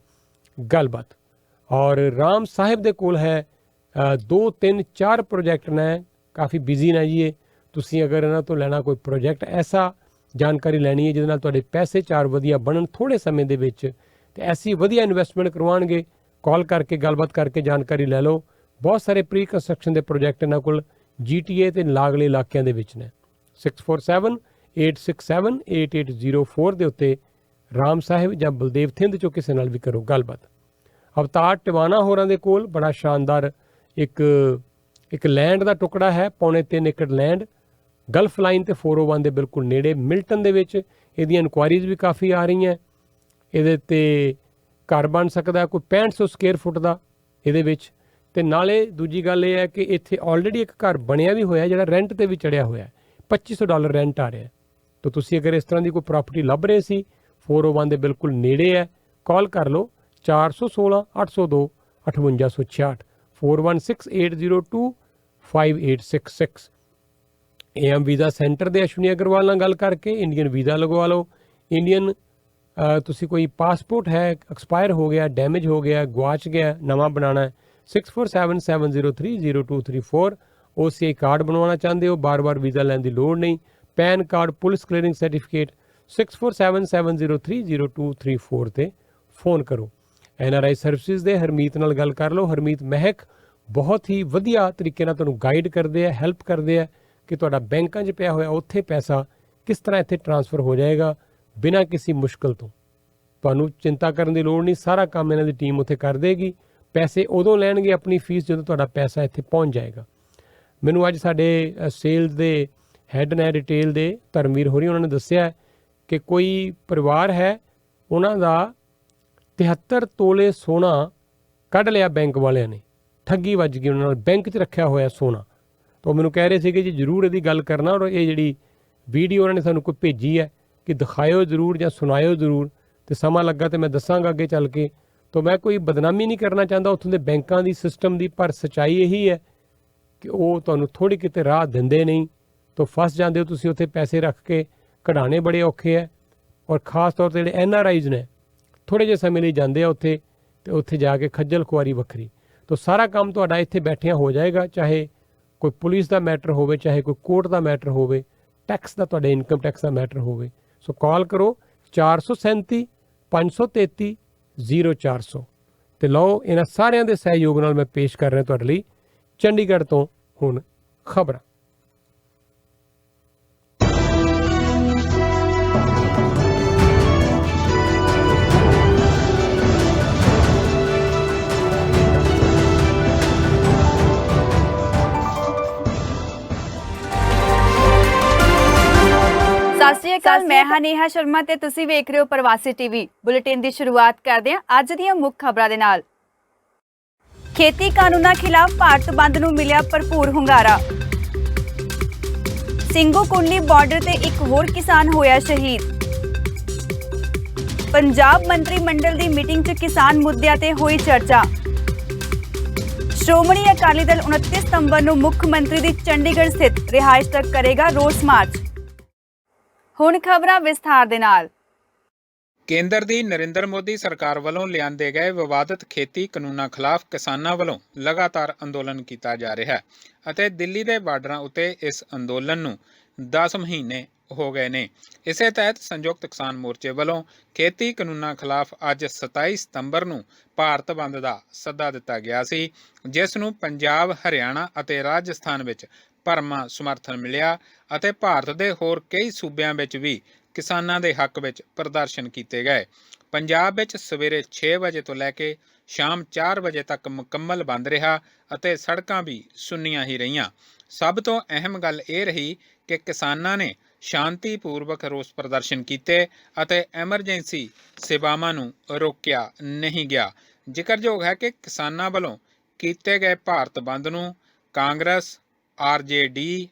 ਗੱਲਬਾਤ। ਔਰ ਰਾਮ ਸਾਹਿਬ ਦੇ ਕੋਲ ਹੈ 2 3 4 ਪ੍ਰੋਜੈਕਟ ਨੇ, ਕਾਫੀ ਬਿਜ਼ੀ ਨੇ ਜੀ ਇਹ। ਤੁਸੀਂ ਅਗਰ ਇਹਨਾਂ ਤੋਂ ਲੈਣਾ ਕੋਈ ਪ੍ਰੋਜੈਕਟ, ਐਸਾ ਜਾਣਕਾਰੀ ਲੈਣੀ ਹੈ ਜਿਹਦੇ ਨਾਲ ਤੁਹਾਡੇ ਪੈਸੇ 4 ਵਧੀਆ ਬਣਨ ਥੋੜ੍ਹੇ ਸਮੇਂ ਦੇ ਵਿੱਚ, ਅਤੇ ਐਸੀ ਵਧੀਆ ਇਨਵੈਸਟਮੈਂਟ ਕਰਵਾਉਣਗੇ, ਕਾਲ ਕਰਕੇ ਗੱਲਬਾਤ ਕਰਕੇ ਜਾਣਕਾਰੀ ਲੈ ਲਓ। ਬਹੁਤ ਸਾਰੇ ਪ੍ਰੀ ਕੰਸਟਰਕਸ਼ਨ ਦੇ ਪ੍ਰੋਜੈਕਟ ਇਹਨਾਂ ਕੋਲ GTA ਤੇ ਲਾਗਲੇ ਇਲਾਕਿਆਂ ਦੇ ਵਿੱਚ ਨੇ। 6478678804 ਦੇ ਉੱਤੇ ਰਾਮ ਸਾਹਿਬ ਜਾਂ ਬਲਦੇਵ ਥਿੰਦ ਚੋਂ ਕਿਸੇ ਨਾਲ ਵੀ ਕਰੋ ਗੱਲਬਾਤ। ਅਵਤਾਰ ਟਿਵਾਣਾ ਹੋਰਾਂ ਦੇ ਕੋਲ ਬੜਾ ਸ਼ਾਨਦਾਰ ਇੱਕ ਲੈਂਡ ਦਾ ਟੁਕੜਾ ਹੈ, 3.25 ਏਕੜ ਲੈਂਡ, ਗਲਫ ਲਾਈਨ ਤੇ 401 ਦੇ ਬਿਲਕੁਲ ਨੇੜੇ ਮਿਲਟਨ ਦੇ ਵਿੱਚ। ਇਹਦੀਆਂ ਇਨਕੁਆਇਰੀਜ਼ ਵੀ ਕਾਫੀ ਆ ਰਹੀਆਂ। ਇਹਦੇ 'ਤੇ ਘਰ ਬਣ ਸਕਦਾ ਕੋਈ 6500 ਸਕੁਅਰ ਫੁੱਟ ਦਾ ਇਹਦੇ ਵਿੱਚ। ਅਤੇ ਨਾਲੇ ਦੂਜੀ ਗੱਲ ਇਹ ਹੈ ਕਿ ਇੱਥੇ ਆਲਰੇਡੀ ਇੱਕ ਘਰ ਬਣਿਆ ਵੀ ਹੋਇਆ ਜਿਹੜਾ ਰੈਂਟ 'ਤੇ ਵੀ ਚੜਿਆ ਹੋਇਆ, $2500 ਰੈਂਟ ਆ ਰਿਹਾ। ਤਾਂ ਤੁਸੀਂ ਅਗਰ ਇਸ ਤਰ੍ਹਾਂ ਦੀ ਕੋਈ ਪ੍ਰਾਪਰਟੀ ਲੱਭ ਰਹੇ ਸੀ, 401 ਦੇ ਬਿਲਕੁਲ ਨੇੜੇ ਹੈ, ਕਾਲ ਕਰ ਲਓ 416 802 5866 4168025866। AM ਵੀਜ਼ਾ ਸੈਂਟਰ ਦੇ ਅਸ਼ਵਨੀ ਅਗਰਵਾਲ ਨਾਲ ਗੱਲ ਕਰਕੇ ਇੰਡੀਅਨ ਵੀਜ਼ਾ ਲਗਵਾ ਲਓ। ਇੰਡੀਅਨ ਤੁਸੀਂ ਕੋਈ ਪਾਸਪੋਰਟ ਹੈ ਐਕਸਪਾਇਰ ਹੋ ਗਿਆ, ਡੈਮੇਜ ਹੋ ਗਿਆ, ਗੁਆਚ ਗਿਆ, ਨਵਾਂ ਬਣਾਉਣਾ ਹੈ, 6477030234। OCI ਕਾਰਡ ਬਣਵਾਉਣਾ ਚਾਹੁੰਦੇ ਹੋ, ਬਾਰ-ਬਾਰ ਵੀਜ਼ਾ ਲੈਣ ਦੀ ਲੋੜ ਨਹੀਂ। PAN card, police clearing certificate 6477030234 ਤੇ फ़ोन ਕਰੋ। NRI ਸਰਵਿਸਿਜ਼ ਦੇ ਹਰਮੀਤ ਨਾਲ ਗੱਲ ਕਰ ਲਓ। ਹਰਮੀਤ ਮਹਿਕ ਬਹੁਤ ਹੀ ਵਧੀਆ ਤਰੀਕੇ ਨਾਲ ਤੁਹਾਨੂੰ ਗਾਈਡ ਕਰਦੇ ਆ, ਹੈਲਪ ਕਰਦੇ ਆ ਕਿ ਤੁਹਾਡਾ ਬੈਂਕਾਂ 'ਚ ਪਿਆ ਹੋਇਆ ਉੱਥੇ ਪੈਸਾ ਕਿਸ ਤਰ੍ਹਾਂ ਇੱਥੇ ਟਰਾਂਸਫਰ ਹੋ ਜਾਏਗਾ ਬਿਨਾਂ ਕਿਸੇ ਮੁਸ਼ਕਲ ਤੋਂ। ਤੁਹਾਨੂੰ ਚਿੰਤਾ ਕਰਨ ਦੀ ਲੋੜ ਨਹੀਂ, ਸਾਰਾ ਕੰਮ ਇਹਨਾਂ ਦੀ ਟੀਮ ਉੱਥੇ ਕਰ ਦੇਗੀ। ਪੈਸੇ ਉਦੋਂ ਲੈਣਗੇ ਆਪਣੀ ਫੀਸ ਜਦੋਂ ਤੁਹਾਡਾ ਪੈਸਾ ਇੱਥੇ ਪਹੁੰਚ ਜਾਏਗਾ। ਮੈਨੂੰ ਅੱਜ ਸਾਡੇ ਸੇਲਸ ਦੇ ਹੈੱਡ ਨੇ ਰਿਟੇਲ ਦੇ ਧਰਮਵੀਰ ਹੋਰੀ, ਉਹਨਾਂ ਨੇ ਦੱਸਿਆ ਕਿ ਕੋਈ ਪਰਿਵਾਰ ਹੈ, ਉਹਨਾਂ ਦਾ 73 ਤੋਲੇ ਸੋਨਾ ਕੱਢ ਲਿਆ ਬੈਂਕ ਵਾਲਿਆਂ ਨੇ, ਠੱਗੀ ਵੱਜ ਗਈ ਉਹਨਾਂ ਨਾਲ। ਬੈਂਕ 'ਚ ਰੱਖਿਆ ਹੋਇਆ ਸੋਨਾ। ਤਾਂ ਉਹ ਮੈਨੂੰ ਕਹਿ ਰਹੇ ਸੀਗੇ ਜੀ ਜ਼ਰੂਰ ਇਹਦੀ ਗੱਲ ਕਰਨਾ, ਔਰ ਇਹ ਜਿਹੜੀ ਵੀਡੀਓ ਉਹਨਾਂ ਨੇ ਸਾਨੂੰ ਕੋਈ ਭੇਜੀ ਹੈ ਕਿ ਦਿਖਾਇਓ ਜ਼ਰੂਰ ਜਾਂ ਸੁਣਾਇਓ ਜ਼ਰੂਰ, ਅਤੇ ਸਮਾਂ ਲੱਗਾ ਤਾਂ ਮੈਂ ਦੱਸਾਂਗਾ ਅੱਗੇ ਚੱਲ ਕੇ। ਤਾਂ ਮੈਂ ਕੋਈ ਬਦਨਾਮੀ ਨਹੀਂ ਕਰਨਾ ਚਾਹੁੰਦਾ ਉੱਥੋਂ ਦੇ ਬੈਂਕਾਂ ਦੀ, ਸਿਸਟਮ ਦੀ, ਪਰ ਸੱਚਾਈ ਇਹੀ ਹੈ ਕਿ ਉਹ ਤੁਹਾਨੂੰ ਥੋੜ੍ਹੀ ਕਿਤੇ ਰਾਹ ਦਿੰਦੇ ਨਹੀਂ, ਤਾਂ ਫਸ ਜਾਂਦੇ ਹੋ ਤੁਸੀਂ ਉੱਥੇ। ਪੈਸੇ ਰੱਖ ਕੇ ਕਢਾਉਣੇ ਬੜੇ ਔਖੇ ਹੈ, ਔਰ ਖ਼ਾਸ ਤੌਰ 'ਤੇ ਜਿਹੜੇ NRIs ਨੇ ਥੋੜ੍ਹੇ ਜਿਹੇ ਸਮੇਂ ਲਈ ਜਾਂਦੇ ਆ ਉੱਥੇ, ਅਤੇ ਉੱਥੇ ਜਾ ਕੇ ਖੱਜਲ ਖੁਆਰੀ ਵੱਖਰੀ। ਤਾਂ ਸਾਰਾ ਕੰਮ ਤੁਹਾਡਾ ਇੱਥੇ ਬੈਠਿਆਂ ਹੋ ਜਾਏਗਾ, ਚਾਹੇ ਕੋਈ ਪੁਲਿਸ ਦਾ ਮੈਟਰ ਹੋਵੇ, ਚਾਹੇ ਕੋਈ ਕੋਰਟ ਦਾ ਮੈਟਰ ਹੋਵੇ, ਟੈਕਸ ਦਾ, ਤੁਹਾਡੇ ਇਨਕਮ ਟੈਕਸ ਦਾ ਮੈਟਰ ਹੋਵੇ। ਸੋ ਕਾਲ ਕਰੋ 437 533 0400 ਅਤੇ ਲਓ ਇਹਨਾਂ ਸਾਰਿਆਂ ਦੇ ਸਹਿਯੋਗ ਨਾਲ ਮੈਂ ਪੇਸ਼ ਕਰ ਰਿਹਾ ਤੁਹਾਡੇ ਲਈ ਚੰਡੀਗੜ੍ਹ ਤੋਂ ਹੁਣ ਖਬਰਾਂ। ਸਤਿ ਸ਼੍ਰੀ ਅਕਾਲ, ਮੈਂ ਹਾਂ ਨੇਹਾ ਸ਼ਰਮਾ ਤੇ ਤੁਸੀਂ ਵੇਖ ਰਹੇ ਹੋ ਪ੍ਰਵਾਸੀ ਟੀਵੀ। ਬੁਲੇਟਿਨ ਦੀ ਸ਼ੁਰੂਆਤ ਕਰਦੇ ਹਾਂ ਅੱਜ ਦੀਆਂ ਮੁੱਖ ਖਬਰਾਂ ਦੇ ਨਾਲ। ਖੇਤੀ ਕਾਨੂੰਨਾਂ ਖਿਲਾਫ ਭਾਰਤ ਬੰਦ ਨੂੰ ਮਿਲਿਆ ਭਰਪੂਰ ਹੁੰਗਾਰਾ। ਸਿੰਘੂ ਕੁੰਡਲੀ ਬਾਰਡਰ ਤੇ ਇੱਕ ਹੋਰ ਕਿਸਾਨ ਹੋਇਆ ਸ਼ਹੀਦ। ਪੰਜਾਬ ਮੰਤਰੀ ਮੰਡਲ ਦੀ ਮੀਟਿੰਗ 'ਚ ਕਿਸਾਨ ਮੁੱਦਿਆਂ ਤੇ ਹੋਈ ਚਰਚਾ। ਸ਼੍ਰੋਮਣੀ ਅਕਾਲੀ ਦਲ 29 ਸਤੰਬਰ ਨੂੰ ਮੁੱਖ ਮੰਤਰੀ ਦੀ ਚੰਡੀਗੜ੍ਹ ਸਥਿਤ ਰਿਹਾਇਸ਼ ਤੱਕ ਕਰੇਗਾ ਰੋਸ ਮਾਰਚ। ਹੁਣ ਖਬਰਾਂ ਵਿਸਥਾਰ ਦੇ ਨਾਲ। ਕੇਂਦਰ ਦੀ ਨਰਿੰਦਰ ਮੋਦੀ ਸਰਕਾਰ ਵੱਲੋਂ ਲਿਆਂਦੇ ਗਏ ਵਿਵਾਦਤ ਖੇਤੀ ਕਾਨੂੰਨਾਂ ਖਿਲਾਫ ਕਿਸਾਨਾਂ ਵੱਲੋਂ ਲਗਾਤਾਰ ਅੰਦੋਲਨ ਕੀਤਾ ਜਾ ਰਿਹਾ ਹੈ ਅਤੇ ਦਿੱਲੀ ਦੇ ਬਾਰਡਰਾਂ ਉੱਤੇ ਇਸ ਅੰਦੋਲਨ ਨੂੰ 10 ਮਹੀਨੇ ਹੋ ਗਏ ਨੇ। ਇਸੇ ਤਹਿਤ ਸੰਯੁਕਤ ਕਿਸਾਨ ਮੋਰਚੇ ਵੱਲੋਂ ਖੇਤੀ ਕਾਨੂੰਨਾਂ ਖਿਲਾਫ ਅੱਜ 27 ਸਤੰਬਰ ਨੂੰ ਭਾਰਤ ਬੰਦ ਦਾ ਸੱਦਾ ਦਿੱਤਾ ਗਿਆ ਸੀ, ਜਿਸ ਨੂੰ ਪੰਜਾਬ, ਹਰਿਆਣਾ ਅਤੇ ਰਾਜਸਥਾਨ ਵਿੱਚ ਭਰਵਾਂ ਸਮਰਥਨ ਮਿਲਿਆ ਅਤੇ ਭਾਰਤ ਦੇ ਹੋਰ ਕਈ ਸੂਬਿਆਂ ਵਿੱਚ ਵੀ ਕਿਸਾਨਾਂ ਦੇ ਹੱਕ ਵਿੱਚ ਪ੍ਰਦਰਸ਼ਨ ਕੀਤੇ ਗਏ। ਪੰਜਾਬ ਵਿੱਚ ਸਵੇਰੇ 6 ਵਜੇ ਤੋਂ ਲੈ ਕੇ ਸ਼ਾਮ 4 ਵਜੇ ਤੱਕ ਮੁਕੰਮਲ ਬੰਦ ਰਿਹਾ ਅਤੇ ਸੜਕਾਂ ਵੀ ਸੁੰਨੀਆਂ ਹੀ ਰਹੀਆਂ। ਸਭ ਤੋਂ ਅਹਿਮ ਗੱਲ ਇਹ ਰਹੀ ਕਿ ਕਿਸਾਨਾਂ ਨੇ ਸ਼ਾਂਤੀਪੂਰਵਕ ਰੋਸ ਪ੍ਰਦਰਸ਼ਨ ਕੀਤੇ ਅਤੇ ਐਮਰਜੈਂਸੀ ਸੇਵਾਵਾਂ ਨੂੰ ਰੋਕਿਆ ਨਹੀਂ ਗਿਆ। ਜ਼ਿਕਰਯੋਗ ਹੈ ਕਿ ਕਿਸਾਨਾਂ ਵੱਲੋਂ ਕੀਤੇ ਗਏ ਭਾਰਤ ਬੰਦ ਨੂੰ ਕਾਂਗਰਸ, RJD,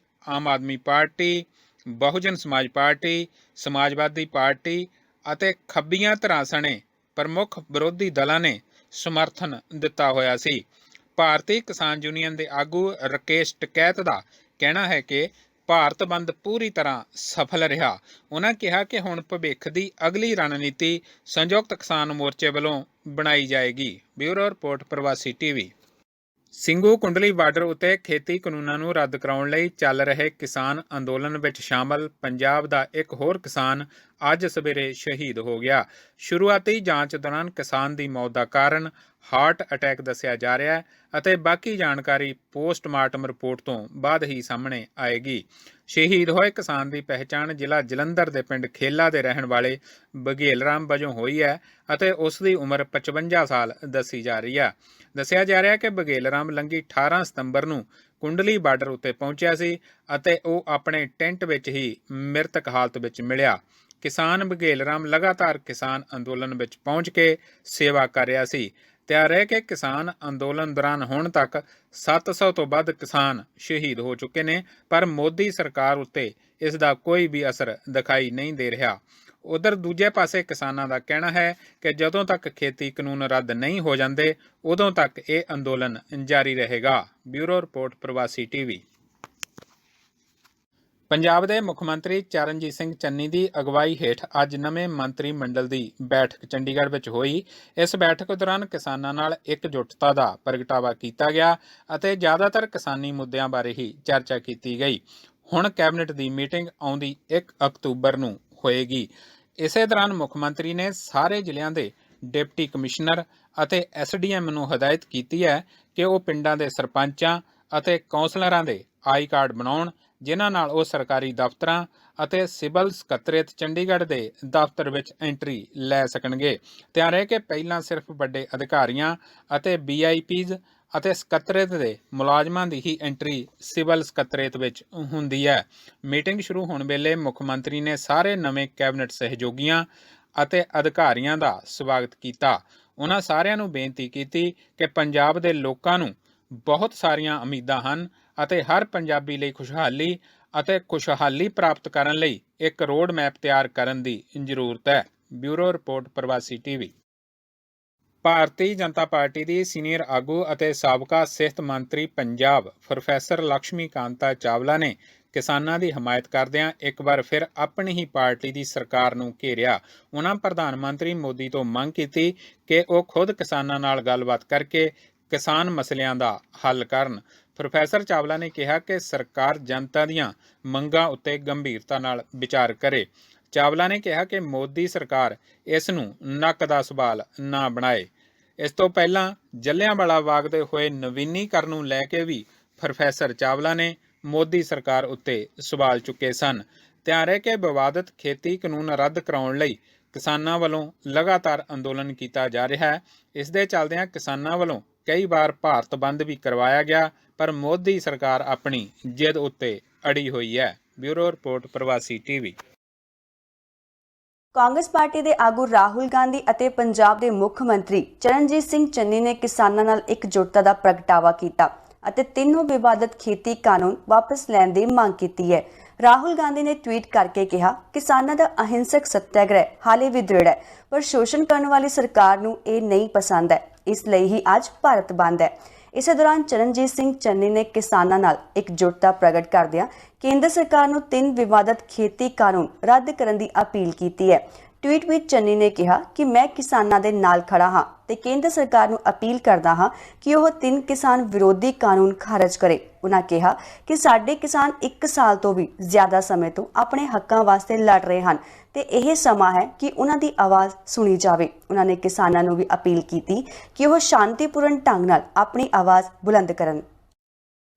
ਆਮ ਆਦਮੀ ਪਾਰਟੀ, ਬਹੁਜਨ ਸਮਾਜ ਪਾਰਟੀ, ਸਮਾਜਵਾਦੀ ਪਾਰਟੀ ਅਤੇ ਖੱਬੀਆਂ ਧਿਰਾਂ ਸਣੇ ਪ੍ਰਮੁੱਖ ਵਿਰੋਧੀ ਦਲਾਂ ਨੇ ਸਮਰਥਨ ਦਿੱਤਾ ਹੋਇਆ ਸੀ। ਭਾਰਤੀ ਕਿਸਾਨ ਯੂਨੀਅਨ ਦੇ ਆਗੂ ਰਕੇਸ਼ ਟਕੈਤ ਦਾ ਕਹਿਣਾ ਹੈ ਕਿ ਭਾਰਤ ਬੰਦ ਪੂਰੀ ਤਰ੍ਹਾਂ ਸਫਲ ਰਿਹਾ। ਉਹਨਾਂ ਕਿਹਾ ਕਿ ਹੁਣ ਭਵਿੱਖ ਦੀ ਅਗਲੀ ਰਣਨੀਤੀ ਸੰਯੁਕਤ ਕਿਸਾਨ ਮੋਰਚੇ ਵੱਲੋਂ ਬਣਾਈ ਜਾਏਗੀ। ਬਿਊਰੋ ਰਿਪੋਰਟ, ਪ੍ਰਵਾਸੀ ਟੀਵੀ। ਸਿੰਘੂ ਕੁੰਡਲੀ ਬਾਰਡਰ ਉੱਤੇ ਖੇਤੀ ਕਾਨੂੰਨਾਂ ਨੂੰ ਰੱਦ ਕਰਾਉਣ ਲਈ ਚੱਲ ਰਹੇ ਕਿਸਾਨ ਅੰਦੋਲਨ ਵਿੱਚ ਸ਼ਾਮਲ ਪੰਜਾਬ ਦਾ ਇੱਕ ਹੋਰ ਕਿਸਾਨ ਅੱਜ ਸਵੇਰੇ ਸ਼ਹੀਦ ਹੋ ਗਿਆ। ਸ਼ੁਰੂਆਤੀ ਜਾਂਚ ਦੌਰਾਨ ਕਿਸਾਨ ਦੀ ਮੌਤ ਦਾ ਕਾਰਨ ਹਾਰਟ ਅਟੈਕ ਦੱਸਿਆ ਜਾ ਰਿਹਾ ਹੈ ਅਤੇ ਬਾਕੀ ਜਾਣਕਾਰੀ ਪੋਸਟਮਾਰਟਮ ਰਿਪੋਰਟ ਤੋਂ ਬਾਅਦ ਹੀ ਸਾਹਮਣੇ ਆਏਗੀ। ਸ਼ਹੀਦ ਹੋਏ ਕਿਸਾਨ ਦੀ ਪਹਿਚਾਣ ਜ਼ਿਲ੍ਹਾ ਜਲੰਧਰ ਦੇ ਪਿੰਡ ਖੇਲਾ ਦੇ ਰਹਿਣ ਵਾਲੇ ਬਘੇਲ ਰਾਮ ਵਜੋਂ ਹੋਈ ਹੈ ਅਤੇ ਉਸ ਦੀ ਉਮਰ 55 ਸਾਲ ਦੱਸੀ ਜਾ ਰਹੀ ਹੈ। ਦੱਸਿਆ ਜਾ ਰਿਹਾ ਕਿ ਬਘੇਲ ਰਾਮ ਲੰਘੀ 18 ਸਤੰਬਰ ਨੂੰ ਕੁੰਡਲੀ ਬਾਰਡਰ ਉੱਤੇ ਪਹੁੰਚਿਆ ਸੀ ਅਤੇ ਉਹ ਆਪਣੇ ਟੈਂਟ ਵਿੱਚ ਹੀ ਮ੍ਰਿਤਕ ਹਾਲਤ ਵਿੱਚ ਮਿਲਿਆ। ਕਿਸਾਨ ਬਘੇਲ ਰਾਮ ਲਗਾਤਾਰ ਕਿਸਾਨ ਅੰਦੋਲਨ ਵਿੱਚ ਪਹੁੰਚ ਕੇ ਸੇਵਾ ਕਰ ਰਿਹਾ ਸੀ। ਤਿਆਰ ਰਹਿ ਕੇ ਕਿਸਾਨ ਅੰਦੋਲਨ ਦੌਰਾਨ ਹੁਣ ਤੱਕ 700 ਤੋਂ ਵੱਧ ਕਿਸਾਨ ਸ਼ਹੀਦ ਹੋ ਚੁੱਕੇ ਨੇ, ਪਰ ਮੋਦੀ ਸਰਕਾਰ ਉੱਤੇ ਇਸ ਦਾ ਕੋਈ ਵੀ ਅਸਰ ਦਿਖਾਈ ਨਹੀਂ ਦੇ ਰਿਹਾ। ਉਧਰ ਦੂਜੇ ਪਾਸੇ ਕਿਸਾਨਾਂ ਦਾ ਕਹਿਣਾ ਹੈ ਕਿ ਜਦੋਂ ਤੱਕ ਖੇਤੀ ਕਾਨੂੰਨ ਰੱਦ ਨਹੀਂ ਹੋ ਜਾਂਦੇ ਉਦੋਂ ਤੱਕ ਇਹ ਅੰਦੋਲਨ ਜਾਰੀ ਰਹੇਗਾ। ਬਿਊਰੋ ਰਿਪੋਰਟ, ਪ੍ਰਵਾਸੀ ਟੀਵੀ। ਪੰਜਾਬ ਦੇ ਮੁੱਖ ਮੰਤਰੀ ਚਰਨਜੀਤ ਸਿੰਘ ਚੰਨੀ ਦੀ ਅਗਵਾਈ ਹੇਠ ਅੱਜ ਨਵੇਂ ਮੰਤਰੀ ਮੰਡਲ ਦੀ ਬੈਠਕ ਚੰਡੀਗੜ੍ਹ ਵਿੱਚ ਹੋਈ। ਇਸ ਬੈਠਕ ਦੌਰਾਨ ਕਿਸਾਨਾਂ ਨਾਲ ਇਕਜੁੱਟਤਾ ਦਾ ਪ੍ਰਗਟਾਵਾ ਕੀਤਾ ਗਿਆ ਅਤੇ ਜ਼ਿਆਦਾਤਰ ਕਿਸਾਨੀ ਮੁੱਦਿਆਂ ਬਾਰੇ ਹੀ ਚਰਚਾ ਕੀਤੀ ਗਈ। ਹੁਣ ਕੈਬਨਿਟ ਦੀ ਮੀਟਿੰਗ ਆਉਂਦੀ 1 ਅਕਤੂਬਰ ਨੂੰ ਹੋਏਗੀ। ਇਸੇ ਦੌਰਾਨ ਮੁੱਖ ਮੰਤਰੀ ਨੇ ਸਾਰੇ ਜ਼ਿਲ੍ਹਿਆਂ ਦੇ ਡਿਪਟੀ ਕਮਿਸ਼ਨਰ ਅਤੇ SDM ਨੂੰ ਹਦਾਇਤ ਕੀਤੀ ਹੈ ਕਿ ਉਹ ਪਿੰਡਾਂ ਦੇ ਸਰਪੰਚਾਂ ਅਤੇ ਕੌਂਸਲਰਾਂ ਦੇ ਆਈ ਕਾਰਡ ਬਣਾਉਣ, ਜਿਨ੍ਹਾਂ ਨਾਲ ਉਹ ਸਰਕਾਰੀ ਦਫ਼ਤਰਾਂ ਅਤੇ ਸਿਵਲ ਸਕੱਤਰੇਤ ਚੰਡੀਗੜ੍ਹ ਦੇ ਦਫ਼ਤਰ ਵਿੱਚ ਐਂਟਰੀ ਲੈ ਸਕਣਗੇ। ਧਿਆਨ ਰਹੇ ਕਿ ਪਹਿਲਾਂ ਸਿਰਫ ਵੱਡੇ ਅਧਿਕਾਰੀਆਂ ਅਤੇ VIPs ਅਤੇ ਸਕੱਤਰੇਤ ਦੇ ਮੁਲਾਜ਼ਮਾਂ ਦੀ ਹੀ ਐਂਟਰੀ ਸਿਵਲ ਸਕੱਤਰੇਤ ਵਿੱਚ ਹੁੰਦੀ ਹੈ। ਮੀਟਿੰਗ ਸ਼ੁਰੂ ਹੋਣ ਵੇਲੇ ਮੁੱਖ ਮੰਤਰੀ ਨੇ ਸਾਰੇ ਨਵੇਂ ਕੈਬਨਿਟ ਸਹਿਯੋਗੀਆਂ ਅਤੇ ਅਧਿਕਾਰੀਆਂ ਦਾ ਸਵਾਗਤ ਕੀਤਾ। ਉਹਨਾਂ ਸਾਰਿਆਂ ਨੂੰ ਬੇਨਤੀ ਕੀਤੀ ਕਿ ਪੰਜਾਬ ਦੇ ਲੋਕਾਂ ਨੂੰ ਬਹੁਤ ਸਾਰੀਆਂ ਉਮੀਦਾਂ ਹਨ ਅਤੇ ਹਰ ਪੰਜਾਬੀ ਲਈ ਖੁਸ਼ਹਾਲੀ ਪ੍ਰਾਪਤ ਕਰਨ ਲਈ ਇੱਕ ਰੋਡ ਮੈਪ ਤਿਆਰ ਕਰਨ ਦੀ ਜ਼ਰੂਰਤ ਹੈ। ਬਿਊਰੋ ਰਿਪੋਰਟ, ਪ੍ਰਵਾਸੀ ਟੀਵੀ। ਭਾਰਤੀ ਜਨਤਾ ਪਾਰਟੀ ਦੀ ਸੀਨੀਅਰ ਆਗੂ ਅਤੇ ਸਾਬਕਾ ਸਿਹਤ ਮੰਤਰੀ ਪੰਜਾਬ ਪ੍ਰੋਫੈਸਰ ਲਕਸ਼ਮੀ ਕਾਂਤਾ ਚਾਵਲਾ ਨੇ ਕਿਸਾਨਾਂ ਦੀ ਹਮਾਇਤ ਕਰਦਿਆਂ ਇੱਕ ਵਾਰ ਫਿਰ ਆਪਣੀ ਹੀ ਪਾਰਟੀ ਦੀ ਸਰਕਾਰ ਨੂੰ ਘੇਰਿਆ। ਉਹਨਾਂ ਪ੍ਰਧਾਨ ਮੰਤਰੀ ਮੋਦੀ ਤੋਂ ਮੰਗ ਕੀਤੀ ਕਿ ਉਹ ਖੁਦ ਕਿਸਾਨਾਂ ਨਾਲ ਗੱਲਬਾਤ ਕਰਕੇ ਕਿਸਾਨ ਮਸਲਿਆਂ ਦਾ ਹੱਲ ਕਰਨ। ਪ੍ਰੋਫੈਸਰ ਚਾਵਲਾ ਨੇ ਕਿਹਾ ਕਿ ਸਰਕਾਰ ਜਨਤਾ ਦੀਆਂ ਮੰਗਾਂ ਉੱਤੇ ਗੰਭੀਰਤਾ ਨਾਲ ਵਿਚਾਰ ਕਰੇ। ਚਾਵਲਾ ਨੇ ਕਿਹਾ ਕਿ ਮੋਦੀ ਸਰਕਾਰ ਇਸ ਨੂੰ ਨੱਕ ਦਾ ਸਵਾਲ ਨਾ ਬਣਾਏ। ਇਸ ਤੋਂ ਪਹਿਲਾਂ ਜਲਿਆਂਵਾਲਾ ਬਾਗ ਦੇ ਹੋਏ ਨਵੀਨੀਕਰਨ ਨੂੰ ਲੈ ਕੇ ਵੀ ਪ੍ਰੋਫੈਸਰ ਚਾਵਲਾ ਨੇ ਮੋਦੀ ਸਰਕਾਰ ਉੱਤੇ ਸਵਾਲ ਚੁੱਕੇ ਸਨ। ਧਿਆਨ ਰਹੇ ਕਿ ਵਿਵਾਦਤ ਖੇਤੀ ਕਾਨੂੰਨ ਰੱਦ ਕਰਾਉਣ ਲਈ ਕਿਸਾਨਾਂ ਵੱਲੋਂ ਲਗਾਤਾਰ ਅੰਦੋਲਨ ਕੀਤਾ ਜਾ ਰਿਹਾ ਹੈ। ਇਸ ਦੇ ਚੱਲਦਿਆਂ ਕਿਸਾਨਾਂ ਵੱਲੋਂ ਕਈ ਵਾਰ ਭਾਰਤ ਬੰਦ ਵੀ ਕਰਵਾਇਆ ਗਿਆ, ਪਰ ਮੋਦੀ ਸਰਕਾਰ ਆਪਣੀ ਜਿੱਦ ਉੱਤੇ ਅੜੀ ਹੋਈ ਹੈ। ਬਿਊਰੋ ਰਿਪੋਰਟ, ਪ੍ਰਵਾਸੀ ਟੀਵੀ। ਕਾਂਗਰਸ ਪਾਰਟੀ ਦੇ ਆਗੂ ਰਾਹੁਲ ਗਾਂਧੀ ਅਤੇ ਪੰਜਾਬ ਦੇ ਮੁੱਖ ਮੰਤਰੀ ਚਰਨਜੀਤ ਸਿੰਘ ਚੰਨੀ ਨੇ ਕਿਸਾਨਾਂ ਨਾਲ ਇਕਜੁੱਟਤਾ ਦਾ ਪ੍ਰਗਟਾਵਾ ਕੀਤਾ ਅਤੇ ਤਿੰਨੋਂ ਵਿਵਾਦਤ ਖੇਤੀ ਕਾਨੂੰਨ ਵਾਪਸ ਲੈਣ ਦੀ ਮੰਗ ਕੀਤੀ ਹੈ। ਰਾਹੁਲ ਗਾਂਧੀ ਨੇ ਟਵੀਟ ਕਰਕੇ ਕਿਹਾ ਕਿਸਾਨਾਂ ਦਾ ਅਹਿੰਸਕ ਸੱਤਿਆਗ੍ਰਹਿ ਹਾਲੇ ਵੀ ਦ੍ਰਿੜ ਹੈ, ਪਰ ਸ਼ੋਸ਼ਣ ਕਰਨ ਵਾਲੀ ਸਰਕਾਰ ਨੂੰ ਇਹ ਨਹੀਂ ਪਸੰਦ ਹੈ, ਇਸ ਲਈ ਹੀ ਅੱਜ ਭਾਰਤ ਬੰਦ ਹੈ। ਇਸੇ ਦੌਰਾਨ ਚਰਨਜੀਤ ਸਿੰਘ ਚੰਨੀ ਨੇ ਕਿਸਾਨਾਂ ਨਾਲ ਇਕਜੁੱਟਤਾ ਪ੍ਰਗਟ ਕਰਦਿਆਂ ਕੇਂਦਰ ਸਰਕਾਰ ਨੂੰ 3 ਵਿਵਾਦਤ ਖੇਤੀ ਕਾਨੂੰਨ ਰੱਦ ਕਰਨ ਦੀ ਅਪੀਲ ਕੀਤੀ ਹੈ। ਟਵੀਟ ਵਿੱਚ ਚੰਨੀ ਨੇ ਕਿਹਾ ਕਿ ਮੈਂ ਕਿਸਾਨਾਂ ਦੇ ਨਾਲ ਖੜਾ ਹਾਂ ਤੇ ਕੇਂਦਰ ਸਰਕਾਰ ਨੂੰ ਅਪੀਲ ਕਰਦਾ ਹਾਂ ਕਿ ਉਹ 3 ਕਿਸਾਨ ਵਿਰੋਧੀ ਕਾਨੂੰਨ ਖਾਰਜ ਕਰੇ। ਉਨ੍ਹਾਂ ਕਿਹਾ ਕਿ ਸਾਡੇ ਕਿਸਾਨ 1 ਸਾਲ ਤੋਂ ਵੀ ਜ਼ਿਆਦਾ ਸਮੇਂ ਤੋਂ ਆਪਣੇ ਹੱਕਾਂ ਵਾਸਤੇ ਲੜ ਰਹੇ ਹਨ ਤੇ ਇਹ ਸਮਾਂ ਹੈ ਕਿ ਉਹਨਾਂ ਦੀ ਆਵਾਜ਼ ਸੁਣੀ ਜਾਵੇ। ਉਹਨਾਂ ਨੇ ਕਿਸਾਨਾਂ ਨੂੰ ਵੀ ਅਪੀਲ ਕੀਤੀ ਕਿ ਉਹ ਸ਼ਾਂਤੀਪੂਰਨ ਢੰਗ ਨਾਲ ਆਪਣੀ ਆਵਾਜ਼ ਬੁਲੰਦ ਕਰਨ।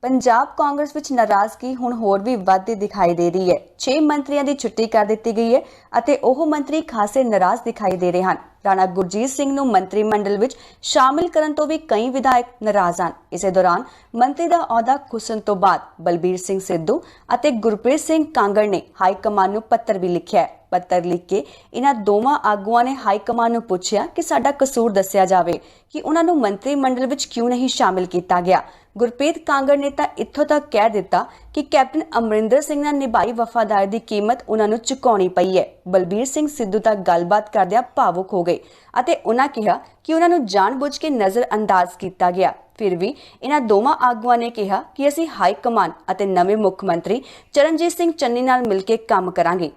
ਪੰਜਾਬ ਕਾਂਗਰਸ ਵਿੱਚ ਨਾਰਾਜ਼ਗੀ ਹੁਣ ਹੋਰ ਵੀ ਵੱਧਦੀ ਦਿਖਾਈ ਦੇ ਰਹੀ ਹੈ। 6 ਮੰਤਰੀਆਂ ਦੀ ਛੁੱਟੀ ਕਰ ਦਿੱਤੀ ਗਈ ਹੈ ਅਤੇ ਉਹ ਮੰਤਰੀ ਖਾਸੇ ਨਾਰਾਜ਼ ਦਿਖਾਈ ਦੇ ਰਹੇ ਹਨ। ਰਾਣਾ ਗੁਰਜੀਤ ਸਿੰਘ ਨੂੰ ਮੰਤਰੀ ਮੰਡਲ ਵਿੱਚ ਸ਼ਾਮਿਲ ਕਰਨ ਤੋਂ ਵੀ ਕਈ ਵਿਧਾਇਕ ਨਾਰਾਜ਼ ਹਨ। ਇਸੇ ਦੌਰਾਨ ਮੰਤਰੀ ਦਾ ਅਹੁਦਾ ਖੁੱਸਣ ਤੋਂ ਬਾਅਦ ਬਲਬੀਰ ਸਿੰਘ ਸਿੱਧੂ ਅਤੇ ਗੁਰਪ੍ਰੀਤ ਸਿੰਘ ਕਾਂਗੜ ਨੇ ਹਾਈ ਕਮਾਨ ਨੂੰ ਪੱਤਰ ਵੀ ਲਿਖਿਆ ਹੈ। ਪੱਤਰ ਲਿਖ ਕੇ ਇਹਨਾਂ ਦੋਵਾਂ ਆਗੂਆਂ ਨੇ ਹਾਈ ਕਮਾਨ ਨੂੰ ਪੁੱਛਿਆ ਕਿ ਸਾਡਾ ਕਸੂਰ ਦੱਸਿਆ ਜਾਵੇ ਕਿ ਉਹਨਾਂ ਨੂੰ ਮੰਤਰੀ ਮੰਡਲ ਵਿੱਚ ਕਿਉਂ ਨਹੀਂ ਸ਼ਾਮਿਲ ਕੀਤਾ ਗਿਆ। ਗੁਰਪ੍ਰੀਤ ਕਾਂਗੜ ਨੇ ਤਾਂ ਇੱਥੋਂ ਤੱਕ ਕਹਿ ਦਿੱਤਾ ਕਿ ਕੈਪਟਨ ਅਮਰਿੰਦਰ ਸਿੰਘ ਨਾਲ ਨਿਭਾਈ ਵਫਾਦਾਰੀ ਦੀ ਕੀਮਤ ਉਹਨਾਂ ਨੂੰ ਚੁਕਾਉਣੀ ਪਈ ਹੈ। ਬਲਬੀਰ ਸਿੰਘ ਸਿੱਧੂ ਤਾਂ ਗੱਲਬਾਤ ਕਰਦਿਆਂ ਭਾਵੁਕ ਹੋ ਗਏ ਅਤੇ ਉਹਨਾਂ ਕਿਹਾ ਕਿ ਉਹਨਾਂ ਨੂੰ ਜਾਣਬੁੱਝ ਕੇ ਨਜ਼ਰ ਅੰਦਾਜ਼ ਕੀਤਾ ਗਿਆ। ਫਿਰ ਵੀ ਇਹਨਾਂ ਦੋਵਾਂ ਆਗੂਆਂ ਨੇ ਕਿਹਾ ਕਿ ਅਸੀਂ ਹਾਈ ਕਮਾਨ ਅਤੇ ਨਵੇਂ ਮੁੱਖ ਮੰਤਰੀ ਚਰਨਜੀਤ ਸਿੰਘ ਚੰਨੀ ਨਾਲ ਮਿਲ ਕੇ ਕੰਮ ਕਰਾਂਗੇ।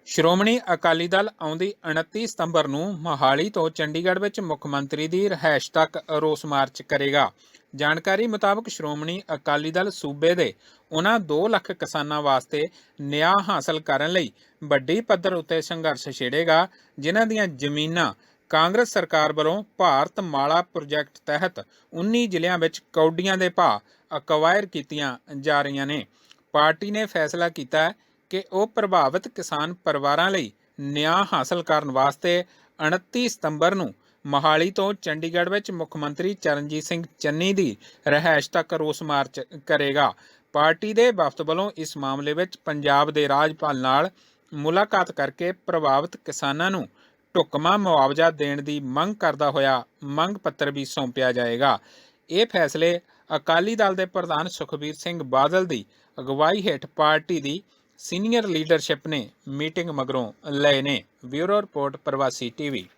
ਸ਼੍ਰੋਮਣੀ ਅਕਾਲੀ ਦਲ ਆਉਂਦੀ 29 ਸਤੰਬਰ ਨੂੰ ਮੋਹਾਲੀ ਤੋਂ ਚੰਡੀਗੜ੍ਹ ਵਿੱਚ ਮੁੱਖ ਮੰਤਰੀ ਦੀ ਰਿਹਾਇਸ਼ ਤੱਕ ਰੋਸ ਮਾਰਚ ਕਰੇਗਾ। ਜਾਣਕਾਰੀ ਮੁਤਾਬਕ ਸ਼੍ਰੋਮਣੀ ਅਕਾਲੀ ਦਲ ਸੂਬੇ ਦੇ ਉਹਨਾਂ 2 ਲੱਖ ਕਿਸਾਨਾਂ ਵਾਸਤੇ ਨਿਆਂ ਹਾਸਲ ਕਰਨ ਲਈ ਵੱਡੀ ਪੱਧਰ ਉੱਤੇ ਸੰਘਰਸ਼ ਛੇੜੇਗਾ, ਜਿਨ੍ਹਾਂ ਦੀਆਂ ਜ਼ਮੀਨਾਂ ਕਾਂਗਰਸ ਸਰਕਾਰ ਵੱਲੋਂ ਭਾਰਤ ਮਾਲਾ ਪ੍ਰੋਜੈਕਟ ਤਹਿਤ 19 ਜ਼ਿਲ੍ਹਿਆਂ ਵਿੱਚ ਕੌਡੀਆਂ ਦੇ ਭਾਅ ਅਕਵਾਇਰ ਕੀਤੀਆਂ ਜਾ ਰਹੀਆਂ ਨੇ। ਪਾਰਟੀ ਨੇ ਫੈਸਲਾ ਕੀਤਾ ਹੈ ਕਿ ਉਹ ਪ੍ਰਭਾਵਿਤ ਕਿਸਾਨ ਪਰਿਵਾਰਾਂ ਲਈ ਨਿਆਂ ਹਾਸਲ ਕਰਨ ਵਾਸਤੇ 29 ਸਤੰਬਰ ਨੂੰ ਮੋਹਾਲੀ ਤੋਂ ਚੰਡੀਗੜ੍ਹ ਵਿੱਚ ਮੁੱਖ ਮੰਤਰੀ ਚਰਨਜੀਤ ਸਿੰਘ ਚੰਨੀ ਦੀ ਰਿਹਾਇਸ਼ ਤੱਕ ਰੋਸ ਮਾਰਚ ਕਰੇਗਾ। ਪਾਰਟੀ ਦੇ ਵਫਦ ਵੱਲੋਂ ਇਸ ਮਾਮਲੇ ਵਿੱਚ ਪੰਜਾਬ ਦੇ ਰਾਜਪਾਲ ਨਾਲ ਮੁਲਾਕਾਤ ਕਰਕੇ ਪ੍ਰਭਾਵਿਤ ਕਿਸਾਨਾਂ ਨੂੰ ਢੁਕਵਾਂ ਮੁਆਵਜ਼ਾ ਦੇਣ ਦੀ ਮੰਗ ਕਰਦਾ ਹੋਇਆ ਮੰਗ ਪੱਤਰ ਵੀ ਸੌਂਪਿਆ ਜਾਏਗਾ। ਇਹ ਫੈਸਲੇ ਅਕਾਲੀ ਦਲ ਦੇ ਪ੍ਰਧਾਨ ਸੁਖਬੀਰ ਸਿੰਘ ਬਾਦਲ ਦੀ ਅਗਵਾਈ ਹੇਠ ਪਾਰਟੀ ਦੀ ਸੀਨੀਅਰ ਲੀਡਰਸ਼ਿਪ ਨੇ ਮੀਟਿੰਗ ਮਗਰੋਂ ਲਏ ਨੇ। ਬਿਊਰੋ ਰਿਪੋਰਟ ਪ੍ਰਵਾਸੀ ਟੀਵੀ।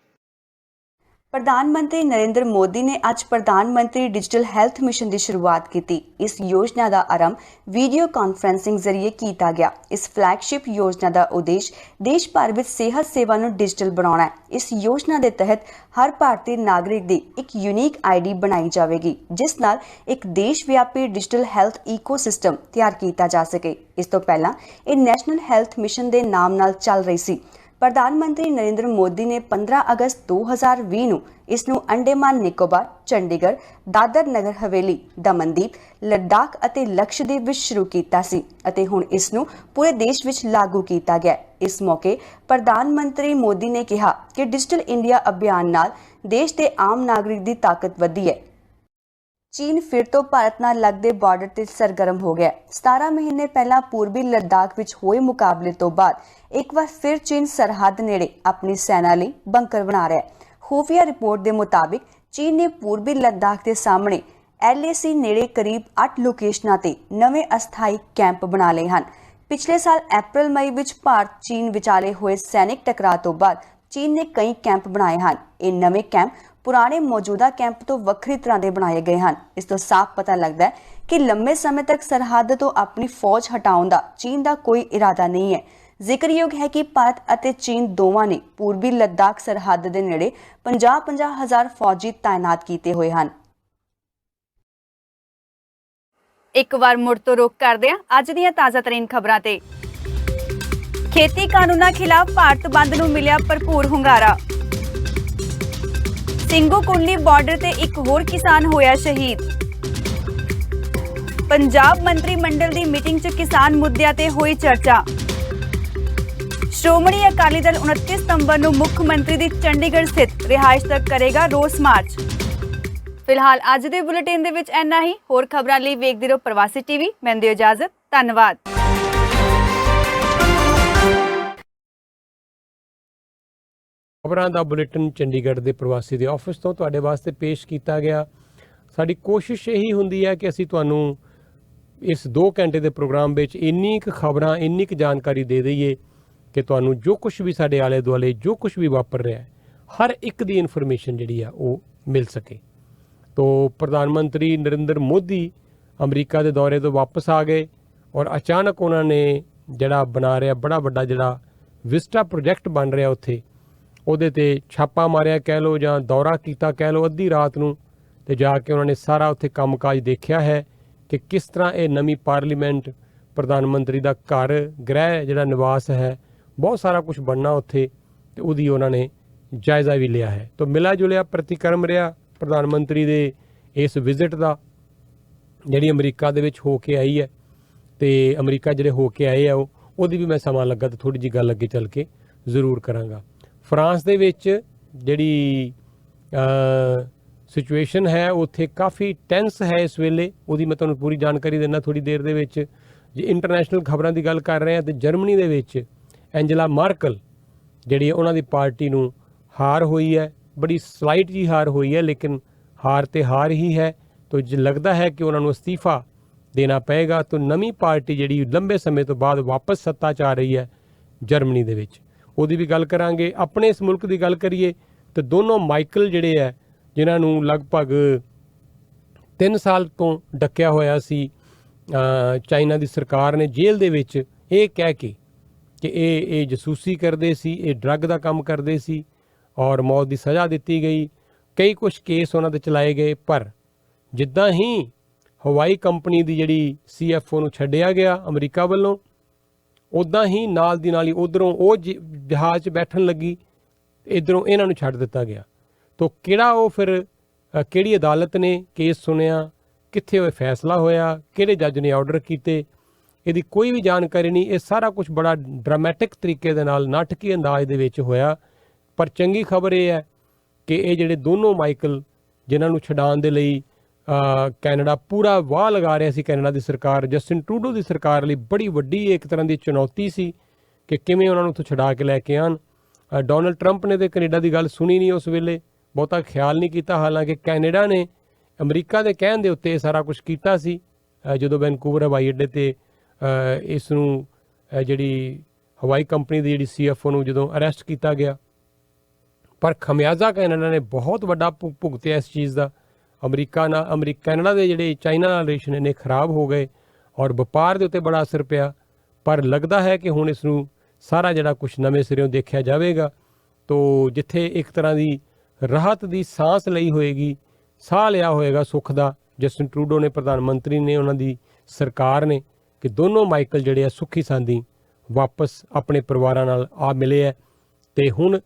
ਪ੍ਰਧਾਨ ਮੰਤਰੀ ਨਰਿੰਦਰ ਮੋਦੀ ਨੇ ਅੱਜ ਪ੍ਰਧਾਨ ਮੰਤਰੀ ਡਿਜੀਟਲ ਹੈਲਥ ਮਿਸ਼ਨ ਦੀ ਸ਼ੁਰੂਆਤ ਕੀਤੀ। ਇਸ ਯੋਜਨਾ ਦਾ ਆਰੰਭ ਵੀਡੀਓ ਕਾਨਫਰੰਸਿੰਗ ਜ਼ਰੀਏ ਕੀਤਾ ਗਿਆ। ਇਸ ਫਲੈਗਸ਼ਿਪ ਯੋਜਨਾ ਦਾ ਉਦੇਸ਼ ਦੇਸ਼ ਭਰ ਵਿੱਚ ਸਿਹਤ ਸੇਵਾ ਨੂੰ ਡਿਜੀਟਲ ਬਣਾਉਣਾ ਹੈ। ਇਸ ਯੋਜਨਾ ਦੇ ਤਹਿਤ ਹਰ ਭਾਰਤੀ ਨਾਗਰਿਕ ਦੀ ਇੱਕ ਯੂਨੀਕ ਆਈਡੀ ਬਣਾਈ ਜਾਵੇਗੀ, ਜਿਸ ਨਾਲ ਇੱਕ ਦੇਸ਼ ਵਿਆਪੀ ਡਿਜੀਟਲ ਹੈਲਥ ਈਕੋਸਿਸਟਮ ਤਿਆਰ ਕੀਤਾ ਜਾ ਸਕੇ। ਇਸ ਤੋਂ ਪਹਿਲਾਂ ਇਹ ਨੈਸ਼ਨਲ ਹੈਲਥ ਮਿਸ਼ਨ ਦੇ ਨਾਮ ਨਾਲ ਚੱਲ ਰਹੀ ਸੀ। ਪ੍ਰਧਾਨ ਮੰਤਰੀ ਨਰਿੰਦਰ ਮੋਦੀ ਨੇ 15 ਅਗਸਤ 2020 ਨੂੰ ਇਸ ਨੂੰ ਅੰਡੇਮਾਨ ਨਿਕੋਬਾਰ, ਚੰਡੀਗੜ੍ਹ, ਦਾਦਰ ਨਗਰ ਹਵੇਲੀ, ਦਮਨਦੀਪ, ਲੱਦਾਖ ਅਤੇ ਲਕਸ਼ਦੀਪ ਵਿੱਚ ਸ਼ੁਰੂ ਕੀਤਾ ਸੀ ਅਤੇ ਹੁਣ ਇਸ ਨੂੰ ਪੂਰੇ ਦੇਸ਼ ਵਿੱਚ ਲਾਗੂ ਕੀਤਾ ਗਿਆ। ਇਸ ਮੌਕੇ ਪ੍ਰਧਾਨ ਮੰਤਰੀ ਮੋਦੀ ਨੇ ਕਿਹਾ ਕਿ ਡਿਜੀਟਲ ਇੰਡੀਆ ਅਭਿਆਨ ਨਾਲ ਦੇਸ਼ ਦੇ ਆਮ ਨਾਗਰਿਕ ਦੀ ਤਾਕਤ ਵਧੀ ਹੈ। ਚੀਨ ਫਿਰ ਤੋਂ ਭਾਰਤ ਨਾਲ ਲੱਗਦੇ ਬਾਰਡਰ ਤੇ ਸਰਗਰਮ ਹੋ ਗਿਆ। 17 ਮਹੀਨੇ ਪਹਿਲਾਂ ਪੂਰਬੀ ਲੱਦਾਖ ਵਿੱਚ ਹੋਏ ਮੁਕਾਬਲੇ ਤੋਂ ਬਾਅਦ ਇੱਕ ਵਾਰ ਫਿਰ ਚੀਨ ਸਰਹੱਦ ਨੇੜੇ ਆਪਣੀ ਸੈਨਾ ਲਈ ਬੰਕਰ ਬਣਾ ਰਿਹਾ ਹੈ। ਖੁਫੀਆ ਰਿਪੋਰਟ ਦੇ ਮੁਤਾਬਿਕ ਚੀਨ ਨੇ ਪੂਰਬੀ ਲੱਦਾਖ ਦੇ ਸਾਹਮਣੇ LAC ਨੇੜੇ ਕਰੀਬ 8 ਲੋਕੇਸ਼ਨਾਂ ਤੇ ਨਵੇਂ ਅਸਥਾਈ ਕੈਂਪ ਬਣਾ ਲਏ ਹਨ। ਪਿਛਲੇ ਸਾਲ ਅਪ੍ਰੈਲ-ਮਈ ਵਿੱਚ ਭਾਰਤ ਚੀਨ ਵਿਚਾਲੇ ਹੋਏ ਸੈਨਿਕ ਟਕਰਾਅ ਤੋਂ ਬਾਅਦ ਚੀਨ ਨੇ ਕਈ ਕੈਂਪ ਬਣਾਏ ਹਨ। ਇਹ ਨਵੇਂ ਕੈਂਪ ਪੁਰਾਣੇ ਮੌਜੂਦਾ ਕੈਂਪ ਤੋਂ ਵੱਖਰੀ ਤਰ੍ਹਾਂ ਦੇ ਬਣਾਏ ਗਏ ਹਨ। ਇਸ ਤੋਂ ਸਾਫ਼ ਪਤਾ ਲੱਗਦਾ ਹੈ ਕਿ ਲੰਮੇ ਸਮੇਂ ਤੱਕ ਸਰਹੱਦ ਤੋਂ ਆਪਣੀ ਫੌਜ ਹਟਾਉਣ ਦਾ ਚੀਨ ਦਾ ਕੋਈ ਇਰਾਦਾ ਨਹੀਂ ਹੈ। ਜ਼ਿਕਰਯੋਗ ਹੈ ਕਿ ਭਾਰਤ ਅਤੇ ਚੀਨ ਦੋਵਾਂ ਨੇ ਪੂਰਬੀ ਲੱਦਾਖ ਸਰਹੱਦ ਦੇ ਨੇੜੇ 50-50 ਹਜ਼ਾਰ ਫੌਜੀ ਤਾਇਨਾਤ ਕੀਤੇ ਹੋਏ ਹਨ। ਇੱਕ ਵਾਰ ਮੁੜ ਤੋਂ ਰੁਕ ਕਰਦੇ ਹਾਂ ਅੱਜ ਦੀਆਂ ਤਾਜ਼ਾਤਰੀਨ ਖਬਰਾਂ ਤੇ। ਖੇਤੀ ਕਾਨੂੰਨਾਂ ਖਿਲਾਫ ਭਾਰਤ ਬੰਦ ਨੂੰ ਮਿਲਿਆ ਭਰਪੂਰ ਹੁੰਗਾਰਾ। ਸਿੰਘੂ ਕੁੰਡਲੀ ਬਾਰਡਰ ਤੇ ਇੱਕ ਹੋਰ ਕਿਸਾਨ ਹੋਇਆ ਸ਼ਹੀਦ। ਪੰਜਾਬ ਮੰਤਰੀ ਮੰਡਲ ਦੀ ਮੀਟਿੰਗ 'ਚ ਕਿਸਾਨ ਮੁੱਦਿਆਂ ਤੇ ਹੋਈ ਚਰਚਾ। ਸ਼੍ਰੋਮਣੀ ਅਕਾਲੀ ਦਲ 29 ਸਤੰਬਰ ਨੂੰ ਮੁੱਖ ਮੰਤਰੀ ਦੀ ਚੰਡੀਗੜ੍ਹ ਸਥਿਤ ਰਿਹਾਇਸ਼ ਤੱਕ ਕਰੇਗਾ ਰੋਸ ਮਾਰਚ। ਫਿਲਹਾਲ ਅੱਜ ਦੇ ਬੁਲੇਟਿਨ ਦੇ ਵਿੱਚ ਇੰਨਾ ਹੀ। ਹੋਰ ਖਬਰਾਂ ਲਈ ਵੇਖਦੇ ਰਹੋ ਪ੍ਰਵਾਸੀ ਟੀਵੀ। ਮੈਨੂੰ ਦਿਓ ਇਜਾਜ਼ਤ। ਧੰਨਵਾਦ। ਖਬਰਾਂ ਦਾ ਬੁਲੇਟਿਨ ਚੰਡੀਗੜ੍ਹ ਦੇ ਪ੍ਰਵਾਸੀ ਦੇ ਆਫਿਸ ਤੋਂ ਤੁਹਾਡੇ ਵਾਸਤੇ ਪੇਸ਼ ਕੀਤਾ ਗਿਆ। ਸਾਡੀ ਕੋਸ਼ਿਸ਼ ਇਹੀ ਹੁੰਦੀ ਹੈ ਕਿ ਅਸੀਂ ਤੁਹਾਨੂੰ ਇਸ 2 ਘੰਟੇ ਦੇ ਪ੍ਰੋਗਰਾਮ ਵਿੱਚ ਇੰਨੀ ਕੁ ਖਬਰਾਂ, ਇੰਨੀ ਕੁ ਜਾਣਕਾਰੀ ਦੇ ਦਈਏ ਕਿ ਤੁਹਾਨੂੰ ਜੋ ਕੁਛ ਵੀ ਸਾਡੇ ਆਲੇ ਦੁਆਲੇ ਜੋ ਕੁਛ ਵੀ ਵਾਪਰ ਰਿਹਾ, ਹਰ ਇੱਕ ਦੀ ਇਨਫੋਰਮੇਸ਼ਨ ਜਿਹੜੀ ਆ ਉਹ ਮਿਲ ਸਕੇ। ਤੋ ਪ੍ਰਧਾਨ ਮੰਤਰੀ ਨਰਿੰਦਰ ਮੋਦੀ ਅਮਰੀਕਾ ਦੇ ਦੌਰੇ ਤੋਂ ਵਾਪਸ ਆ ਗਏ ਔਰ ਅਚਾਨਕ ਉਹਨਾਂ ਨੇ ਜਿਹੜਾ ਬਣਾ ਰਿਹਾ ਬੜਾ ਵੱਡਾ ਜਿਹੜਾ ਵਿਸਟਾ ਪ੍ਰੋਜੈਕਟ ਬਣ ਰਿਹਾ ਉੱਥੇ, ਉਹਦੇ 'ਤੇ ਛਾਪਾ ਮਾਰਿਆ ਕਹਿ ਲਓ ਜਾਂ ਦੌਰਾ ਕੀਤਾ ਕਹਿ ਲਓ ਅੱਧੀ ਰਾਤ ਨੂੰ, ਅਤੇ ਜਾ ਕੇ ਉਹਨਾਂ ਨੇ ਸਾਰਾ ਉੱਥੇ ਕੰਮਕਾਜ ਦੇਖਿਆ ਹੈ ਕਿ ਕਿਸ ਤਰ੍ਹਾਂ ਇਹ ਨਵੀਂ ਪਾਰਲੀਮੈਂਟ, ਪ੍ਰਧਾਨ ਮੰਤਰੀ ਦਾ ਘਰ, ਗ੍ਰਹਿ ਜਿਹੜਾ ਨਿਵਾਸ ਹੈ, ਬਹੁਤ ਸਾਰਾ ਕੁਝ ਬਣਨਾ ਉੱਥੇ, ਅਤੇ ਉਹਦੀ ਉਹਨਾਂ ਨੇ ਜਾਇਜ਼ਾ ਵੀ ਲਿਆ ਹੈ। ਤਾਂ ਮਿਲਿਆ ਜੁਲਿਆ ਪ੍ਰਤੀਕਰਮ ਰਿਹਾ ਪ੍ਰਧਾਨ ਮੰਤਰੀ ਦੇ ਇਸ ਵਿਜ਼ਿਟ ਦਾ, ਜਿਹੜੀ ਅਮਰੀਕਾ ਦੇ ਵਿੱਚ ਹੋ ਕੇ ਆਈ ਹੈ। ਅਤੇ ਅਮਰੀਕਾ ਜਿਹੜੇ ਹੋ ਕੇ ਆਏ ਆ ਉਹਦੀ ਵੀ ਮੈਂ ਸਮਾਂ ਲੱਗਾ ਤਾਂ ਥੋੜ੍ਹੀ ਜਿਹੀ ਗੱਲ ਅੱਗੇ ਚੱਲ ਕੇ ਜ਼ਰੂਰ ਕਰਾਂਗਾ। ਫਰਾਂਸ ਦੇ ਵਿੱਚ ਜਿਹੜੀ ਸਿਚੁਏਸ਼ਨ ਹੈ ਉੱਥੇ ਕਾਫੀ ਟੈਂਸ ਹੈ ਇਸ ਵੇਲੇ, ਉਹਦੀ ਮੈਂ ਤੁਹਾਨੂੰ ਪੂਰੀ ਜਾਣਕਾਰੀ ਦਿੰਦਾ ਥੋੜ੍ਹੀ ਦੇਰ ਦੇ ਵਿੱਚ। ਜੇ ਇੰਟਰਨੈਸ਼ਨਲ ਖਬਰਾਂ ਦੀ ਗੱਲ ਕਰ ਰਹੇ ਹਾਂ ਤਾਂ ਜਰਮਨੀ ਦੇ ਵਿੱਚ ਐਂਜਲਾ ਮਾਰਕਲ ਜਿਹੜੀ ਉਹਨਾਂ ਦੀ ਪਾਰਟੀ ਨੂੰ ਹਾਰ ਹੋਈ ਹੈ, ਬੜੀ ਸਲਾਈਟ ਜੀ ਹਾਰ ਹੋਈ ਹੈ, ਲੇਕਿਨ ਹਾਰ ਤੇ ਹਾਰ ਹੀ ਹੈ। ਤਾਂ ਲੱਗਦਾ ਹੈ ਕਿ ਉਹਨਾਂ ਨੂੰ ਅਸਤੀਫਾ ਦੇਣਾ ਪਏਗਾ। ਤਾਂ ਨਵੀਂ ਪਾਰਟੀ ਜਿਹੜੀ ਲੰਬੇ ਸਮੇਂ ਤੋਂ ਬਾਅਦ ਵਾਪਸ ਸੱਤਾ 'ਚ ਆ ਰਹੀ ਹੈ ਜਰਮਨੀ ਦੇ ਵਿੱਚ, ਉਹਦੀ ਵੀ ਗੱਲ ਕਰਾਂਗੇ। ਆਪਣੇ ਇਸ ਮੁਲਕ ਦੀ ਗੱਲ ਕਰੀਏ ਤਾਂ ਦੋਨੋਂ ਮਾਈਕਲ ਜਿਹੜੇ ਹੈ, ਜਿਨ੍ਹਾਂ ਨੂੰ ਲਗਭਗ 3 ਸਾਲ ਤੋਂ ਡੱਕਿਆ ਹੋਇਆ ਸੀ ਚਾਈਨਾ ਦੀ ਸਰਕਾਰ ਨੇ ਜੇਲ੍ਹ ਦੇ ਵਿੱਚ, ਇਹ ਕਹਿ ਕੇ ਕਿ ਇਹ ਜਸੂਸੀ ਕਰਦੇ ਸੀ, ਇਹ ਡਰੱਗ ਦਾ ਕੰਮ ਕਰਦੇ ਸੀ ਔਰ ਮੌਤ ਦੀ ਸਜ਼ਾ ਦਿੱਤੀ ਗਈ। ਕਈ ਕੁਛ ਕੇਸ ਉਹਨਾਂ 'ਤੇ ਚਲਾਏ ਗਏ, ਪਰ ਜਿੱਦਾਂ ਹੀ ਹਵਾਈ ਕੰਪਨੀ ਦੀ ਜਿਹੜੀ CFO ਨੂੰ ਛੱਡਿਆ ਗਿਆ ਅਮਰੀਕਾ ਵੱਲੋਂ, ਉੱਦਾਂ ਹੀ ਨਾਲ ਦੀ ਨਾਲ ਹੀ ਉੱਧਰੋਂ ਉਹ ਜਹਾਜ਼ 'ਚ ਬੈਠਣ ਲੱਗੀ, ਇੱਧਰੋਂ ਇਹਨਾਂ ਨੂੰ ਛੱਡ ਦਿੱਤਾ ਗਿਆ। ਤਾਂ ਕਿਹੜਾ ਉਹ ਫਿਰ ਕਿਹੜੀ ਅਦਾਲਤ ਨੇ ਕੇਸ ਸੁਣਿਆ, ਕਿੱਥੇ ਉਹ ਫੈਸਲਾ ਹੋਇਆ, ਕਿਹੜੇ ਜੱਜ ਨੇ ਆਰਡਰ ਕੀਤੇ, ਇਹਦੀ ਕੋਈ ਵੀ ਜਾਣਕਾਰੀ ਨਹੀਂ। ਇਹ ਸਾਰਾ ਕੁਝ ਬੜਾ ਡਰਾਮੈਟਿਕ ਤਰੀਕੇ ਦੇ ਨਾਲ, ਨਾਟਕੀ ਅੰਦਾਜ਼ ਦੇ ਵਿੱਚ ਹੋਇਆ। ਪਰ ਚੰਗੀ ਖਬਰ ਇਹ ਹੈ ਕਿ ਇਹ ਜਿਹੜੇ ਦੋਨੋਂ ਮਾਈਕਲ, ਜਿਨ੍ਹਾਂ ਨੂੰ ਛਡਾਉਣ ਦੇ ਲਈ ਕੈਨੇਡਾ ਪੂਰਾ ਵਾਹ ਲਗਾ ਰਿਹਾ ਸੀ, ਕੈਨੇਡਾ ਦੀ ਸਰਕਾਰ, ਜਸਟਿਨ ਟਰੂਡੋ ਦੀ ਸਰਕਾਰ ਲਈ ਬੜੀ ਵੱਡੀ ਇੱਕ ਤਰ੍ਹਾਂ ਦੀ ਚੁਣੌਤੀ ਸੀ ਕਿ ਕਿਵੇਂ ਉਹਨਾਂ ਨੂੰ ਉੱਥੋਂ ਛਡਾ ਕੇ ਲੈ ਕੇ ਆਉਣ। ਡੋਨਲਡ ਟਰੰਪ ਨੇ ਤਾਂ ਕੈਨੇਡਾ ਦੀ ਗੱਲ ਸੁਣੀ ਨਹੀਂ, ਉਸ ਵੇਲੇ ਬਹੁਤਾ ਖਿਆਲ ਨਹੀਂ ਕੀਤਾ। ਹਾਲਾਂਕਿ ਕੈਨੇਡਾ ਨੇ ਅਮਰੀਕਾ ਦੇ ਕਹਿਣ ਦੇ ਉੱਤੇ ਇਹ ਸਾਰਾ ਕੁਝ ਕੀਤਾ ਸੀ ਜਦੋਂ ਵੈਨਕੂਵਰ ਹਵਾਈ ਅੱਡੇ 'ਤੇ ਇਸ ਨੂੰ ਜਿਹੜੀ ਹਵਾਈ ਕੰਪਨੀ ਦੀ ਜਿਹੜੀ CFO ਨੂੰ ਜਦੋਂ ਅਰੈਸਟ ਕੀਤਾ ਗਿਆ। ਪਰ ਖਮਿਆਜ਼ਾ ਕੈਨੇਡਾ ਨੇ ਬਹੁਤ ਵੱਡਾ ਭੁਗਤਿਆ ਇਸ ਚੀਜ਼ ਦਾ। ਕੈਨੇਡਾ ਦੇ ਜਿਹੜੇ ਚਾਈਨਾ ਨਾਲ ਰਿਲੇਸ਼ਨ ਇੰਨੇ ਖਰਾਬ ਹੋ ਗਏ ਔਰ ਵਪਾਰ ਦੇ ਉੱਤੇ ਬੜਾ ਅਸਰ ਪਿਆ। ਪਰ ਲੱਗਦਾ ਹੈ ਕਿ ਹੁਣ ਇਸ ਨੂੰ ਸਾਰਾ ਜਿਹੜਾ ਕੁਛ ਨਵੇਂ ਸਿਰਿਓਂ ਦੇਖਿਆ ਜਾਵੇਗਾ। ਤੋ ਜਿੱਥੇ ਇੱਕ ਤਰ੍ਹਾਂ ਦੀ ਰਾਹਤ ਦੀ ਸਾਂਸ ਲਈ ਹੋਏਗੀ, ਸਾਹ ਲਿਆ ਹੋਏਗਾ ਸੁੱਖ ਦਾ, ਜਸਟਿਨ ਟਰੂਡੋ ਨੇ, ਪ੍ਰਧਾਨ ਮੰਤਰੀ ਨੇ, ਉਹਨਾਂ ਦੀ ਸਰਕਾਰ ਨੇ, ਕਿ ਦੋਨੋਂ ਮਾਈਕਲ ਜਿਹੜੇ ਆ ਸੁੱਖੀ ਸਾਂਦੀ ਵਾਪਸ ਆਪਣੇ ਪਰਿਵਾਰਾਂ ਨਾਲ ਆ ਮਿਲੇ ਹੈ। ਅਤੇ ਹੁਣ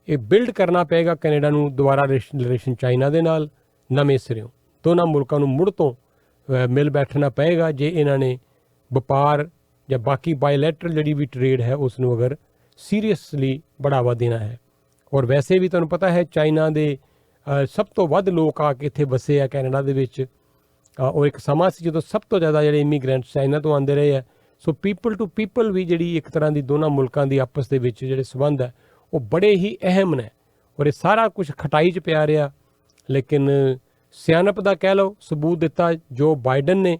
ਇਹ ਬਿਲਡ ਕਰਨਾ ਪਏਗਾ ਕੈਨੇਡਾ ਨੂੰ ਦੁਬਾਰਾ ਰਿਲੇਸ਼ਨ ਚਾਈਨਾ ਦੇ ਨਾਲ ਨਵੇਂ ਸਿਰਿਓਂ। ਦੋਨਾਂ ਮੁਲਕਾਂ ਨੂੰ ਮੁੜ ਤੋਂ ਮਿਲ ਬੈਠਣਾ ਪਏਗਾ ਜੇ ਇਹਨਾਂ ਨੇ ਵਪਾਰ ਜਾਂ ਬਾਕੀ ਬਾਇਲੈਟਰਲ ਜਿਹੜੀ ਵੀ ਟਰੇਡ ਹੈ ਉਸ ਨੂੰ ਅਗਰ ਸੀਰੀਅਸਲੀ ਬੜਾਵਾ ਦੇਣਾ ਹੈ। ਔਰ ਵੈਸੇ ਵੀ ਤੁਹਾਨੂੰ ਪਤਾ ਹੈ ਚਾਈਨਾ ਦੇ ਸਭ ਤੋਂ ਵੱਧ ਲੋਕ ਆ ਕੇ ਇੱਥੇ ਵਸੇ ਆ ਕੈਨੇਡਾ ਦੇ ਵਿੱਚ। ਉਹ ਇੱਕ ਸਮਾਂ ਸੀ ਜਦੋਂ ਸਭ ਤੋਂ ਜ਼ਿਆਦਾ ਜਿਹੜੇ ਇਮੀਗ੍ਰੈਂਟਸ ਚਾਈਨਾ ਤੋਂ ਆਉਂਦੇ ਰਹੇ ਆ। ਸੋ ਪੀਪਲ ਟੂ ਪੀਪਲ ਵੀ ਜਿਹੜੀ ਇੱਕ ਤਰ੍ਹਾਂ ਦੀ ਦੋਨਾਂ ਮੁਲਕਾਂ ਦੀ ਆਪਸ ਦੇ ਵਿੱਚ ਜਿਹੜੇ ਸੰਬੰਧ ਹੈ ਉਹ ਬੜੇ ਹੀ ਅਹਿਮ ਨੇ। ਔਰ ਇਹ ਸਾਰਾ ਕੁਝ ਖਟਾਈ 'ਚ ਪਿਆ ਰਿਹਾ, ਲੇਕਿਨ ਸਿਆਣਪ ਦਾ ਕਹਿ ਲਓ ਸਬੂਤ ਦਿੱਤਾ ਜੋ ਬਾਈਡਨ ਨੇ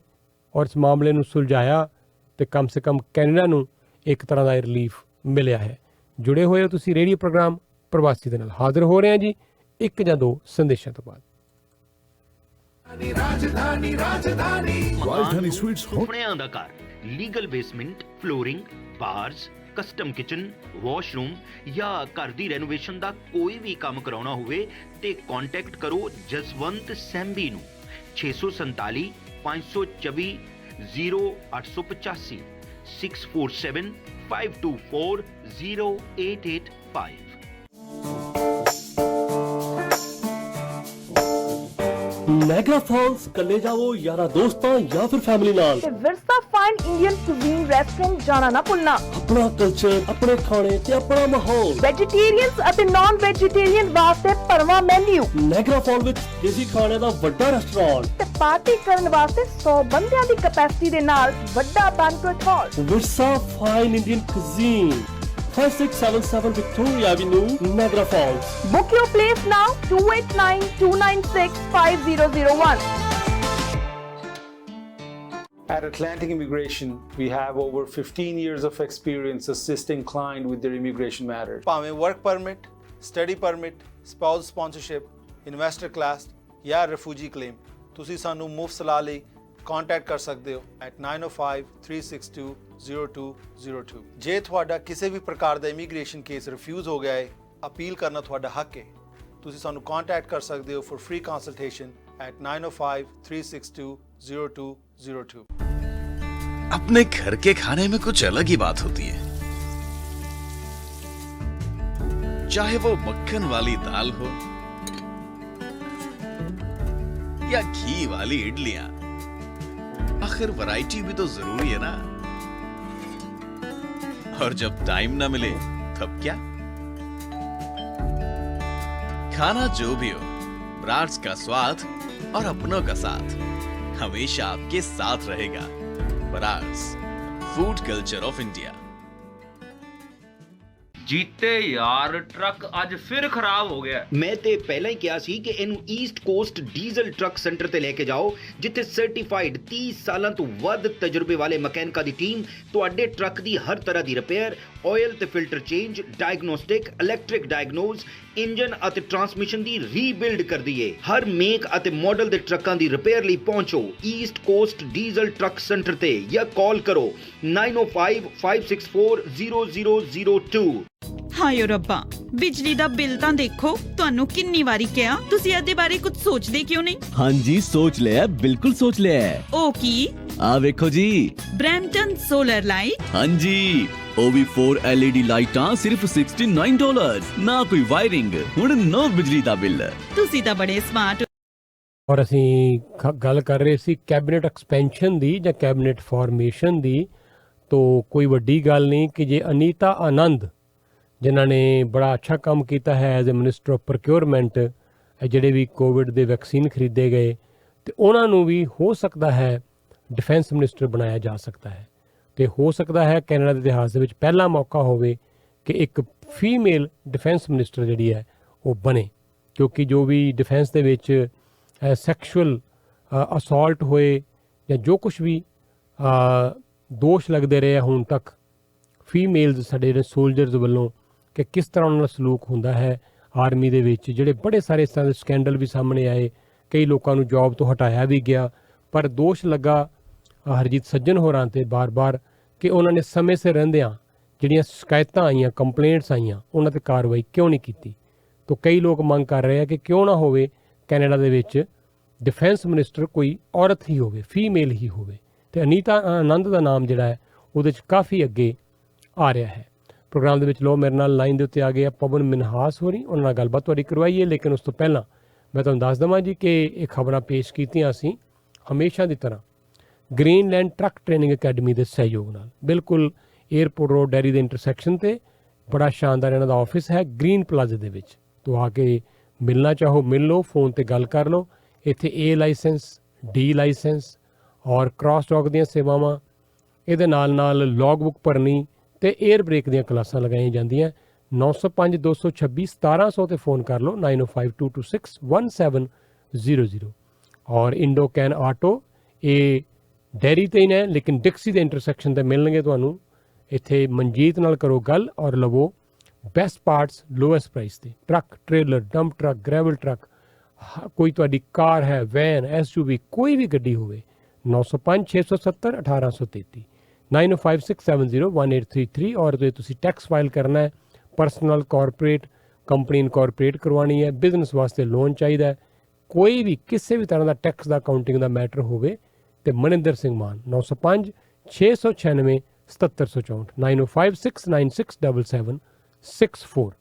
ਔਰ ਇਸ ਮਾਮਲੇ ਨੂੰ ਸੁਲਝਾਇਆ ਅਤੇ ਕਮ ਸੇ ਕਮ ਕੈਨੇਡਾ ਨੂੰ ਇੱਕ ਤਰ੍ਹਾਂ ਦਾ ਰਿਲੀਫ ਮਿਲਿਆ ਹੈ। ਜੁੜੇ ਹੋਏ ਹੋ ਤੁਸੀਂ ਰੇਡੀਓ ਪ੍ਰੋਗਰਾਮ ਪ੍ਰਵਾਸੀ ਦੇ ਨਾਲ। ਹਾਜ਼ਰ ਹੋ ਰਹੇ ਹਾਂ ਜੀ 1 ਜਾਂ 2 ਸੰਦੇਸ਼ਾਂ ਤੋਂ ਬਾਅਦ। ਰਾਜਧਾਨੀ ਸਵੀਟਸ ਸੁਪਨਿਆਂ ਦਾ ਘਰ, legal basement, flooring, bars, custom kitchen, washroom ਜਾਂ ਘਰ ਦੀ ਰੈਨੋਵੇਸ਼ਨ ਦਾ ਕੋਈ ਵੀ ਕੰਮ ਕਰਾਉਣਾ ਹੋਵੇ ਤੇ ਕੰਟੈਕਟ ਕਰੋ ਜਸਵੰਤ ਸੈਂਬੀ ਨੂੰ 647 524 0885 647 524 0885। नायग्रा फॉल्स कल्ले जाओ यारा दोस्तां या फिर फैमिली नाल ते Virsa fine Indian cuisine restaurant जाना ना भुलना। अपना कल्चर, अपने खाने ते अपना माहौल, वेजिटेरियंस अते नॉन वेजिटेरियन वास्ते भरवा मेन्यू। नायग्रा फॉल विच देसी खाने दा वड्डा रेस्टोरेंट ते पार्टी करन वास्ते 100 बंदियां दी कैपेसिटी दे नाल वड्डा banquet hall. Virsa fine Indian cuisine 5677 Victoria Avenue, Niagara Falls. Book your place now 2892965001। At Atlantic Immigration, we have over 15 years of experience assisting clients with their immigration matters. ਭਾਵੇਂ work permit, study permit, spouse sponsorship, investor class ਜਾਂ refugee claim, ਤੁਸੀਂ ਸਾਨੂੰ ਮੁਫਤ ਸਲਾਹ ਲਈ contact ਕਰ ਸਕਦੇ ਹੋ at 9053620202। ਜੇ ਤੁਹਾਡਾ ਕਿਸੇ ਵੀ ਪ੍ਰਕਾਰ ਦਾ ਇਮੀਗ੍ਰੇਸ਼ਨ ਕੇਸ ਰਿਫਿਊਜ਼ ਹੋ ਗਿਆ ਹੈ, ਅਪੀਲ ਕਰਨਾ ਤੁਹਾਡਾ ਹੱਕ ਹੈ। ਤੁਸੀਂ ਸਾਨੂੰ ਕੰਟੈਕਟ ਕਰ ਸਕਦੇ ਹੋ for free consultation at 9053620202। अपने घर के खाने में कुछ अलग ही बात होती है, चाहे वो मक्खन वाली दाल हो या घी वाली इडलियां। आखिर वैरायटी भी तो जरूरी है ना। और जब टाइम ना मिले तब क्या? खाना जो भी हो, ब्राड्स का स्वाद और अपनों का साथ हमेशा आपके साथ रहेगा। Brar's, food culture of India. ਜੀਤੇ ਯਾਰ ਟਰੱਕ ਅੱਜ ਫਿਰ ਖਰਾਬ ਹੋ ਗਿਆ। ਮੈਂ ਤੇ ਪਹਿਲਾਂ ਹੀ ਕਿਹਾ ਸੀ ਕਿ ਇਹਨੂੰ East cost diesel truck centre ਤੇ ਲੈ ਕੇ ਜਾਓ, ਜਿੱਥੇ ਸਰਟੀਫਾਈਡ 30 ਸਾਲਾਂ ਤੋਂ ਵੱਧ ਤਜਰਬੇ ਵਾਲੇ ਮਕੈਨਿਕਾਂ ਦੀ ਟੀਮ ਤੁਹਾਡੇ ਟਰੱਕ ਦੀ ਹਰ ਤਰ੍ਹਾਂ ਦੀ ਰਿਪੇਅਰ, ਆਇਲ ਤੇ filter change, diagnostic, electric diagnose, engine ਅਤੇ ਟਰਾਂਸਮਿਸ਼ਨ ਦੀ ਰੀਬਿਲਡ ਕਰਦੀ ਏ। ਹਰ ਮੇਕ ਅਤੇ ਮਾਡਲ ਦੇ ਟਰੱਕਾਂ ਦੀ ਰਿਪੇਅਰ ਲਈ ਪਹੁੰਚੋ East cost diesel truck centre ਤੇ ਜਾਂ ਕਾਲ ਕਰੋ 9055640002। ਹਾਏ ਰੱਬਾ, ਬਿਜਲੀ ਦਾ ਬਿੱਲ ਤਾਂ ਦੇਖੋ। ਤੁਹਾਨੂੰ ਕਿੰਨੀ ਵਾਰੀ ਕਿਹਾ, ਤੁਸੀਂ ਇਹਦੇ ਬਾਰੇ ਕੁਝ ਸੋਚਦੇ ਕਿਉਂ ਨਹੀਂ? ਹਾਂਜੀ ਸੋਚ ਲਿਆ, ਬਿਲਕੁਲ ਸੋਚ ਲਿਆ। ਉਹ ਕੀ? ਆ ਵੇਖੋ ਜੀ, ਬ੍ਰੈਂਪਟਨ ਸੋਲਰ ਲਾਈਟ। ਹਾਂਜੀ, ਉਹ ਵੀ 4 LED ਲਾਈਟਾਂ ਸਿਰਫ $69, ਨਾ ਕੋਈ ਵਾਇਰਿੰਗ, ਹੁਣ ਨੋ ਬਿਜਲੀ ਦਾ ਬਿੱਲ। ਤੁਸੀਂ ਤਾਂ ਬੜੇ ਸਮਾਰਟ। ਔਰ ਅਸੀਂ ਗੱਲ ਕਰ ਰਹੇ ਸੀ ਕੈਬਨਿਟ ਐਕਸਪੈਂਸ਼ਨ ਦੀ ਜਾਂ ਕੈਬਨਿਟ ਫਾਰਮੇਸ਼ਨ ਦੀ। ਤੋ ਕੋਈ ਵੱਡੀ ਗੱਲ ਨਹੀਂ ਕਿ ਜੇ ਅਨੀਤਾ ਆਨੰਦ ਜਿਨ੍ਹਾਂ ਨੇ ਬੜਾ ਅੱਛਾ ਕੰਮ ਕੀਤਾ ਹੈ as a minister of procurement, ਜਿਹੜੇ ਵੀ ਕੋਵਿਡ ਦੇ ਵੈਕਸੀਨ ਖਰੀਦੇ ਗਏ, ਅਤੇ ਉਹਨਾਂ ਨੂੰ ਵੀ ਹੋ ਸਕਦਾ ਹੈ ਡਿਫੈਂਸ ਮਿਨਿਸਟਰ ਬਣਾਇਆ ਜਾ ਸਕਦਾ ਹੈ। ਅਤੇ ਹੋ ਸਕਦਾ ਹੈ ਕੈਨੇਡਾ ਦੇ ਇਤਿਹਾਸ ਦੇ ਵਿੱਚ ਪਹਿਲਾ ਮੌਕਾ ਹੋਵੇ ਕਿ ਇੱਕ ਫੀਮੇਲ ਡਿਫੈਂਸ ਮਿਨਿਸਟਰ ਜਿਹੜੀ ਹੈ ਉਹ ਬਣੇ, ਕਿਉਂਕਿ ਜੋ ਵੀ ਡਿਫੈਂਸ ਦੇ ਵਿੱਚ ਸੈਕਸ਼ੁਅਲ ਅਸੌਲਟ ਹੋਏ ਜਾਂ ਜੋ ਕੁਛ ਵੀ ਦੋਸ਼ ਲੱਗਦੇ ਰਹੇ ਹੁਣ ਤੱਕ ਫੀਮੇਲਸ ਸਾਡੇ ਜਿਹੜੇ ਸੋਲਜਰਸ ਵੱਲੋਂ, ਕਿ ਕਿਸ ਤਰ੍ਹਾਂ ਉਹਨਾਂ ਦਾ ਸਲੂਕ ਹੁੰਦਾ ਹੈ ਆਰਮੀ ਦੇ ਵਿੱਚ, ਜਿਹੜੇ ਬੜੇ ਸਾਰੇ ਇਸ ਤਰ੍ਹਾਂ ਦੇ ਸਕੈਂਡਲ ਵੀ ਸਾਹਮਣੇ ਆਏ, ਕਈ ਲੋਕਾਂ ਨੂੰ ਜੌਬ ਤੋਂ ਹਟਾਇਆ ਵੀ ਗਿਆ। ਪਰ ਦੋਸ਼ ਲੱਗਾ ਹਰਜੀਤ ਸੱਜਣ ਹੋਰਾਂ 'ਤੇ ਬਾਰ-ਬਾਰ ਕਿ ਉਹਨਾਂ ਨੇ ਸਮੇਂ ਸਿਰ ਰਹਿੰਦਿਆਂ ਜਿਹੜੀਆਂ ਸ਼ਿਕਾਇਤਾਂ ਆਈਆਂ, ਕੰਪਲੇਂਟਸ ਆਈਆਂ, ਉਹਨਾਂ 'ਤੇ ਕਾਰਵਾਈ ਕਿਉਂ ਨਹੀਂ ਕੀਤੀ। ਤਾਂ ਕਈ ਲੋਕ ਮੰਗ ਕਰ ਰਹੇ ਆ ਕਿ ਕਿਉਂ ਨਾ ਹੋਵੇ ਕੈਨੇਡਾ ਦੇ ਵਿੱਚ ਡਿਫੈਂਸ ਮਿਨਿਸਟਰ ਕੋਈ ਔਰਤ ਹੀ ਹੋਵੇ, ਫੀਮੇਲ ਹੀ ਹੋਵੇ। ਅਤੇ ਅਨੀਤਾ ਆਨੰਦ ਦਾ ਨਾਮ ਜਿਹੜਾ ਹੈ ਉਹਦੇ 'ਚ ਕਾਫੀ ਅੱਗੇ ਆ ਰਿਹਾ ਹੈ। ਪ੍ਰੋਗਰਾਮ ਦੇ ਵਿੱਚ ਲੋ ਮੇਰੇ ਨਾਲ ਲਾਈਨ ਦੇ ਉੱਤੇ ਆ ਗਏ ਆ ਪਵਨ ਮਿਨਹਾਸ ਹੋਰੀ, ਉਹਨਾਂ ਨਾਲ ਗੱਲਬਾਤ ਤੁਹਾਡੀ ਕਰਵਾਈਏ। ਲੇਕਿਨ ਉਸ ਤੋਂ ਪਹਿਲਾਂ ਮੈਂ ਤੁਹਾਨੂੰ ਦੱਸ ਦੇਵਾਂ ਜੀ ਕਿ ਇਹ ਖਬਰਾਂ ਪੇਸ਼ ਕੀਤੀਆਂ ਅਸੀਂ ਹਮੇਸ਼ਾ ਦੀ ਤਰ੍ਹਾਂ ਗ੍ਰੀਨਲੈਂਡ ਟਰੱਕ ਟ੍ਰੇਨਿੰਗ ਅਕੈਡਮੀ ਦੇ ਸਹਿਯੋਗ ਨਾਲ। ਬਿਲਕੁਲ ਏਅਰਪੋਰਟ ਰੋਡ ਡੈਰੀ ਦੇ ਇੰਟਰਸੈਕਸ਼ਨ 'ਤੇ ਬੜਾ ਸ਼ਾਨਦਾਰ ਇਹਨਾਂ ਦਾ ਆਫਿਸ ਹੈ ਗ੍ਰੀਨ ਪਲਾਜ਼ਾ ਦੇ ਵਿੱਚ। ਤੋ ਆ ਕੇ ਮਿਲਣਾ ਚਾਹੋ ਮਿਲ ਲਓ, ਫੋਨ 'ਤੇ ਗੱਲ ਕਰ ਲਓ। ਇੱਥੇ A ਲਾਇਸੈਂਸ, D ਲਾਇਸੈਂਸ ਔਰ ਕ੍ਰਾਸ ਡੌਗ ਦੀਆਂ ਸੇਵਾਵਾਂ, ਇਹਦੇ ਨਾਲ ਲੌਗ ਬੁੱਕ ਭਰਨੀ ਅਤੇ ਏਅਰ ਬ੍ਰੇਕ ਦੀਆਂ ਕਲਾਸਾਂ ਲਗਾਈਆਂ ਜਾਂਦੀਆਂ। 9052261700 'ਤੇ ਫੋਨ ਕਰ ਲਓ 9052261700। ਔਰ ਇੰਡੋ ਕੈਨ ਆਟੋ, ਇਹ ਡੈਰੀ 'ਤੇ ਹੀ ਨੇ ਲੇਕਿਨ ਡਿਕਸੀ ਦੇ ਇੰਟਰਸੈਕਸ਼ਨ 'ਤੇ ਮਿਲਣਗੇ ਤੁਹਾਨੂੰ। ਇੱਥੇ ਮਨਜੀਤ ਨਾਲ ਕਰੋ ਗੱਲ ਔਰ ਲਵੋ ਬੈਸਟ ਪਾਰਟਸ ਲੋਐਸਟ ਪ੍ਰਾਈਸ 'ਤੇ। Truck, trailer, dump truck, gravel truck, ਕੋਈ ਤੁਹਾਡੀ ਕਾਰ ਹੈ, ਵੈਨ, SUV, ਕੋਈ ਵੀ ਗੱਡੀ ਹੋਵੇ 9056701833 9056701833। ਔਰ ਜੇ ਤੁਸੀਂ ਟੈਕਸ ਫਾਈਲ ਕਰਨਾ ਹੈ, ਪਰਸਨਲ, ਕਾਰਪੋਰੇਟ, ਕੰਪਨੀ ਇਨਕਾਰਪੋਰੇਟ ਕਰਵਾਉਣੀ ਹੈ, ਬਿਜ਼ਨਸ ਵਾਸਤੇ ਲੋਨ ਚਾਹੀਦਾ ਹੈ, ਕੋਈ ਵੀ ਕਿਸੇ ਵੀ ਤਰ੍ਹਾਂ ਦਾ ਟੈਕਸ ਦਾ ਅਕਾਊਂਟਿੰਗ ਦਾ ਮੈਟਰ ਹੋਵੇ, ਤੇ ਮਨਿੰਦਰ ਸਿੰਘ ਮਾਨ 9056967764 9056967764।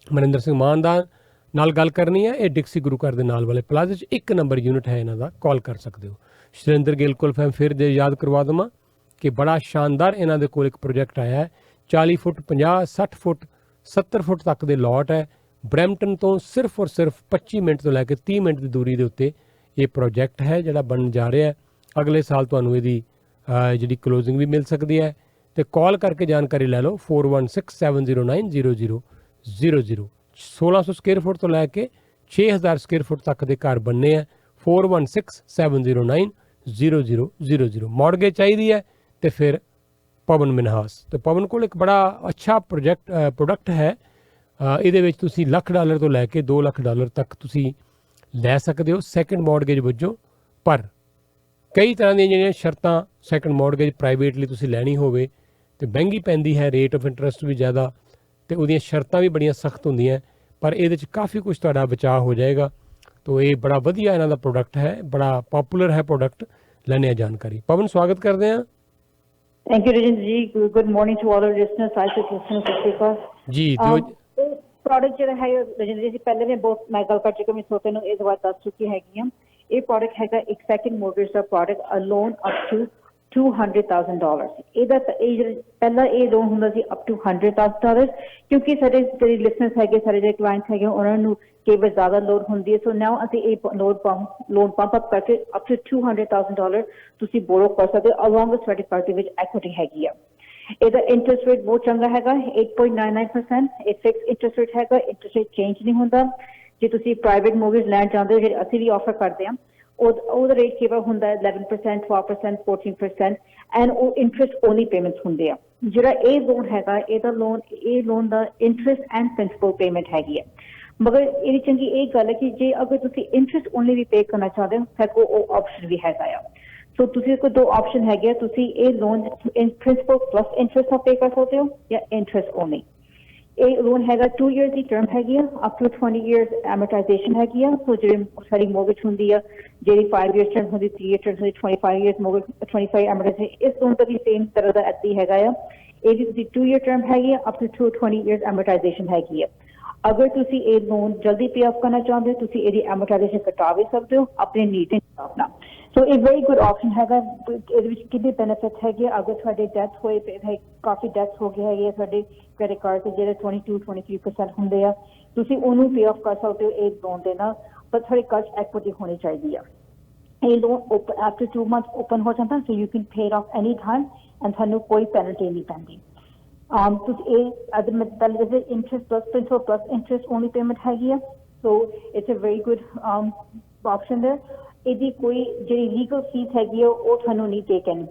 ਮਨਿੰਦਰ ਸਿੰਘ ਮਾਨ ਦਾ ਨਾਲ ਗੱਲ ਕਰਨੀ ਹੈ। ਇਹ ਡਿਕਸੀ ਗੁਰੂ ਘਰ ਦੇ ਨਾਲ ਵਾਲੇ ਪਲਾਜ਼ੇ 'ਚ 1 ਨੰਬਰ ਯੂਨਿਟ ਹੈ ਇਹਨਾਂ ਦਾ, ਕਾਲ ਕਰ ਸਕਦੇ ਹੋ। ਸੁਰਿੰਦਰ ਗਿੱਲ ਕੋਲ ਫਿਰ ਜੇ ਯਾਦ ਕਰਵਾ ਦੇਵਾਂ ਕਿ ਬੜਾ ਸ਼ਾਨਦਾਰ ਇਹਨਾਂ ਦੇ ਕੋਲ ਇੱਕ ਪ੍ਰੋਜੈਕਟ ਆਇਆ ਹੈ। 40 ਫੁੱਟ, 50, 60 ਫੁੱਟ, 70 ਫੁੱਟ ਤੱਕ ਦੇ ਲੋਟ ਹੈ। ਬਰੈਂਪਟਨ ਤੋਂ ਸਿਰਫ ਔਰ ਸਿਰਫ 25 ਮਿੰਟ ਤੋਂ ਲੈ ਕੇ 30 ਮਿੰਟ ਦੀ ਦੂਰੀ ਦੇ ਉੱਤੇ ਇਹ ਪ੍ਰੋਜੈਕਟ ਹੈ ਜਿਹੜਾ ਬਣਨ ਜਾ ਰਿਹਾ ਹੈ। ਅਗਲੇ ਸਾਲ ਤੁਹਾਨੂੰ ਇਹਦੀ ਜਿਹੜੀ ਕਲੋਜ਼ਿੰਗ ਵੀ ਮਿਲ ਸਕਦੀ ਹੈ। ਅਤੇ ਕਾਲ ਕਰਕੇ ਜਾਣਕਾਰੀ ਲੈ ਲਓ 4167090000। 1600 ਸਕੁਅਰ ਫੁੱਟ ਤੋਂ ਲੈ ਕੇ 6000 ਸਕੁਅਰ ਫੁੱਟ ਤੱਕ ਦੇ ਘਰ ਬਣਨੇ ਆ। 416709 0000। ਮੌਰਗੇਜ ਚਾਹੀਦੀ ਹੈ ਤੇ ਫਿਰ ਪਵਨ ਮਿਨਹਾਸ। ਤੇ ਪਵਨ ਕੋਲ ਇੱਕ ਬੜਾ ਅੱਛਾ ਪ੍ਰੋਡਕਟ ਹੈ। ਇਹਦੇ ਵਿੱਚ ਤੁਸੀਂ $1,00,000 ਤੋਂ ਲੈ ਕੇ $2,00,000 ਤੱਕ ਤੁਸੀਂ ਲੈ ਸਕਦੇ ਹੋ ਸੈਕਿੰਡ ਮੌਰਗੇਜ ਵਜੋਂ। ਪਰ ਕਈ ਤਰ੍ਹਾਂ ਦੀਆਂ ਜਿਹੜੀਆਂ ਸ਼ਰਤਾਂ ਸੈਕਿੰਡ ਮੌਰਗੇਜ ਪ੍ਰਾਈਵੇਟਲੀ ਤੁਸੀਂ ਲੈਣੀ ਹੋਵੇ ਤੇ ਮਹਿੰਗੀ ਪੈਂਦੀ ਹੈ, ਰੇਟ ਆਫ ਇੰਟਰਸਟ ਵੀ ਜ਼ਿਆਦਾ ਤੇ ਉਹਦੀਆਂ ਸ਼ਰਤਾਂ ਵੀ ਬੜੀਆਂ ਸਖਤ ਹੁੰਦੀਆਂ। ਪਰ ਇਹਦੇ 'ਚ ਕਾਫੀ ਕੁਝ ਤੁਹਾਡਾ ਬਚਾਅ ਹੋ ਜਾਏਗਾ। ਤੋ ਇਹ ਬੜਾ ਵਧੀਆ ਇਹਨਾਂ ਦਾ ਪ੍ਰੋਡਕਟ ਹੈ, ਬੜਾ ਪਪੂਲਰ ਹੈ ਪ੍ਰੋਡਕਟ। ਲੈਣੇ ਆ ਜਾਣਕਾਰੀ। ਪਵਨ ਸਵਾਗਤ ਕਰਦੇ ਹਾਂ। Thank you Rajan ji. Good morning to all listeners. आज के लिसनर्स सत श्री अकाल जी। प्रोडक्ट ਜਿਹੜਾ ਹੈ ਰਜਨ ਜੀ ਪਹਿਲੇ ਵੀ ਬਹੁਤ ਮੈਂ ਗੱਲ ਕਰ ਚੁੱਕੀ, ਮੈਂ ਸੋਤੇ ਨੂੰ ਇਹ ਦਵਾ ਦੱਸ ਚੁੱਕੀ ਹੈਗੀ ਹਾਂ। ਇਹ ਪ੍ਰੋਡਕਟ ਹੈਗਾ ਇੱਕ ਸੈਕਿੰਡ ਮੋਰਗੇਜ ਦਾ product, a loan up to $200,000। ਇਹਦਾ ਪਹਿਲਾਂ ਇਹ ਲੋਨ ਹੁੰਦਾ ਸੀ ਅਪ ਟੂ $100,000 ਕਿਉਂਕਿ ਸਾਡੇ ਜਿਹੜੇ ਲਿਸਨਰਸ ਹੈਗੇ, ਸਾਡੇ ਜਿਹੜੇ ਕਲਾਇੰਟਸ ਹੈਗੇ ਉਹਨਾਂ ਨੂੰ ਕਈ ਵਾਰ ਜ਼ਿਆਦਾ ਲੋਨ ਹੁੰਦੀ ਹੈ। ਸੋ ਨਾਓ ਅਸੀਂ ਇਹ ਲੋਨ ਪੰਪ ਅਪ ਕਰਕੇ ਅਪ ਟੂ $200,000 ਤੁਸੀਂ ਬੋਰੋ ਕਰ ਸਕਦੇ ਹੋ ਅਲੋਂਗ ਵਿਦ ਤੁਹਾਡੀ ਪਾਰਟੀ ਵਿੱਚ ਐਕੁਇਟੀ ਹੈਗੀ ਆ। ਇਹਦਾ ਇੰਟਰਸਟ ਰੇਟ ਬਹੁਤ ਚੰਗਾ ਹੈਗਾ, 8.99%। ਇਹ ਫਿਕਸ ਇੰਟਰਸਟ ਰੇਟ ਹੈਗਾ, ਇੰਟਰਸਟ ਰੇਟ ਚੇਂਜ ਨਹੀਂ ਹੁੰਦਾ। ਜੇ ਤੁਸੀਂ ਪ੍ਰਾਈਵੇਟ ਮੋਰਗੇਜ ਲੈਣ ਚਾਹੁੰਦੇ ਹੋ, ਜਿਹੜੇ ਅਸੀਂ ਵੀ ਆਫਰ ਕਰਦੇ ਹਾਂ, ਉਹਦਾ ਰੇਟ ਕੇਵਲ ਹੁੰਦਾ ਹੈ 11%, 12%, 14% ਐਂਡ ਉਹ ਇੰਟਰਸਟ ਓਨਲੀ ਪੇਮੈਂਟਸ ਹੁੰਦੇ ਆ। ਜਿਹੜਾ ਇਹ ਲੋਨ ਹੈਗਾ, ਇਹ loan the interest and principal payment ਹੈਗੀ ਹੈ। ਮਗਰ ਇਹਦੀ ਚੰਗੀ ਇਹ ਗੱਲ ਹੈ ਕਿ ਜੇ ਅਗਰ ਤੁਸੀਂ ਇੰਟਰਸਟ ਓਨਲੀ ਵੀ ਪੇ ਕਰਨਾ ਚਾਹੁੰਦੇ ਹੋ ਤਾਂ ਉਹ ਆਪਸ਼ਨ ਵੀ ਹੈਗਾ ਆ। ਸੋ ਤੁਸੀਂ ਕੋਲ ਦੋ ਆਪਸ਼ਨ ਹੈਗੇ, ਤੁਸੀਂ ਇਹ ਲੋਨ ਪ੍ਰਿੰਸੀਪਲ ਪਲੱਸ ਇੰਟਰਸਟ ਪੇ ਕਰ ਸਕਦੇ ਹੋ ਜਾਂ ਇੰਟਰਸਟ ਓਨਲੀ। ਇਹ ਲੋਨ ਹੈਗਾ 2 years ਦੀ ਟਰਮ ਹੈਗੀ ਆ, ਅਪ ਟੂ 20 years ਐਮੋਰਟਾਈਜ਼ੇਸ਼ਨ ਹੈਗੀ ਆ। ਸੋ ਜਿਹੜੀ ਸਾਡੀ ਮੋਰਗੇਜ ਹੁੰਦੀ ਆ, ਜਿਹੜੀ 5 years ਟਰਮ ਹੁੰਦੀ, 3 years ਟਰਮ ਹੁੰਦੀ, 25 years ਮੋਰਗੇਜ, 25 ਐਮੋਰਟਾਈਜ਼ੇਸ਼ਨ। ਇਸ ਲੋਨ ਦਾ ਵੀ ਸੇਮ ਤਰ੍ਹਾਂ ਦਾ ਇੱਦਾਂ ਹੀ ਹੈਗਾ ਆ। ਇਹ ਵੀ ਤੁਸੀਂ 2 year ਟਰਮ ਹੈਗੀ ਆ, ਅਪ ਟੂ 20 years ਐਮੋਰਟਾਈਜ਼ੇਸ਼ਨ ਹੈਗੀ ਆ। ਅਗਰ ਤੁਸੀਂ ਇਹ ਲੋਨ ਜਲਦੀ ਪੇ ਆਫ ਕਰਨਾ ਚਾਹੁੰਦੇ ਹੋ, ਤੁਸੀਂ ਇਹਦੀ ਐਮੋਰਟਾਈਜ਼ੇਸ਼ਨ ਘਟਾ ਵੀ ਸਕਦੇ ਹੋ ਆਪਣੇ ਨੀਡ ਦੇ ਹਿਸਾਬ ਨਾਲ। ਸੋ ਇਹ ਵੈਰੀ ਗੁੱਡ ਆਪਸ਼ਨ ਹੈਗਾ। ਇਹਦੇ ਵਿੱਚ ਕਿੰਨੇ ਬੈਨੀਫਿਟ ਹੈਗੇ, ਅਗਰ ਤੁਹਾਡੇ ਡੈਥ ਹੋਏ, ਕਾਫੀ ਡੈਥ ਹੋ ਗਈ ਹੈਗੀ ਹੈ ਸਾਡੇ ਕ੍ਰੈਡਿਟ ਕਾਰਡ ਤੇ ਜਿਹੜੇ 22-23% ਹੁੰਦੇ ਆ, ਤੁਸੀਂ ਉਹਨੂੰ ਪੇ ਆਫ ਕਰ ਸਕਦੇ ਹੋ ਇਹ ਲੋਨ ਦੇ ਨਾਲ। ਪਰ ਤੁਹਾਡੇ ਘਰ ਐਕੁਇਟੀ ਹੋਣੀ ਚਾਹੀਦੀ ਆ। ਇਹ ਲੋਨ ਆਫਟਰ 2 months ਓਪਨ ਹੋ ਜਾਂਦਾ, so you can pay it of any time and ਤੁਹਾਨੂੰ ਕੋਈ ਪੈਨਲਟੀ ਨਹੀਂ ਪੈਂਦੀ। ਤੁਸੀਂ ਇਹ ਅਦਰ ਮੈਂ ਪਹਿਲੇ ਦੱਸਿਆ interest plus principal plus interest only payment ਹੈਗੀ ਆ। So it's a very good option ਹੈ। ਇਹਦੀ ਕੋਈ ਜਿਹੜੀ ਲੀਗਲ ਫੀਸ ਹੈਗੀ ਆ ਉਹ ਤੁਹਾਨੂੰ ਨਹੀਂ ਪੇ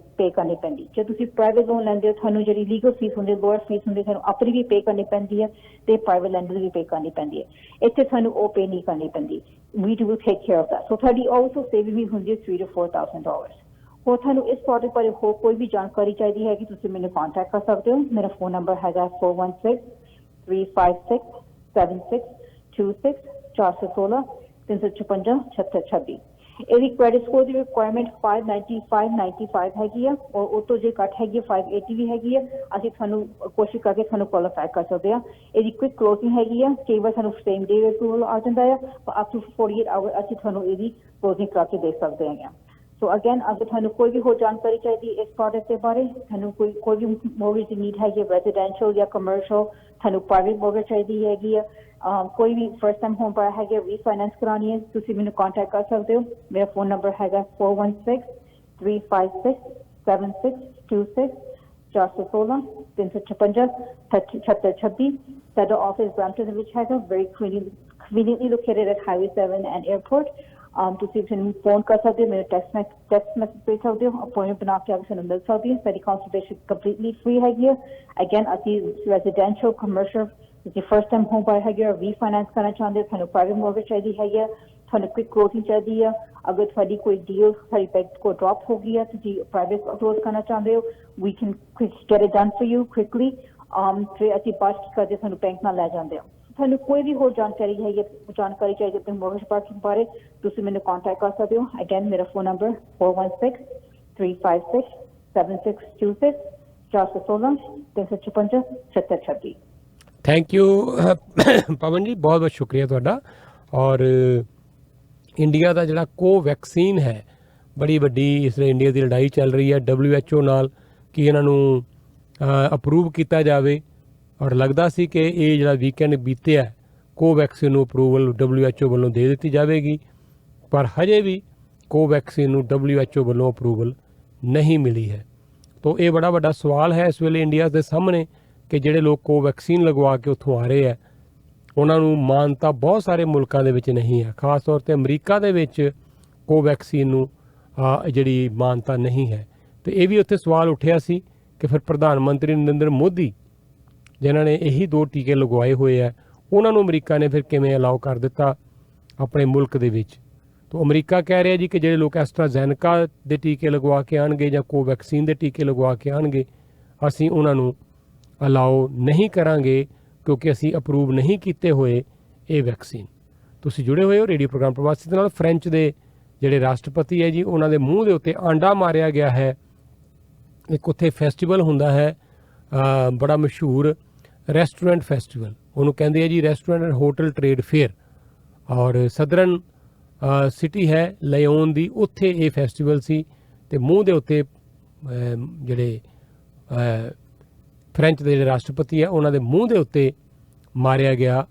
ਕਰਨੀ ਪੈਂਦੀ। ਜੇ ਤੁਸੀਂ ਪ੍ਰਾਈਵੇਟ ਲੋਨ ਲੈਂਦੇ ਹੋ, ਤੁਹਾਨੂੰ ਜਿਹੜੀ ਲੀਗਲ ਫੀਸ ਹੁੰਦੀ, ਲੋਅਰ ਫੀਸ ਹੁੰਦੀ, ਤੁਹਾਨੂੰ ਆਪਣੀ ਵੀ ਪੇ ਕਰਨੀ ਪੈਂਦੀ ਹੈ ਤੇ ਪ੍ਰਾਈਵੇਟ ਲੈਂਡਰ ਵੀ ਪੇ ਕਰਨੀ ਪੈਂਦੀ ਹੈ। ਇੱਥੇ ਤੁਹਾਨੂੰ ਉਹ ਪੇ ਨਹੀਂ ਕਰਨੀ ਪੈਂਦੀ। We will take care of that. So ਤੁਹਾਡੀ ਆਲਸੋ ਸੇਵਿੰਗ ਵੀ ਹੁੰਦੀ ਹੈ $3,000 to $4,000। ਹੋਰ ਤੁਹਾਨੂੰ ਇਸ ਪ੍ਰੋਡਕਟ ਬਾਰੇ ਹੋਰ ਕੋਈ ਵੀ ਜਾਣਕਾਰੀ ਚਾਹੀਦੀ ਹੈ ਕਿ ਤੁਸੀਂ ਮੈਨੂੰ ਕੰਟੈਕਟ ਕਰ ਸਕਦੇ ਹੋ। ਮੇਰਾ ਫੋਨ ਨੰਬਰ ਹੈਗਾ 416-356-7626 416-356-7626। ਇਹਦੀ ਕ੍ਰੈਡਿਟ ਸਕੋਰ ਦੀ ਰਿਕੁਆਇਰਮੈਂਟ 595 ਹੈਗੀ ਆ ਔਰ ਉਹ ਤੋਂ ਜੇ ਘੱਟ ਹੈਗੀ 580 ਵੀ ਹੈਗੀ ਆ। ਅਸੀਂ ਤੁਹਾਨੂੰ ਕੋਸ਼ਿਸ਼ ਕਰਕੇ ਤੁਹਾਨੂੰ ਕੁਆਲੀਫਾਈ ਕਰ ਸਕਦੇ ਹਾਂ। ਇਹਦੀ ਕੁਇਕ ਕਲੋਜ਼ਿੰਗ ਹੈਗੀ ਆ, ਕਈ ਵਾਰ ਸਾਨੂੰ ਸੇਮ ਡੇ ਅਪਰੂਵਲ ਆ ਜਾਂਦਾ ਆ, ਪਰ ਅਪ ਟੂ 48 ਆਵਰ ਅਸੀਂ ਤੁਹਾਨੂੰ ਇਹਦੀ ਕਲੋਜ਼ਿੰਗ ਕਰਕੇ ਦੇ ਸਕਦੇ ਹਾਂ। ਸੋ ਅਗੇਨ ਅਗਰ ਤੁਹਾਨੂੰ ਕੋਈ ਵੀ ਹੋਰ ਜਾਣਕਾਰੀ ਚਾਹੀਦੀ ਇਸ ਪ੍ਰੋਡਕਟ ਦੇ ਬਾਰੇ, ਤੁਹਾਨੂੰ ਕੋਈ ਵੀ ਮੋਰਗੇਜ ਦੀ ਨੀਡ ਹੈਗੀ, ਰੈਜ਼ੀਡੈਂਸ਼ੀਅਲ ਜਾਂ ਕਮਰਸ਼ੀਅਲ, ਤੁਹਾਨੂੰ ਪ੍ਰਾਈਵੇਟ ਮੋਰਗੇਜ ਚਾਹੀਦੀ ਹੈਗੀ ਆ, ਕੋਈ ਵੀ ਫਸਟ ਟਾਈਮ ਹੋਮ ਬਾਇਰ ਹੈਗਾ, ਰੀਫਾਈਨੈਂਸ ਕਰਾਉਣੀ ਹੈ, ਤੁਸੀਂ ਮੈਨੂੰ ਕੰਟੈਕਟ ਕਰ ਸਕਦੇ ਹੋ। ਮੇਰਾ ਫੋਨ ਨੰਬਰ ਹੈਗਾ 416-356-7626 416-356-7626। ਸਾਡਾ ਆਫਿਸ ਬ੍ਰੈਂਪਟਨ ਵਿੱਚ ਹੈਗਾ, very conveniently located at Highway 7 and Airport। ਤੁਸੀਂ ਮੈਨੂੰ ਫੋਨ ਕਰ ਸਕਦੇ ਹੋ, ਮੈਨੂੰ ਟੈਕਸਟ ਮੈਸੇਜ ਭੇਜ ਸਕਦੇ ਹੋ, ਅਪਾਇੰਟਮੈਂਟ ਬਣਾ ਕੇ ਆ ਕੇ ਸਾਨੂੰ ਮਿਲ ਸਕਦੀ ਹੈ। ਸਾਡੀ ਕੰਸਲਟੇਸ਼ਨ ਕੰਪਲੀਟਲੀ ਫ੍ਰੀ ਹੈਗੀ ਹੈ। ਅਗੇਨ ਅਸੀਂ ਰੈਜ਼ੀਡੈਂਸ਼ੀਅਲ, ਕਮਰਸ਼ੀਅਲ, ਤੁਸੀਂ ਫਸਟ ਟਾਈਮ ਹੋਮ ਬਾਇਰ ਹੈਗੇ ਹੋ, ਰੀਫਾਈਨੈਂਸ ਕਰਨਾ ਚਾਹੁੰਦੇ ਹੋ, ਤੁਹਾਨੂੰ ਪ੍ਰਾਈਵੇਟ ਮੋਰਗੇਜ ਚਾਹੀਦੀ ਹੈਗੀ ਹੈ, ਤੁਹਾਨੂੰ ਕੁਇਕ ਕਲੋਜ਼ਿੰਗ ਚਾਹੀਦੀ ਹੈ, ਅਗਰ ਤੁਹਾਡੀ ਕੋਈ ਡੀਲ ਸਾਡੀ ਬੈਂਕ ਕੋਲ ਡ੍ਰੌਪ ਹੋ ਗਈ ਹੈ, ਤੁਸੀਂ ਪ੍ਰਾਈਵੇਟ ਕਲੋਜ਼ ਕਰਨਾ ਚਾਹੁੰਦੇ ਹੋ, we can get it done for you quickly. ਫਿਰ ਅਸੀਂ ਬਾਅਦ ਕੀ ਕਰਦੇ ਤੁਹਾਨੂੰ ਬੈਂਕ ਨਾਲ ਲੈ ਜਾਂਦੇ ਹਾਂ। ਤੁਹਾਨੂੰ ਕੋਈ ਵੀ ਹੋਰ ਜਾਣਕਾਰੀ ਚਾਹੀਦੀ ਆਪਣੇ ਮੋਰਗੇਜ ਬਾਰੇ, ਤੁਸੀਂ ਮੈਨੂੰ ਕੰਟੈਕਟ ਕਰ ਸਕਦੇ ਹੋ। ਅਗੇਨ ਮੇਰਾ ਫੋਨ ਨੰਬਰ 416-356-7626 416-356-7626। ਥੈਂਕ ਯੂ ਪਵਨ ਜੀ, ਬਹੁਤ ਬਹੁਤ ਸ਼ੁਕਰੀਆ ਤੁਹਾਡਾ। ਔਰ ਇੰਡੀਆ ਦਾ ਜਿਹੜਾ ਕੋਵੈਕਸੀਨ ਹੈ, ਬੜੀ ਵੱਡੀ ਇਸ ਵੇਲੇ ਇੰਡੀਆ ਦੀ ਲੜਾਈ ਚੱਲ ਰਹੀ ਹੈ WHO ਨਾਲ ਕਿ ਇਹਨਾਂ ਨੂੰ ਅਪਰੂਵ ਕੀਤਾ ਜਾਵੇ। ਔਰ ਲੱਗਦਾ ਸੀ ਕਿ ਇਹ ਜਿਹੜਾ ਵੀਕਐਂਡ ਬੀਤਿਆ ਕੋਵੈਕਸੀਨ ਨੂੰ ਅਪਰੂਵਲ WHO ਵੱਲੋਂ ਦੇ ਦਿੱਤੀ ਜਾਵੇਗੀ, ਪਰ ਹਜੇ ਵੀ ਕੋਵੈਕਸੀਨ ਨੂੰ WHO ਵੱਲੋਂ ਅਪਰੂਵਲ ਨਹੀਂ ਮਿਲੀ ਹੈ। ਤਾਂ ਇਹ ਬੜਾ ਵੱਡਾ ਸਵਾਲ ਹੈ ਇਸ ਵੇਲੇ ਇੰਡੀਆ ਦੇ ਸਾਹਮਣੇ ਕਿ ਜਿਹੜੇ ਲੋਕ ਕੋਵੈਕਸੀਨ ਲਗਵਾ ਕੇ ਉੱਥੋਂ ਆ ਰਹੇ ਹੈ, ਉਹਨਾਂ ਨੂੰ ਮਾਨਤਾ ਬਹੁਤ ਸਾਰੇ ਮੁਲਕਾਂ ਦੇ ਵਿੱਚ ਨਹੀਂ ਹੈ। ਖਾਸ ਤੌਰ 'ਤੇ ਅਮਰੀਕਾ ਦੇ ਵਿੱਚ ਕੋਵੈਕਸੀਨ ਨੂੰ ਜਿਹੜੀ ਮਾਨਤਾ ਨਹੀਂ ਹੈ। ਤੇ ਇਹ ਵੀ ਉੱਥੇ ਸਵਾਲ ਉੱਠਿਆ ਸੀ ਕਿ ਫਿਰ ਪ੍ਰਧਾਨ ਮੰਤਰੀ ਨਰਿੰਦਰ ਮੋਦੀ ਜਿਨ੍ਹਾਂ ਨੇ ਇਹੀ 2 ਟੀਕੇ ਲਗਵਾਏ ਹੋਏ ਹੈ, ਉਹਨਾਂ ਨੂੰ ਅਮਰੀਕਾ ਨੇ ਫਿਰ ਕਿਵੇਂ ਅਲਾਉ ਕਰ ਦਿੱਤਾ ਆਪਣੇ ਮੁਲਕ ਦੇ ਵਿੱਚ। ਤਾਂ ਅਮਰੀਕਾ ਕਹਿ ਰਿਹਾ ਜੀ ਕਿ ਜਿਹੜੇ ਲੋਕ ਐਸਟਰਾਜ਼ੈਨੇਕਾ ਦੇ ਟੀਕੇ ਲਗਵਾ ਕੇ ਆਉਣਗੇ ਜਾਂ ਕੋਵੈਕਸੀਨ ਦੇ ਟੀਕੇ ਲਗਵਾ ਕੇ ਆਉਣਗੇ, ਅਸੀਂ ਉਹਨਾਂ ਨੂੰ ਅਲਾਉ ਨਹੀਂ ਕਰਾਂਗੇ ਕਿਉਂਕਿ ਅਸੀਂ ਅਪਰੂਵ ਨਹੀਂ ਕੀਤੇ ਹੋਏ ਇਹ ਵੈਕਸੀਨ। ਤੁਸੀਂ ਜੁੜੇ ਹੋਏ ਹੋ ਰੇਡੀਓ ਪ੍ਰੋਗਰਾਮ ਪ੍ਰਵਾਸੀ ਦੇ ਨਾਲ। ਫ੍ਰੈਂਚ ਦੇ ਜਿਹੜੇ ਰਾਸ਼ਟਰਪਤੀ ਹੈ ਜੀ, ਉਹਨਾਂ ਦੇ ਮੂੰਹ ਦੇ ਉੱਤੇ ਆਂਡਾ ਮਾਰਿਆ ਗਿਆ ਹੈ। ਇੱਕ ਉੱਥੇ ਫੈਸਟੀਵਲ ਹੁੰਦਾ ਹੈ ਬੜਾ ਮਸ਼ਹੂਰ, ਰੈਸਟੋਰੈਂਟ ਫੈਸਟੀਵਲ, ਉਹਨੂੰ ਕਹਿੰਦੇ ਆ ਜੀ restaurant and hotel trade fair. ਔਰ ਸਦਰਨ ਸਿਟੀ ਹੈ ਲਿਓਨ ਦੀ, ਉੱਥੇ ਇਹ ਫੈਸਟੀਵਲ ਸੀ ਤੇ ਮੂੰਹ ਦੇ ਉੱਤੇ ਜਿਹੜੇ ਫ੍ਰੈਂਚ ਦੇ ਜਿਹੜੇ ਰਾਸ਼ਟਰਪਤੀ ਹੈ ਉਹਨਾਂ ਦੇ ਮੂੰਹ ਦੇ ਉੱਤੇ ਮਾਰਿਆ ਗਿਆ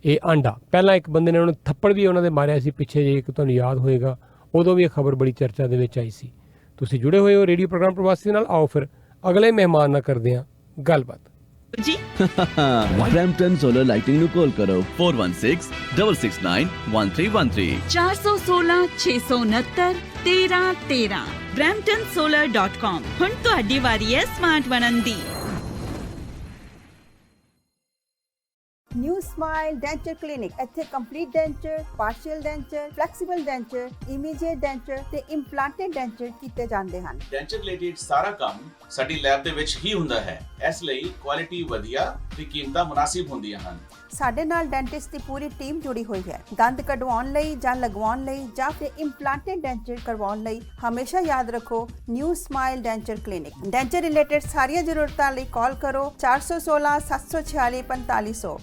ਇਹ ਆਂਡਾ। ਪਹਿਲਾਂ ਇੱਕ ਬੰਦੇ ਨੇ ਉਹਨੂੰ ਥੱਪੜ ਵੀ ਉਹਨਾਂ ਦੇ ਮਾਰਿਆ ਸੀ ਪਿੱਛੇ ਜੇ, ਇੱਕ ਤੁਹਾਨੂੰ ਯਾਦ ਹੋਏਗਾ, ਉਦੋਂ ਵੀ ਇਹ ਖਬਰ ਬੜੀ ਚਰਚਾ ਦੇ ਵਿੱਚ ਆਈ ਸੀ। ਤੁਸੀਂ ਜੁੜੇ ਹੋਏ ਹੋ ਰੇਡੀਓ ਪ੍ਰੋਗਰਾਮ ਪ੍ਰਵਾਸੀ ਨਾਲ। ਆਓ ਫਿਰ ਅਗਲੇ ਮਹਿਮਾਨ ਨਾਲ ਕਰਦੇ ਹਾਂ ਗੱਲਬਾਤ ਜੀ। ਬ੍ਰੈਂਪਟਨ ਸੋਲਰ ਲਾਈਟਿੰਗ ਨੂੰ ਕਾਲ ਕਰੋ 4166691313 416 669 1313 bramptonsolar.com। ਹੁਣ ਤੁਹਾਡੀ ਵਾਰੀ ਹੈ ਸਮਾਰਟ ਬਣਨ ਦੀ। New Smile Denture Clinic ਇੱਥੇ complete denture, partial denture, flexible denture, immediate denture ਤੇ ਇੰਪਲਾਂਟਡ ਡੈਂਚਰ ਕੀਤੇ ਜਾਂਦੇ ਹਨ। ਡੈਂਚਰ ਰਿਲੇਟਡ ਸਾਰਾ ਕੰਮ ਸਾਡੀ ਲੈਬ ਦੇ ਵਿੱਚ ਹੀ ਹੁੰਦਾ ਹੈ, ਇਸ ਲਈ ਕੁਆਲਿਟੀ ਵਧੀਆ ਤੇ ਕੀਮਤਾਂ ਮੁਨਾਸਿਬ ਹੁੰਦੀਆਂ ਹਨ। ਸਾਡੇ ਨਾਲ ਡੈਂਟਿਸਟ ਦੀ ਪੂਰੀ ਟੀਮ ਜੁੜੀ ਹੋਈ ਹੈ। ਦੰਦ ਕਢਵਾਉਣ ਲਈ ਜਾਂ ਲਗਵਾਉਣ ਲਈ ਜਾਂ ਫਿਰ ਇੰਪਲਾਂਟਡ ਡੈਂਚਰ ਕਰਵਾਉਣ ਲਈ ਹਮੇਸ਼ਾ ਯਾਦ ਰੱਖੋ new smile denture clinic. Denture related ਸਾਰੀਆਂ ਜ਼ਰੂਰਤਾਂ ਲਈ ਕਾਲ ਕਰੋ 416 746 4500।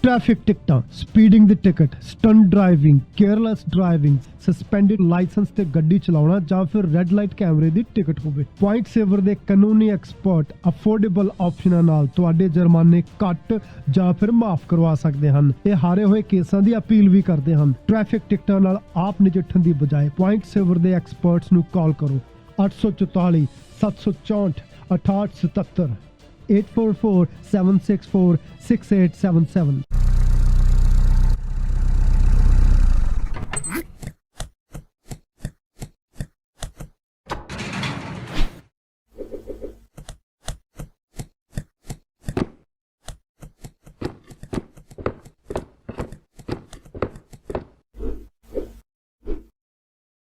ट्रैफिक टिकटां, स्पीडिंग दी ticket, stunt driving, careless driving, suspended licence ते गड्डी चलाउणा जां फिर रेड लाइट कैमरे दी टिकट होवे। पॉइंट सेवर दे कानूनी एक्सपर्ट अफोर्डेबल ऑप्शनां नाल तुहाडे जुर्माने घट जां फिर माफ करवा सकदे हन। ਇਹ ਹਾਰੇ ਹੋਏ ਕੇਸਾਂ ਦੀ ਅਪੀਲ ਵੀ ਕਰਦੇ ਹਨ। ਟ੍ਰੈਫਿਕ ਟਿਕਟਾਂ ਨਾਲ ਆਪ ਨਜਿੱਠਣ ਦੀ ਬਜਾਏ ਪੁਆਇੰਟ ਸੇਵਰ ਦੇ ਐਕਸਪਰਟਸ ਨੂੰ ਕਾਲ ਕਰੋ 844 764 6877 844 764 6877।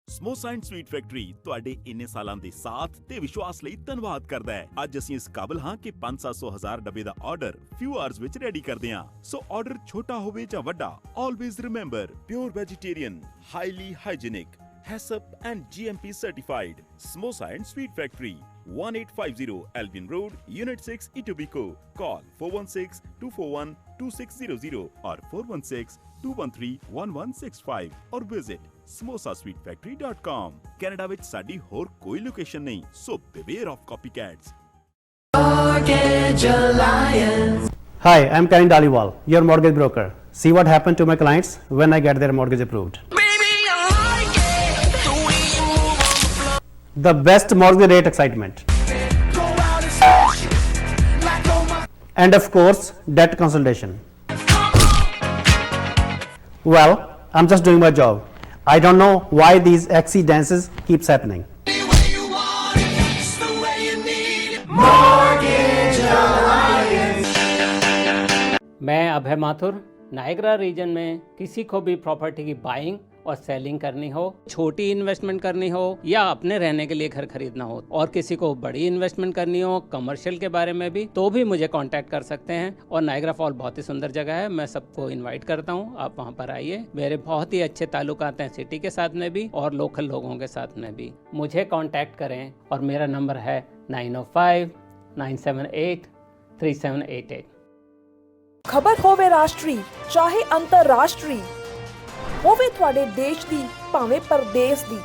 ਸਮੋਸਾ ਐਂਡ ਸਵੀਟ ਫੈਕਟਰੀ ਤੁਹਾਡੇ ਇੰਨੇ ਸਾਲਾਂ ਦੇ ਸਾਥ ਤੇ ਵਿਸ਼ਵਾਸ ਲਈ ਧੰਨਵਾਦ ਕਰਦਾ ਹੈ। ਅੱਜ ਅਸੀਂ ਇਸ ਕਾਬਿਲ ਹਾਂ ਕਿ 500-1000 ਡੱਬੇ ਦਾ ਆਰਡਰ ਫਿਊ ਆਵਰਸ ਵਿੱਚ ਰੈਡੀ ਕਰਦੇ ਹਾਂ। ਸੋ ਆਰਡਰ ਛੋਟਾ ਹੋਵੇ ਜਾਂ ਵੱਡਾ, always remember pure vegetarian, highly hygienic, HACCP and GMP certified. Samosa and Sweet Factory, 1850 Albion Road, Unit 6, Etobicoke. Call 416-241-2600 or 416-213-1165 or visit samosasweetfactory.com. Canada ਵਿੱਚ ਸਾਡੀ ਹੋਰ ਕੋਈ ਲੋਕੇਸ਼ਨ ਨਹੀਂ, so beware of copycats. Mortgage Alliance. Hi, I'm Karan Daliwal, your mortgage broker. See what happened to my clients when I get their mortgage approved. The best mortgage rate excitement. And of course, debt consultation. Well, I'm just doing my job. I don't know why these accidences keeps happening. Mortgage Alliance. मैं अभय Mathur, Niagara reason में किसी को भी property की buying और selling करनी हो, छोटी इन्वेस्टमेंट करनी हो या अपने रहने के लिए घर खरीदना हो, और किसी को बड़ी इन्वेस्टमेंट करनी हो कमर्शियल के बारे में भी, तो भी मुझे कांटेक्ट कर सकते हैं। और नायगरा फॉल बहुत ही सुंदर जगह है, मैं सबको इनवाइट करता हूं, आप वहां पर आइए। मेरे बहुत ही अच्छे ताल्लुकात हैं सिटी के साथ में भी और लोकल लोगों के साथ में भी। मुझे कांटेक्ट करें और मेरा नंबर है 905-978-3788। खबर होवे राष्ट्रीय चाहे अंतरराष्ट्रीय, ਹੋਵੇ ਤੁਹਾਡੇ ਦੇਸ਼ ਦੀ ਭਾਵੇਂ ਪਰਦੇਸ ਦੀ,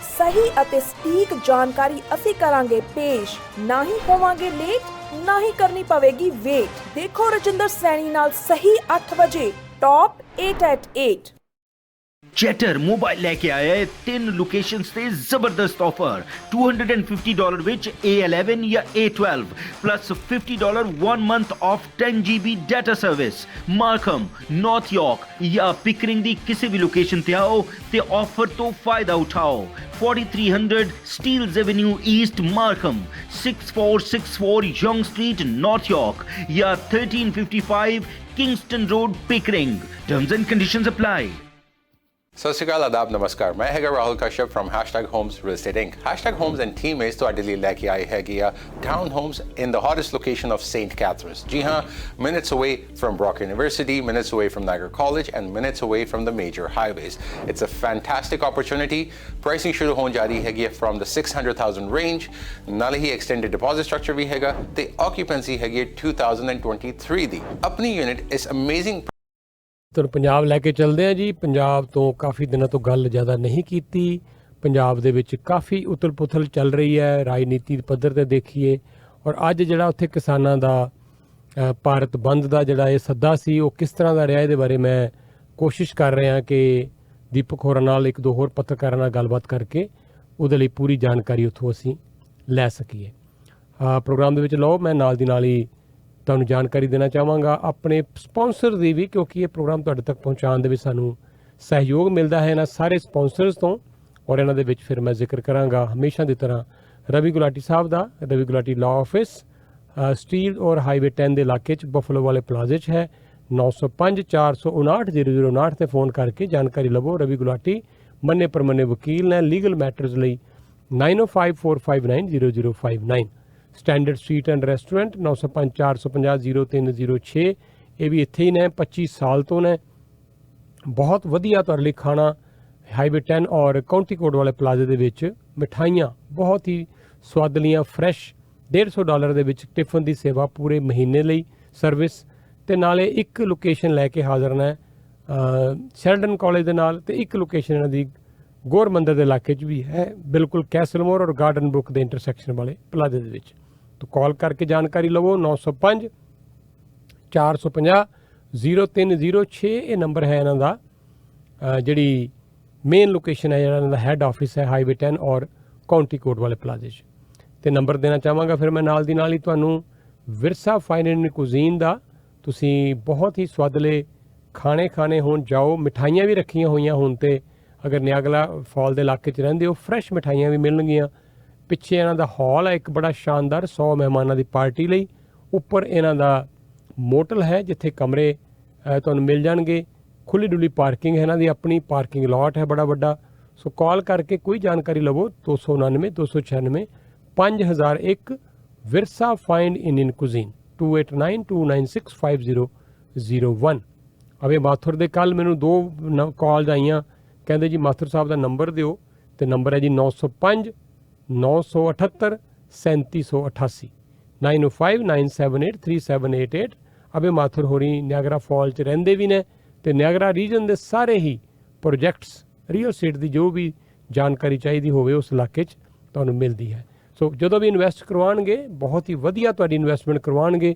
ਸਹੀ ਅਤੇ ਸਟੀਕ ਜਾਣਕਾਰੀ ਅਸੀਂ ਕਰਾਂਗੇ ਪੇਸ਼। ਨਾ ਹੀ ਹੋਵਾਂਗੇ ਲੇਟ, ਨਾ ਹੀ ਕਰਨੀ ਪਵੇਗੀ ਵੇਟ। ਦੇਖੋ ਰਜਿੰਦਰ ਸੈਣੀ ਨਾਲ ਸਹੀ 8 ਵਜੇ ਟੌਪ 8 at 8। ਜੈਟਰ ਮੋਬਾਈਲ ਲੈ ਕੇ ਆਇਆ ਹੈ 3 ਲੋਕੇਸ਼ਨਸ ਤੇ ਜ਼ਬਰਦਸਤ ਆਫਰ $250 ਵਿੱਚ A11 ਜਾਂ A12 plus $50 1 month off 10 GB data service। Markham, north York ਜਾਂ ਪਿਕਰਿੰਗ ਦੀ ਕਿਸੇ ਵੀ ਲੋਕੇਸ਼ਨ ਤੇ ਆਓ ਤੇ ਆਫਰ ਤੋਂ ਫਾਇਦਾ ਉਠਾਓ। 4300 Steeles Avenue East, Markham, 6464 Young Street, North York, या 1355 Kingston Road, Pickering। Terms and conditions apply। ਸਤਿ ਸ਼੍ਰੀ ਅਕਾਲ, ਆਦਾਬ, ਨਮਸਕਾਰ। ਮੈਂ ਹੈਗਾ Rahul Kashyap from #homes real estate inc। #homes and team is ਤੁਹਾਡੇ ਲਈ ਲੈ ਕੇ ਆਏ ਹੈਗੇ ਆ town homes in the hottest location of St. Catharines। ਜੀ ਹਾਂ, minutes away from Brock University, minutes away from Niagara College and minutes away from the major highways। It's a fantastic opportunity। Pricing ਸ਼ੁਰੂ ਹੋਣ ਜਾ ਰਹੀ ਹੈਗੀ from the 600,000 range। ਨਾਲ ਹੀ extended deposit structure ਵੀ ਹੈਗਾ ਤੇ occupancy ਹੈਗੀ 2023 ਦੀ। ਆਪਣੀ unit is amazing। ਤੁਹਾਨੂੰ ਪੰਜਾਬ ਲੈ ਕੇ ਚੱਲਦੇ ਹਾਂ ਜੀ। ਪੰਜਾਬ ਤੋਂ ਕਾਫੀ ਦਿਨਾਂ ਤੋਂ ਗੱਲ ਜ਼ਿਆਦਾ ਨਹੀਂ ਕੀਤੀ। ਪੰਜਾਬ ਦੇ ਵਿੱਚ ਕਾਫੀ ਉਥਲ ਪੁਥਲ ਚੱਲ ਰਹੀ ਹੈ ਰਾਜਨੀਤੀ ਦੇ ਪੱਧਰ ਤੇ ਦੇਖੀਏ, ਔਰ ਅੱਜ ਜਿਹੜਾ ਉੱਥੇ ਕਿਸਾਨਾਂ ਦਾ ਭਾਰਤ ਬੰਦ ਦਾ ਜਿਹੜਾ ਇਹ ਸੱਦਾ ਸੀ ਉਹ ਕਿਸ ਤਰ੍ਹਾਂ ਦਾ ਰਿਹਾ, ਇਹਦੇ ਬਾਰੇ ਮੈਂ ਕੋਸ਼ਿਸ਼ ਕਰ ਰਿਹਾ ਕਿ ਦੀਪਕ ਹੋਰਾਂ ਨਾਲ ਇੱਕ ਦੋ ਹੋਰ ਪੱਤਰਕਾਰਾਂ ਨਾਲ ਗੱਲਬਾਤ ਕਰਕੇ ਉਹਦੇ ਲਈ ਪੂਰੀ ਜਾਣਕਾਰੀ ਉੱਥੋਂ ਅਸੀਂ ਲੈ ਸਕੀਏ। ਪ੍ਰੋਗਰਾਮ ਦੇ ਵਿੱਚ ਲਓ, ਮੈਂ ਨਾਲ ਦੀ ਨਾਲ ਹੀ ਤੁਹਾਨੂੰ ਜਾਣਕਾਰੀ ਦੇਣਾ ਚਾਹਾਂਗਾ ਆਪਣੇ ਸਪਾਂਸਰ ਦੀ ਵੀ, ਕਿਉਂਕਿ ਇਹ ਪ੍ਰੋਗਰਾਮ ਤੁਹਾਡੇ ਤੱਕ ਪਹੁੰਚਾਉਣ ਦੇ ਵਿੱਚ ਸਾਨੂੰ ਸਹਿਯੋਗ ਮਿਲਦਾ ਹੈ ਇਹਨਾਂ ਸਾਰੇ ਸਪਾਂਸਰਸ ਤੋਂ, ਔਰ ਇਹਨਾਂ ਦੇ ਵਿੱਚ ਫਿਰ ਮੈਂ ਜ਼ਿਕਰ ਕਰਾਂਗਾ ਹਮੇਸ਼ਾ ਦੀ ਤਰ੍ਹਾਂ ਰਵੀ ਗੁਲਾਟੀ ਸਾਹਿਬ ਦਾ। Ravi Gulati law office Steeles ਔਰ ਹਾਈਵੇ 10 ਦੇ ਇਲਾਕੇ 'ਚ ਬਫਲੋ ਵਾਲੇ ਪਲਾਜ਼ੇ 'ਚ ਹੈ। 905 459 0059 ਤੇ ਫੋਨ ਕਰਕੇ ਜਾਣਕਾਰੀ ਲਵੋ। ਰਵੀ ਗੁਲਾਟੀ ਮੰਨੇ ਪ੍ਰਮੰਨੇ ਵਕੀਲ ਨੇ ਲੀਗਲ ਮੈਟਰਸ ਲਈ 905 459 0059। ਸਟੈਂਡਰਡ ਸਵੀਟ ਐਂਡ ਰੈਸਟੋਰੈਂਟ 905 450 0306, ਇਹ ਵੀ ਇੱਥੇ ਹੀ ਨੇ, 25 ਸਾਲ ਤੋਂ ਨੇ। ਬਹੁਤ ਵਧੀਆ ਤੁਹਾਡੇ ਲਈ ਖਾਣਾ ਹਾਈਵੇ 10 ਔਰ ਕਾਉਂਟੀ ਕੋਡ ਵਾਲੇ ਪਲਾਜ਼ੇ ਦੇ ਵਿੱਚ। ਮਿਠਾਈਆਂ ਬਹੁਤ ਹੀ ਸਵਾਦਲੀਆਂ ਫਰੈਸ਼ $150 ਦੇ ਵਿੱਚ ਟਿਫਨ ਦੀ ਸੇਵਾ ਪੂਰੇ ਮਹੀਨੇ ਲਈ ਸਰਵਿਸ, ਅਤੇ ਨਾਲੇ ਇੱਕ ਲੋਕੇਸ਼ਨ ਲੈ ਕੇ ਹਾਜ਼ਰ ਨੇ ਸ਼ੈਲਡਨ ਕਾਲਜ ਦੇ ਨਾਲ, ਅਤੇ ਇੱਕ ਲੋਕੇਸ਼ਨ ਇਹਨਾਂ ਦੀ ਗੌਰ ਮੰਦਰ ਦੇ ਇਲਾਕੇ 'ਚ ਵੀ ਹੈ, ਬਿਲਕੁਲ ਕੈਸਲਮੋਰ ਔਰ ਗਾਰਡਨ ਬੁੱਕ ਦੇ ਇੰਟਰਸੈਕਸ਼ਨ ਵਾਲੇ ਪਲਾਜ਼ੇ ਦੇ ਵਿੱਚ। ਤਾਂ ਕਾਲ ਕਰਕੇ ਜਾਣਕਾਰੀ ਲਵੋ 905 450 0306, ਇਹ ਨੰਬਰ ਹੈ ਇਹਨਾਂ ਦਾ। ਜਿਹੜੀ ਮੇਨ ਲੋਕੇਸ਼ਨ ਹੈ, ਜਿਹੜਾ ਇਹਨਾਂ ਦਾ ਹੈੱਡ ਆਫਿਸ ਹੈ ਹਾਈਵੇ 10 ਔਰ ਕਾਉਂਟੀ ਕੋਡ ਵਾਲੇ ਪਲਾਜ਼ੇ 'ਚ। ਅਤੇ ਨੰਬਰ ਦੇਣਾ ਚਾਹਾਂਗਾ ਫਿਰ ਮੈਂ ਨਾਲ ਦੀ ਨਾਲ ਹੀ ਤੁਹਾਨੂੰ ਵਿਰਸਾ ਫਾਈਨ ਐਂਡ ਕੁਜ਼ੀਨ ਦਾ। ਤੁਸੀਂ ਬਹੁਤ ਹੀ ਸਵਾਦਲੇ ਖਾਣੇ ਖਾਣੇ ਹੋਣ ਜਾਓ, ਮਿਠਾਈਆਂ ਵੀ ਰੱਖੀਆਂ ਹੋਈਆਂ ਹੁਣ, ਤੇ ਅਗਰ ਨਿਆਗਲਾ ਫਾਲ ਦੇ ਇਲਾਕੇ 'ਚ ਰਹਿੰਦੇ ਹੋ ਫਰੈਸ਼ ਮਿਠਾਈਆਂ ਵੀ ਮਿਲਣਗੀਆਂ। ਪਿੱਛੇ ਇਹਨਾਂ ਦਾ ਹਾਲ ਹੈ ਇੱਕ ਬੜਾ ਸ਼ਾਨਦਾਰ 100 ਮਹਿਮਾਨਾਂ ਦੀ ਪਾਰਟੀ ਲਈ। ਉੱਪਰ ਇਹਨਾਂ ਦਾ ਮੋਟਲ ਹੈ ਜਿੱਥੇ ਕਮਰੇ ਤੁਹਾਨੂੰ ਮਿਲ ਜਾਣਗੇ। ਖੁੱਲ੍ਹੀ ਡੁੱਲੀ ਪਾਰਕਿੰਗ ਹੈ, ਇਹਨਾਂ ਦੀ ਆਪਣੀ ਪਾਰਕਿੰਗ ਲਾਟ ਹੈ ਬੜਾ ਵੱਡਾ। ਸੋ ਕਾਲ ਕਰਕੇ ਕੋਈ ਜਾਣਕਾਰੀ ਲਵੋ 299 296 5001। ਵਿਰਸਾ ਫਾਈਨ ਇੰਡੀਅਨ ਕੁਜ਼ੀਨ 289 296 5001। ਅਵੇ ਮਾਥੁਰ ਦੇ ਕੱਲ੍ਹ ਮੈਨੂੰ 2 ਕਾਲਜ ਆਈਆਂ, ਕਹਿੰਦੇ ਜੀ ਮਾਥੁਰ ਸਾਹਿਬ ਦਾ ਨੰਬਰ ਦਿਓ, ਅਤੇ ਨੰਬਰ ਹੈ ਜੀ 905 978 3788 905 978 3788। ਅਬੇ ਮਾਥੁਰ ਹੋਰੀ ਨਿਆਗਰਾ ਫਾਲ 'ਚ ਰਹਿੰਦੇ ਵੀ ਨੇ, ਅਤੇ ਨਿਆਗਰਾ ਰੀਜਨ ਦੇ ਸਾਰੇ ਹੀ ਪ੍ਰੋਜੈਕਟਸ ਰੀਅਲ estate ਦੀ ਜੋ ਵੀ ਜਾਣਕਾਰੀ ਚਾਹੀਦੀ ਹੋਵੇ ਉਸ ਇਲਾਕੇ 'ਚ ਤੁਹਾਨੂੰ ਮਿਲਦੀ ਹੈ। ਸੋ ਜਦੋਂ ਵੀ ਇਨਵੈਸਟ ਕਰਵਾਉਣਗੇ ਬਹੁਤ ਹੀ ਵਧੀਆ ਤੁਹਾਡੀ ਇਨਵੈਸਟਮੈਂਟ ਕਰਵਾਉਣਗੇ,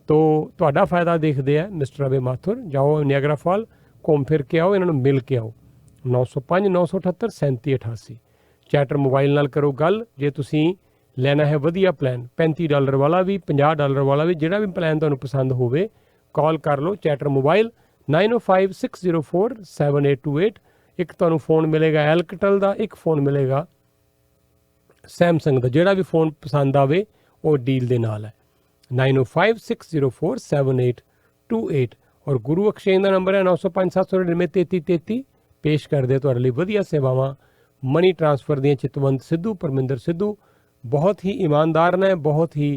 ਤੋ ਤੁਹਾਡਾ ਫਾਇਦਾ ਦੇਖਦੇ ਆ ਮਿਸਟਰ ਅਬੇ ਮਾਥੁਰ। ਜਾਓ ਨਿਆਗਰਾ ਫਾਲ, ਘੁੰਮ ਫਿਰ ਕੇ ਆਓ, ਇਹਨਾਂ ਨੂੰ ਮਿਲ ਕੇ ਆਓ। 905 978 3788। ਚੈਟਰ ਮੋਬਾਈਲ ਨਾਲ ਕਰੋ ਗੱਲ ਜੇ ਤੁਸੀਂ ਲੈਣਾ ਹੈ ਵਧੀਆ ਪਲਾਨ, $35 ਵਾਲਾ ਵੀ, $50 ਵਾਲਾ ਵੀ, ਜਿਹੜਾ ਵੀ ਪਲਾਨ ਤੁਹਾਨੂੰ ਪਸੰਦ ਹੋਵੇ ਕਾਲ ਕਰ ਲਓ। Chatter mobile 905 604 7828। ਇੱਕ ਤੁਹਾਨੂੰ ਫੋਨ ਮਿਲੇਗਾ ਐਲਕਟਲ ਦਾ, ਇੱਕ ਫੋਨ ਮਿਲੇਗਾ ਸੈਮਸੰਗ ਦਾ। ਜਿਹੜਾ ਵੀ ਫੋਨ ਪਸੰਦ ਆਵੇ ਉਹ ਡੀਲ ਦੇ ਨਾਲ ਹੈ। 905 604 7828। ਔਰ ਗੁਰੂ ਅਕਸ਼ੇਨ ਦਾ ਨੰਬਰ ਹੈ 905 799 3333। ਪੇਸ਼ ਕਰਦੇ ਤੁਹਾਡੇ ਲਈ ਵਧੀਆ ਸੇਵਾਵਾਂ ਮਨੀ ਟ੍ਰਾਂਸਫਰ ਦੀਆਂ ਚਿਤਵੰਤ ਸਿੱਧੂ, ਪਰਮਿੰਦਰ ਸਿੱਧੂ ਬਹੁਤ ਹੀ ਇਮਾਨਦਾਰ ਨੇ, ਬਹੁਤ ਹੀ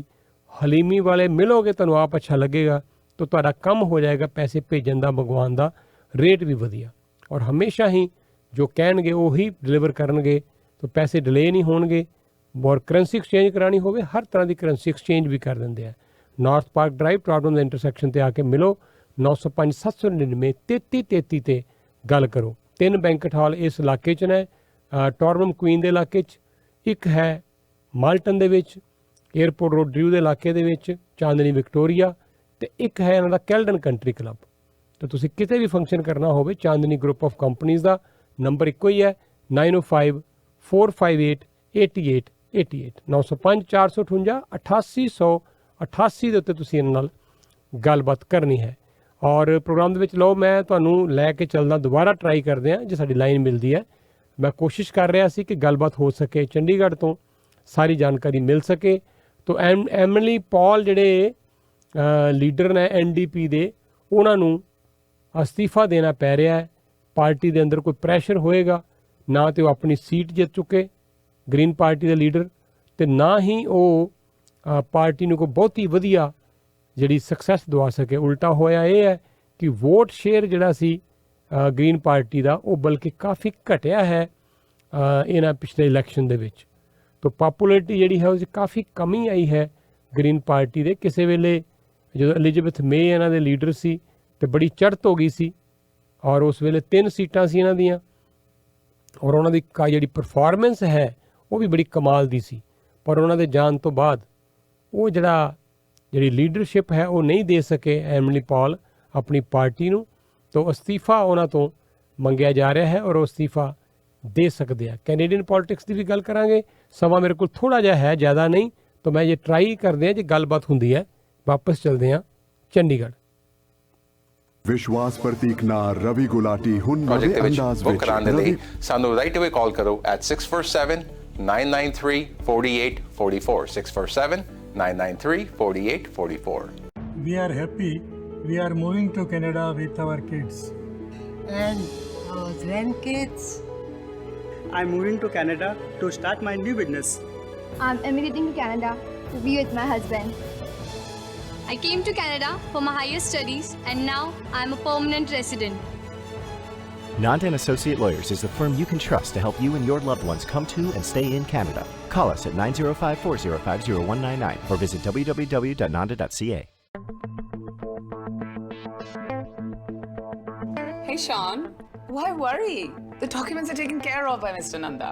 ਹਲੀਮੀ ਵਾਲੇ। ਮਿਲੋਗੇ ਤੁਹਾਨੂੰ ਆਪ ਅੱਛਾ ਲੱਗੇਗਾ, ਤਾਂ ਤੁਹਾਡਾ ਕੰਮ ਹੋ ਜਾਏਗਾ ਪੈਸੇ ਭੇਜਣ ਦਾ, ਮੰਗਵਾਉਣ ਦਾ, ਰੇਟ ਵੀ ਵਧੀਆ, ਔਰ ਹਮੇਸ਼ਾ ਹੀ ਜੋ ਕਹਿਣਗੇ ਉਹੀ ਡਿਲੀਵਰ ਕਰਨਗੇ, ਤਾਂ ਪੈਸੇ ਡਿਲੇ ਨਹੀਂ ਹੋਣਗੇ। ਔਰ ਕਰੰਸੀ ਐਕਸਚੇਂਜ ਕਰਾਉਣੀ ਹੋਵੇ ਹਰ ਤਰ੍ਹਾਂ ਦੀ ਕਰੰਸੀ ਐਕਸਚੇਂਜ ਵੀ ਕਰ ਦਿੰਦੇ ਆ। ਨਾਰਥ ਪਾਰਕ ਡਰਾਈਵ ਟਰਾਡਨ ਦੇ ਇੰਟਰਸੈਕਸ਼ਨ ਤੇ ਆ ਕੇ ਮਿਲੋ। 905 799 3333 ਤੇ ਗੱਲ ਕਰੋ। 3 ਬੈਂਕਟ ਹਾਲ ਇਸ ਇਲਾਕੇ 'ਚ ਨੇ, ਟੋਰਨਮ ਕੁਈਨ ਦੇ ਇਲਾਕੇ 'ਚ, ਇੱਕ ਹੈ ਮਾਲਟਨ ਦੇ ਵਿੱਚ, ਏਅਰਪੋਰਟ ਰੋਡ ਡਰਿਊ ਦੇ ਇਲਾਕੇ ਦੇ ਵਿੱਚ, ਚਾਂਦਨੀ ਵਿਕਟੋਰੀਆ, ਤੇ ਇੱਕ ਹੈ ਇਹਨਾਂ ਦਾ ਕੈਲਡਨ ਕੰਟਰੀ ਕਲੱਬ। ਤਾਂ ਤੁਸੀਂ ਕਿਤੇ ਵੀ ਫੰਕਸ਼ਨ ਕਰਨਾ ਹੋਵੇ ਚਾਂਦਨੀ ਗਰੁੱਪ ਆਫ ਕੰਪਨੀਜ਼ ਦਾ ਨੰਬਰ ਇੱਕੋ ਹੀ ਹੈ 9054588888 905 458 8888 ਦੇ ਉੱਤੇ ਤੁਸੀਂ ਇਹਨਾਂ ਨਾਲ ਗੱਲਬਾਤ ਕਰਨੀ ਹੈ। ਔਰ ਪ੍ਰੋਗਰਾਮ ਦੇ ਵਿੱਚ ਲਓ ਮੈਂ ਤੁਹਾਨੂੰ ਲੈ ਕੇ ਚੱਲਦਾ, ਦੁਬਾਰਾ ਟਰਾਈ ਕਰਦੇ ਹਾਂ ਜੇ ਸਾਡੀ ਲਾਈਨ ਮਿਲਦੀ ਹੈ। ਮੈਂ ਕੋਸ਼ਿਸ਼ ਕਰ ਰਿਹਾ ਸੀ ਕਿ ਗੱਲਬਾਤ ਹੋ ਸਕੇ, ਚੰਡੀਗੜ੍ਹ ਤੋਂ ਸਾਰੀ ਜਾਣਕਾਰੀ ਮਿਲ ਸਕੇ। ਤੋ ਐਮਿਲੀ ਪੌਲ ਜਿਹੜੇ ਲੀਡਰ ਨੇ NDP ਦੇ, ਉਹਨਾਂ ਨੂੰ ਅਸਤੀਫਾ ਦੇਣਾ ਪੈ ਰਿਹਾ ਹੈ। ਪਾਰਟੀ ਦੇ ਅੰਦਰ ਕੋਈ ਪ੍ਰੈਸ਼ਰ ਹੋਏਗਾ ਨਾ, ਤੇ ਉਹ ਆਪਣੀ ਸੀਟ ਜਿੱਤ ਚੁੱਕੇ ਗ੍ਰੀਨ ਪਾਰਟੀ ਦੇ ਲੀਡਰ, ਤੇ ਨਾ ਹੀ ਉਹ ਪਾਰਟੀ ਨੂੰ ਕੋਈ ਬਹੁਤੀ ਵਧੀਆ ਜਿਹੜੀ ਸਕਸੈਸ ਦਵਾ ਸਕੇ। ਉਲਟਾ ਹੋਇਆ ਇਹ ਹੈ ਕਿ ਵੋਟ ਸ਼ੇਅਰ ਜਿਹੜਾ ਸੀ ਗ੍ਰੀਨ ਪਾਰਟੀ ਦਾ, ਉਹ ਬਲਕਿ ਕਾਫੀ ਘਟਿਆ ਹੈ ਇਹਨਾਂ ਪਿਛਲੇ ਇਲੈਕਸ਼ਨ ਦੇ ਵਿੱਚ। ਤੋ ਪਾਪੂਲੈਰਿਟੀ ਜਿਹੜੀ ਹੈ ਉਹ 'ਚ ਕਾਫੀ ਕਮੀ ਆਈ ਹੈ ਗ੍ਰੀਨ ਪਾਰਟੀ ਦੇ। ਕਿਸੇ ਵੇਲੇ ਜਦੋਂ ਐਲਿਜ਼ਬeth ਮੇ ਇਹਨਾਂ ਦੇ ਲੀਡਰ ਸੀ ਤੇ ਬੜੀ ਚੜ੍ਹਤ ਹੋ ਗਈ ਸੀ, ਔਰ ਉਸ ਵੇਲੇ 3 ਸੀਟਾਂ ਸੀ ਇਹਨਾਂ ਦੀਆਂ, ਔਰ ਉਹਨਾਂ ਦੀ ਜਿਹੜੀ ਪਰਫਾਰਮੈਂਸ ਹੈ ਉਹ ਵੀ ਬੜੀ ਕਮਾਲ ਦੀ ਸੀ। ਪਰ ਉਹਨਾਂ ਦੇ ਜਾਣ ਤੋਂ ਬਾਅਦ ਉਹ ਜਿਹੜੀ ਲੀਡਰਸ਼ਿਪ ਹੈ ਉਹ ਨਹੀਂ ਦੇ ਸਕੇ ਐਮਿਲੀ ਪੌਲ ਆਪਣੀ ਪਾਰਟੀ ਨੂੰ, ਤੋਂ ਅਸਤੀਫਾ ਉਹਨਾਂ ਤੋਂ ਮੰਗਿਆ ਜਾ ਰਿਹਾ ਹੈ, ਔਰ ਉਹ ਅਸਤੀਫਾ ਦੇ ਸਕਦੇ ਆ। ਕੈਨੇਡੀਅਨ ਪੋਲਿਟਿਕਸ ਦੀ ਵੀ ਗੱਲ ਕਰਾਂਗੇ, ਸਮਾਂ ਮੇਰੇ ਕੋਲ ਥੋੜ੍ਹਾ ਜਿਹਾ ਹੈ, ਜ਼ਿਆਦਾ ਨਹੀਂ, ਤਾਂ ਮੈਂ ਇਹ ਟਰਾਈ ਕਰਦੇ ਹਾਂ ਜੇ ਗੱਲਬਾਤ ਹੁੰਦੀ ਹੈ। ਵਾਪਸ ਚੱਲਦੇ ਹਾਂ ਚੰਡੀਗੜ੍ਹ। ਵਿਸ਼ਵਾਸ ਪ੍ਰਤੀਕ ਨਾਲ ਰਵੀ ਗੁਲਾਟੀ ਹੁਣ ਪ੍ਰੋਜੈਕਟ ਨਵੇਂ ਦੇ ਵਿੱਚ ਅੰਦਾਜ਼ ਬੁੱਕ ਵਿੱਚ ਕਰਾਉਣ ਦੇ ਲਈ ਸਾਨੂੰ ਰਾਈਟ ਅਵੇ ਕਾਲ ਕਰੋ at 647-993-4844 647-993-4844। We are happy. We are moving to Canada with our kids. And our grandkids. I'm moving to Canada to start my new business. I'm immigrating to Canada to be with my husband. I came to Canada for my higher studies and now I'm a permanent resident. Nanda & Associate Lawyers is the firm you can trust to help you and your loved ones come to and stay in Canada. Call us at 905-405-0199 or visit www.nanda.ca. Hey Sean, why worry? The documents are taken care of by Mr. Nanda.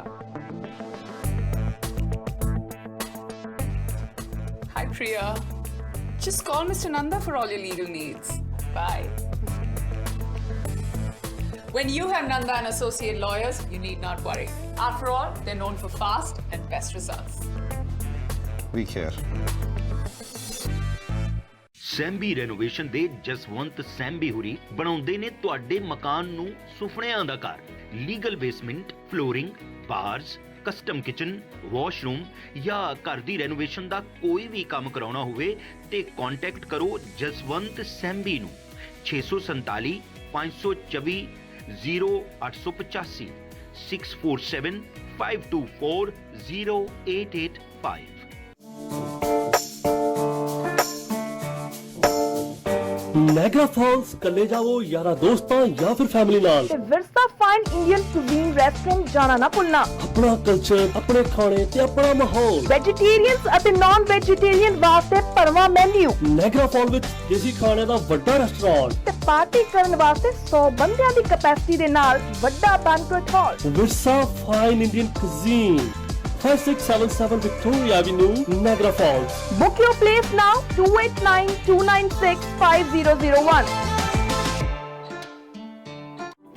Hi Priya. Just call Mr. Nanda for all your legal needs. Bye. When you have Nanda & Associate Lawyers, you need not worry. After all, they're known for fast and best results. We care. Sembi renovation ਦੇ ਜਸਵੰਤ ਸੈਂਬੀ ਹੁਰੀ ਬਣਾਉਂਦੇ ਨੇ ਤੁਹਾਡੇ ਮਕਾਨ ਨੂੰ ਸੁਪਨਿਆਂ ਦਾ ਘਰ। Legal basement, flooring, bars, custom kitchen, washroom ਜਾਂ ਘਰ ਦੀ ਰੈਨੋਵੇਸ਼ਨ ਦਾ ਕੋਈ ਵੀ ਕੰਮ ਕਰਾਉਣਾ ਹੋਵੇ ਤੇ ਕੰਟੈਕਟ ਕਰੋ ਜਸਵੰਤ ਸੈਂਬੀ ਨੂੰ 647 524 0885 647 524 0885। ਨਾਇਗਰਾ ਫਾਲਸ ਕੱਲੇ ਜਾਵੋ ਯਾਰਾ ਦੋਸਤਾਂ ਜਾਂ ਫਿਰ ਫੈਮਿਲੀ ਨਾਲ, ਤੇ ਵਿਰਸਾ ਫਾਈਨ ਇੰਡੀਅਨ ਕੁਜ਼ੀਨ ਰੈਸਟੋਰੈਂਟ ਜਾਣਾ ਨਾ ਭੁੱਲਣਾ। ਆਪਣਾ ਕਲਚਰ, ਆਪਣੇ ਖਾਣੇ ਤੇ ਆਪਣਾ ਮਾਹੌਲ, ਵੈਜੀਟੇਰੀਅਨਸ ਅਤੇ ਨਾਨ ਵੈਜੀਟੇਰੀਅਨ ਵਾਸਤੇ ਭਰਵਾਂ ਮੈਨੂ। ਨਾਇਗਰਾ ਫਾਲ ਵਿੱਚ ਦੇਸੀ ਖਾਣੇ ਦਾ ਵੱਡਾ ਰੈਸਟੋਰੈਂਟ ਤੇ ਪਾਰਟੀ ਕਰਨ ਵਾਸਤੇ 100 ਬੰਦਿਆਂ ਦੀ ਕੈਪੈਸਿਟੀ ਦੇ ਨਾਲ ਵੱਡਾ ਬੈਂਕੁਏਟ ਹਾਲ। ਵਿਰਸਾ fine Indian cuisine, 5677 Victoria Avenue, Niagara Falls. Book your place now, 289-296-5001.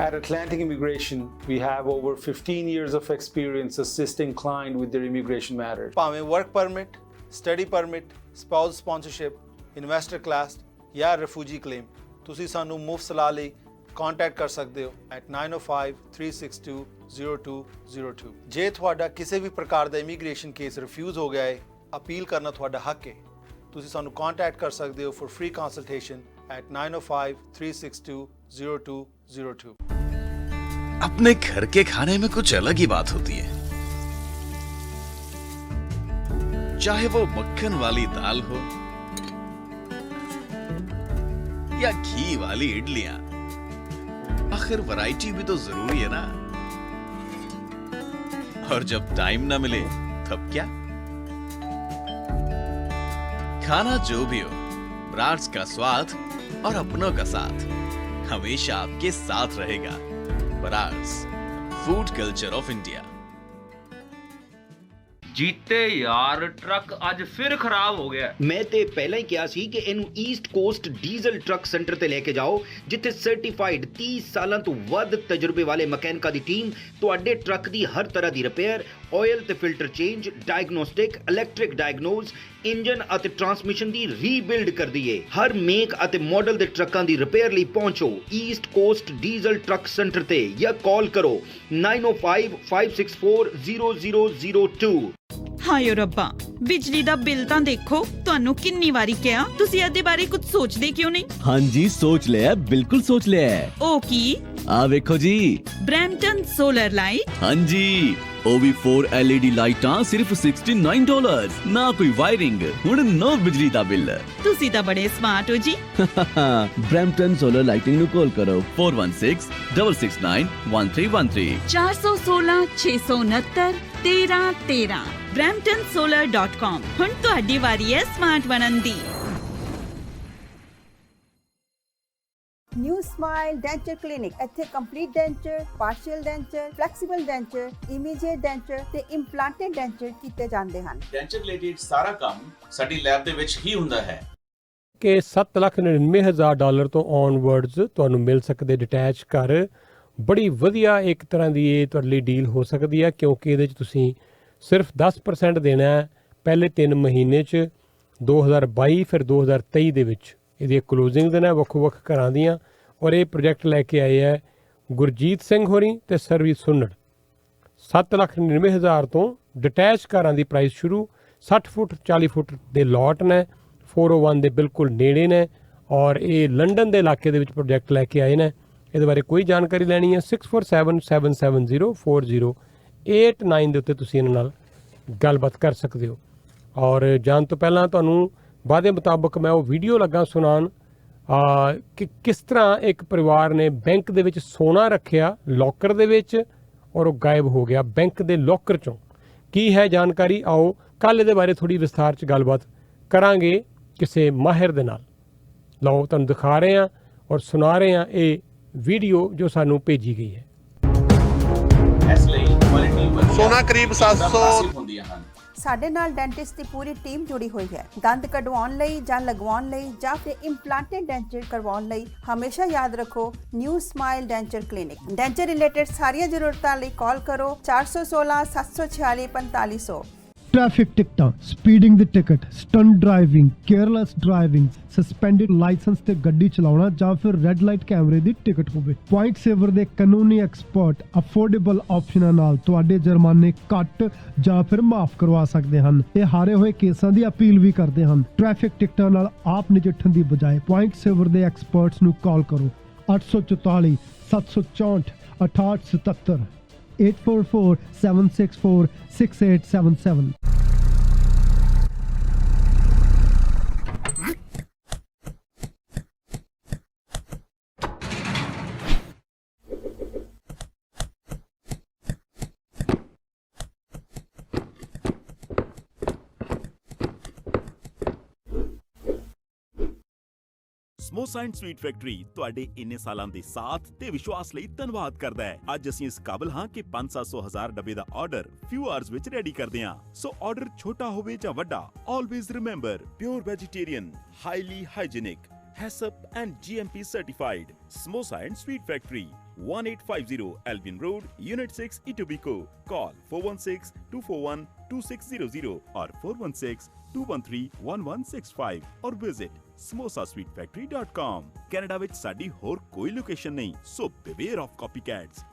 At Atlantic Immigration, we have over 15 years of experience assisting clients with their immigration matters. ਭਾਵੇਂ work permit, study permit, spouse sponsorship, investor class ਜਾਂ refugee claim, ਤੁਸੀਂ ਸਾਨੂੰ ਮੁਫਤ ਸਲਾਹ ਲਈ contact ਕਰ ਸਕਦੇ ਹੋ at 905-362-0202। ਜੇ ਤੁਹਾਡਾ ਕਿਸੇ ਵੀ ਪ੍ਰਕਾਰ ਦਾ ਇਮੀਗ੍ਰੇਸ਼ਨ ਕੇਸ ਰਿਫਿਊਜ਼ ਹੋ ਗਿਆ ਹੈ, ਅਪੀਲ ਕਰਨਾ ਤੁਹਾਡਾ ਹੱਕ ਹੈ। ਤੁਸੀਂ ਸਾਨੂੰ ਕੰਟੈਕਟ ਕਰ ਸਕਦੇ ਹੋ for free consultation at 905-362-0202। अपने घर के खाने में कुछ अलग ही बात होती है, चाहे वो मक्खन वाली दाल हो या घी वाली इडलियां, आखिर वैरायटी भी तो जरूरी है ना। और जब टाइम ना मिले तब क्या, खाना जो भी हो, ब्राड्स का स्वाद और अपनों का साथ हमेशा आपके साथ रहेगा। Brar's, food culture of India. ਜੀਤੇ ਯਾਰ ਟਰੱਕ ਅੱਜ ਫਿਰ ਖਰਾਬ ਹੋ ਗਿਆ। ਮੈਂ ਤੇ ਪਹਿਲਾਂ ਹੀ ਕਿਹਾ ਸੀ ਕਿ ਇਹਨੂੰ East cost diesel truck centre ਤੇ ਲੈ ਕੇ ਜਾਓ, ਜਿੱਥੇ ਸਰਟੀਫਾਈਡ 30 ਸਾਲਾਂ ਤੋਂ ਵੱਧ ਤਜਰਬੇ ਵਾਲੇ ਮਕੈਨਿਕਾਂ ਦੀ ਟੀਮ ਤੁਹਾਡੇ ਟਰੱਕ ਦੀ ਹਰ ਤਰ੍ਹਾਂ ਦੀ ਰਿਪੇਅਰ, ਆਇਲ ਤੇ filter change, diagnostic, electric diagnose, engine ਅਤੇ ਟਰਾਂਸਮਿਸ਼ਨ ਦੀ ਰੀਬਿਲਡ ਕਰਦੀ ਏ। ਹਰ ਮੇਕ ਅਤੇ ਮਾਡਲ ਦੇ ਟਰੱਕਾਂ ਦੀ ਰਿਪੇਅਰ ਲਈ ਪਹੁੰਚੋ East cost diesel truck centre ਤੇ ਜਾਂ ਕਾਲ ਕਰੋ 9055640002। ਹਾਏ ਰੱਬਾ, ਬਿਜਲੀ ਦਾ ਬਿੱਲ ਤਾਂ ਦੇਖੋ। ਤੁਹਾਨੂੰ ਕਿੰਨੀ ਵਾਰੀ ਕਿਹਾ, ਤੁਸੀਂ ਇਹਦੇ ਬਾਰੇ ਕੁਝ ਸੋਚਦੇ ਕਿਉਂ ਨਹੀਂ? ਹਾਂਜੀ ਸੋਚ ਲਿਆ, ਬਿਲਕੁਲ ਸੋਚ ਲਿਆ। ਉਹ ਕੀ? ਆ ਵੇਖੋ ਜੀ, ਬ੍ਰੈਂਪਟਨ ਸੋਲਰ ਲਾਈਟ। ਹਾਂਜੀ, ਉਹ ਵੀ 4 LED ਲਾਈਟਾਂ ਸਿਰਫ $69, ਨਾ ਕੋਈ ਵਾਇਰਿੰਗ, ਹੁਣ ਨੋ ਬਿਜਲੀ ਦਾ ਬਿੱਲ। ਤੁਸੀਂ ਤਾਂ ਬੜੇ ਸਮਾਰਟ ਹੋ ਜੀ। ਬ੍ਰੈਂਪਟਨ ਸੋਲਰ ਲਾਈਟਿੰਗ ਨੂੰ ਕਾਲ ਕਰੋ 4166691313 416-669-1313 bramptonsolar.com। ਹੁਣ ਤੁਹਾਡੀ ਵਾਰੀ ਹੈ ਸਮਾਰਟ ਬਣਨ ਦੀ। New Smile Denture Clinic ਇੱਥੇ complete denture, partial denture, flexible denture, immediate denture ਤੇ ਇੰਪਲਾਂਟਡ ਡੈਂਚਰ ਕੀਤੇ ਜਾਂਦੇ ਹਨ। ਡੈਂਚਰ ਰਿਲੇਟਡ ਸਾਰਾ ਕੰਮ ਸਾਡੀ ਲੈਬ ਦੇ ਵਿੱਚ ਹੀ ਹੁੰਦਾ ਹੈ। ਕਿ $7,99,000 ਤੋਂ ਔਨਵਰਡਸ ਤੁਹਾਨੂੰ ਮਿਲ ਸਕਦੇ ਡਿਟੈਚ ਘਰ। ਬੜੀ ਵਧੀਆ ਇੱਕ ਤਰ੍ਹਾਂ ਦੀ ਇਹ ਤੁਹਾਡੇ ਲਈ ਡੀਲ ਹੋ ਸਕਦੀ ਹੈ, ਕਿਉਂਕਿ ਇਹਦੇ 'ਚ ਤੁਸੀਂ ਸਿਰਫ 10% ਦੇਣਾ ਹੈ ਪਹਿਲੇ 3 ਮਹੀਨੇ 'ਚ 2022, ਫਿਰ 2023 ਦੇ ਵਿੱਚ ਇਹਦੀ ਕਲੋਜ਼ਿੰਗ ਦੇਣਾ ਵੱਖੋ ਵੱਖ ਘਰਾਂ ਦੀਆਂ। ਔਰ ਇਹ ਪ੍ਰੋਜੈਕਟ ਲੈ ਕੇ ਆਏ ਹੈ ਗੁਰਜੀਤ ਸਿੰਘ ਹੋਰੀ ਤੇ ਸਰਵੀ ਸੁੰਨੜ। 7,99,000 ਤੋਂ ਡਿਟੈਚ ਘਰਾਂ ਦੀ ਪ੍ਰਾਈਸ ਸ਼ੁਰੂ। 60 ਫੁੱਟ 40 ਫੁੱਟ ਦੇ ਲੋਟ ਨੇ, 401 ਦੇ ਬਿਲਕੁਲ ਨੇੜੇ ਨੇ, ਔਰ ਇਹ ਲੰਡਨ ਦੇ ਇਲਾਕੇ ਦੇ ਵਿੱਚ ਪ੍ਰੋਜੈਕਟ ਲੈ ਕੇ ਆਏ ਨੇ। ਇਹਦੇ ਬਾਰੇ ਕੋਈ ਜਾਣਕਾਰੀ ਲੈਣੀ ਹੈ 6477704089 ਦੇ ਉੱਤੇ ਤੁਸੀਂ ਇਹਨਾਂ ਨਾਲ ਗੱਲਬਾਤ ਕਰ ਸਕਦੇ ਹੋ। ਔਰ ਜਾਣ ਤੋਂ ਪਹਿਲਾਂ ਤੁਹਾਨੂੰ ਵਾਅਦੇ ਮੁਤਾਬਕ ਮੈਂ ਉਹ ਵੀਡੀਓ ਲੱਗਾ ਸੁਣਾਉਣ ਕਿ ਕਿਸ ਤਰ੍ਹਾਂ ਇੱਕ ਪਰਿਵਾਰ ਨੇ ਬੈਂਕ ਦੇ ਵਿੱਚ ਸੋਨਾ ਰੱਖਿਆ ਲੋਕਰ ਦੇ ਵਿੱਚ, ਔਰ ਉਹ ਗਾਇਬ ਹੋ ਗਿਆ ਬੈਂਕ ਦੇ ਲੋਕਰ 'ਚੋਂ। ਕੀ ਹੈ ਜਾਣਕਾਰੀ, ਆਓ ਕੱਲ੍ਹ ਇਹਦੇ ਬਾਰੇ ਥੋੜ੍ਹੀ ਵਿਸਥਾਰ 'ਚ ਗੱਲਬਾਤ ਕਰਾਂਗੇ ਕਿਸੇ ਮਾਹਿਰ ਦੇ ਨਾਲ। ਲਓ ਤੁਹਾਨੂੰ ਦਿਖਾ ਰਹੇ ਹਾਂ ਔਰ ਸੁਣਾ ਰਹੇ ਹਾਂ ਇਹ ਵੀਡੀਓ ਜੋ ਸਾਨੂੰ ਭੇਜੀ ਗਈ ਹੈ। ਇਸ ਲਈ ਕੁਆਲਿਟੀ ਸੋਨਾ ਕਰੀਬ 700 ਹੁੰਦੀਆਂ ਹਨ। ਸਾਡੇ ਨਾਲ ਡੈਂਟਿਸਟ ਦੀ ਪੂਰੀ ਟੀਮ ਜੁੜੀ ਹੋਈ ਹੈ। ਦੰਦ ਕਢਵਾਉਣ ਲਈ ਜਾਂ ਲਗਵਾਉਣ ਲਈ ਜਾਂ ਫਿਰ ਇੰਪਲਾਂਟਡ ਡੈਂਚਰ ਕਰਵਾਉਣ ਲਈ ਹਮੇਸ਼ਾ ਯਾਦ ਰੱਖੋ new smile denture clinic. Denture related ਸਾਰੀਆਂ ਜ਼ਰੂਰਤਾਂ ਲਈ ਕਾਲ ਕਰੋ 416-746-4500। ਟ੍ਰੈਫਿਕ ਟਿਕਟਾਂ, ਸਪੀਡਿੰਗ ਦੀ ticket, stunt driving, careless driving, suspended licence ਤੇ ਗੱਡੀ ਚਲਾਉਣਾ ਜਾਂ ਫਿਰ ਰੈੱਡ ਲਾਈਟ ਕੈਮਰੇ ਦੀ ਟਿਕਟ ਹੋਵੇ। ਪੁਆਇੰਟ ਸੇਵਰ ਦੇ ਕਾਨੂੰਨੀ ਐਕਸਪਰਟ ਅਫੋਰਡੇਬਲ ਆਪਸ਼ਨਾਂ ਨਾਲ ਤੁਹਾਡੇ ਜੁਰਮਾਨੇ ਘੱਟ ਜਾਂ ਫਿਰ ਮਾਫ ਕਰਵਾ ਸਕਦੇ ਹਨ। ਇਹ ਹਾਰੇ ਹੋਏ ਕੇਸਾਂ ਦੀ ਅਪੀਲ ਵੀ ਕਰਦੇ ਹਨ। ਟ੍ਰੈਫਿਕ ਟਿਕਟਾਂ ਨਾਲ ਆਪ ਨਜਿੱਠਣ ਦੀ ਬਜਾਏ ਪੁਆਇੰਟ ਸੇਵਰ ਦੇ ਐਕਸਪਰਟਸ ਨੂੰ ਕਾਲ ਕਰੋ 844 764 6877 844-764-6877। ਸਮੋਸਾ ਐਂਡ ਸਵੀਟ ਫੈਕਟਰੀ ਤੁਹਾਡੇ ਇੰਨੇ ਸਾਲਾਂ ਦੇ ਸਾਥ ਤੇ ਵਿਸ਼ਵਾਸ ਲਈ ਧੰਨਵਾਦ ਕਰਦਾ ਹੈ। ਅੱਜ ਅਸੀਂ ਇਸ ਕਾਬਲ ਹਾਂ ਕਿ 500-1000 ਡੱਬੇ ਦਾ ਆਰਡਰ ਫਿਊ ਆਵਰਸ ਵਿੱਚ ਰੈਡੀ ਕਰਦੇ ਹਾਂ। ਸੋ ਆਰਡਰ ਛੋਟਾ ਹੋਵੇ ਜਾਂ ਵੱਡਾ, always remember pure vegetarian, highly hygienic, HACCP and GMP certified. Samosa and Sweet Factory, 1850 Albion Road, Unit 6, Etobicoke. Call 416-241-2600 or 416-213-1165 or visit samosasweetfactory.com. Canada ਵਿੱਚ ਸਾਡੀ ਹੋਰ ਕੋਈ ਲੋਕੇਸ਼ਨ ਨਹੀਂ, so beware of copycats.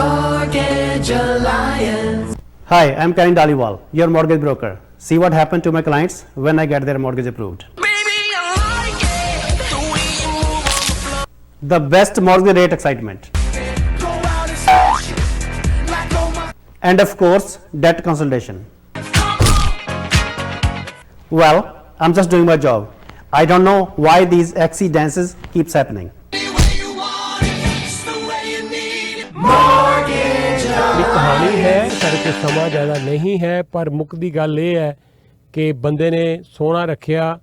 Mortgage Alliance. Hi, I'm Karan Daliwal, your mortgage broker. See what happened to my clients when I get their mortgage approved. The best mortgage rate excitement. And of course, debt consultation. Well, I'm just doing my job. I don't know why these XC dances keeps happening. कहानी है सारे को समा ज़्यादा नहीं है, पर मुक्दी गल ये है कि बंदे ने सोना रखिया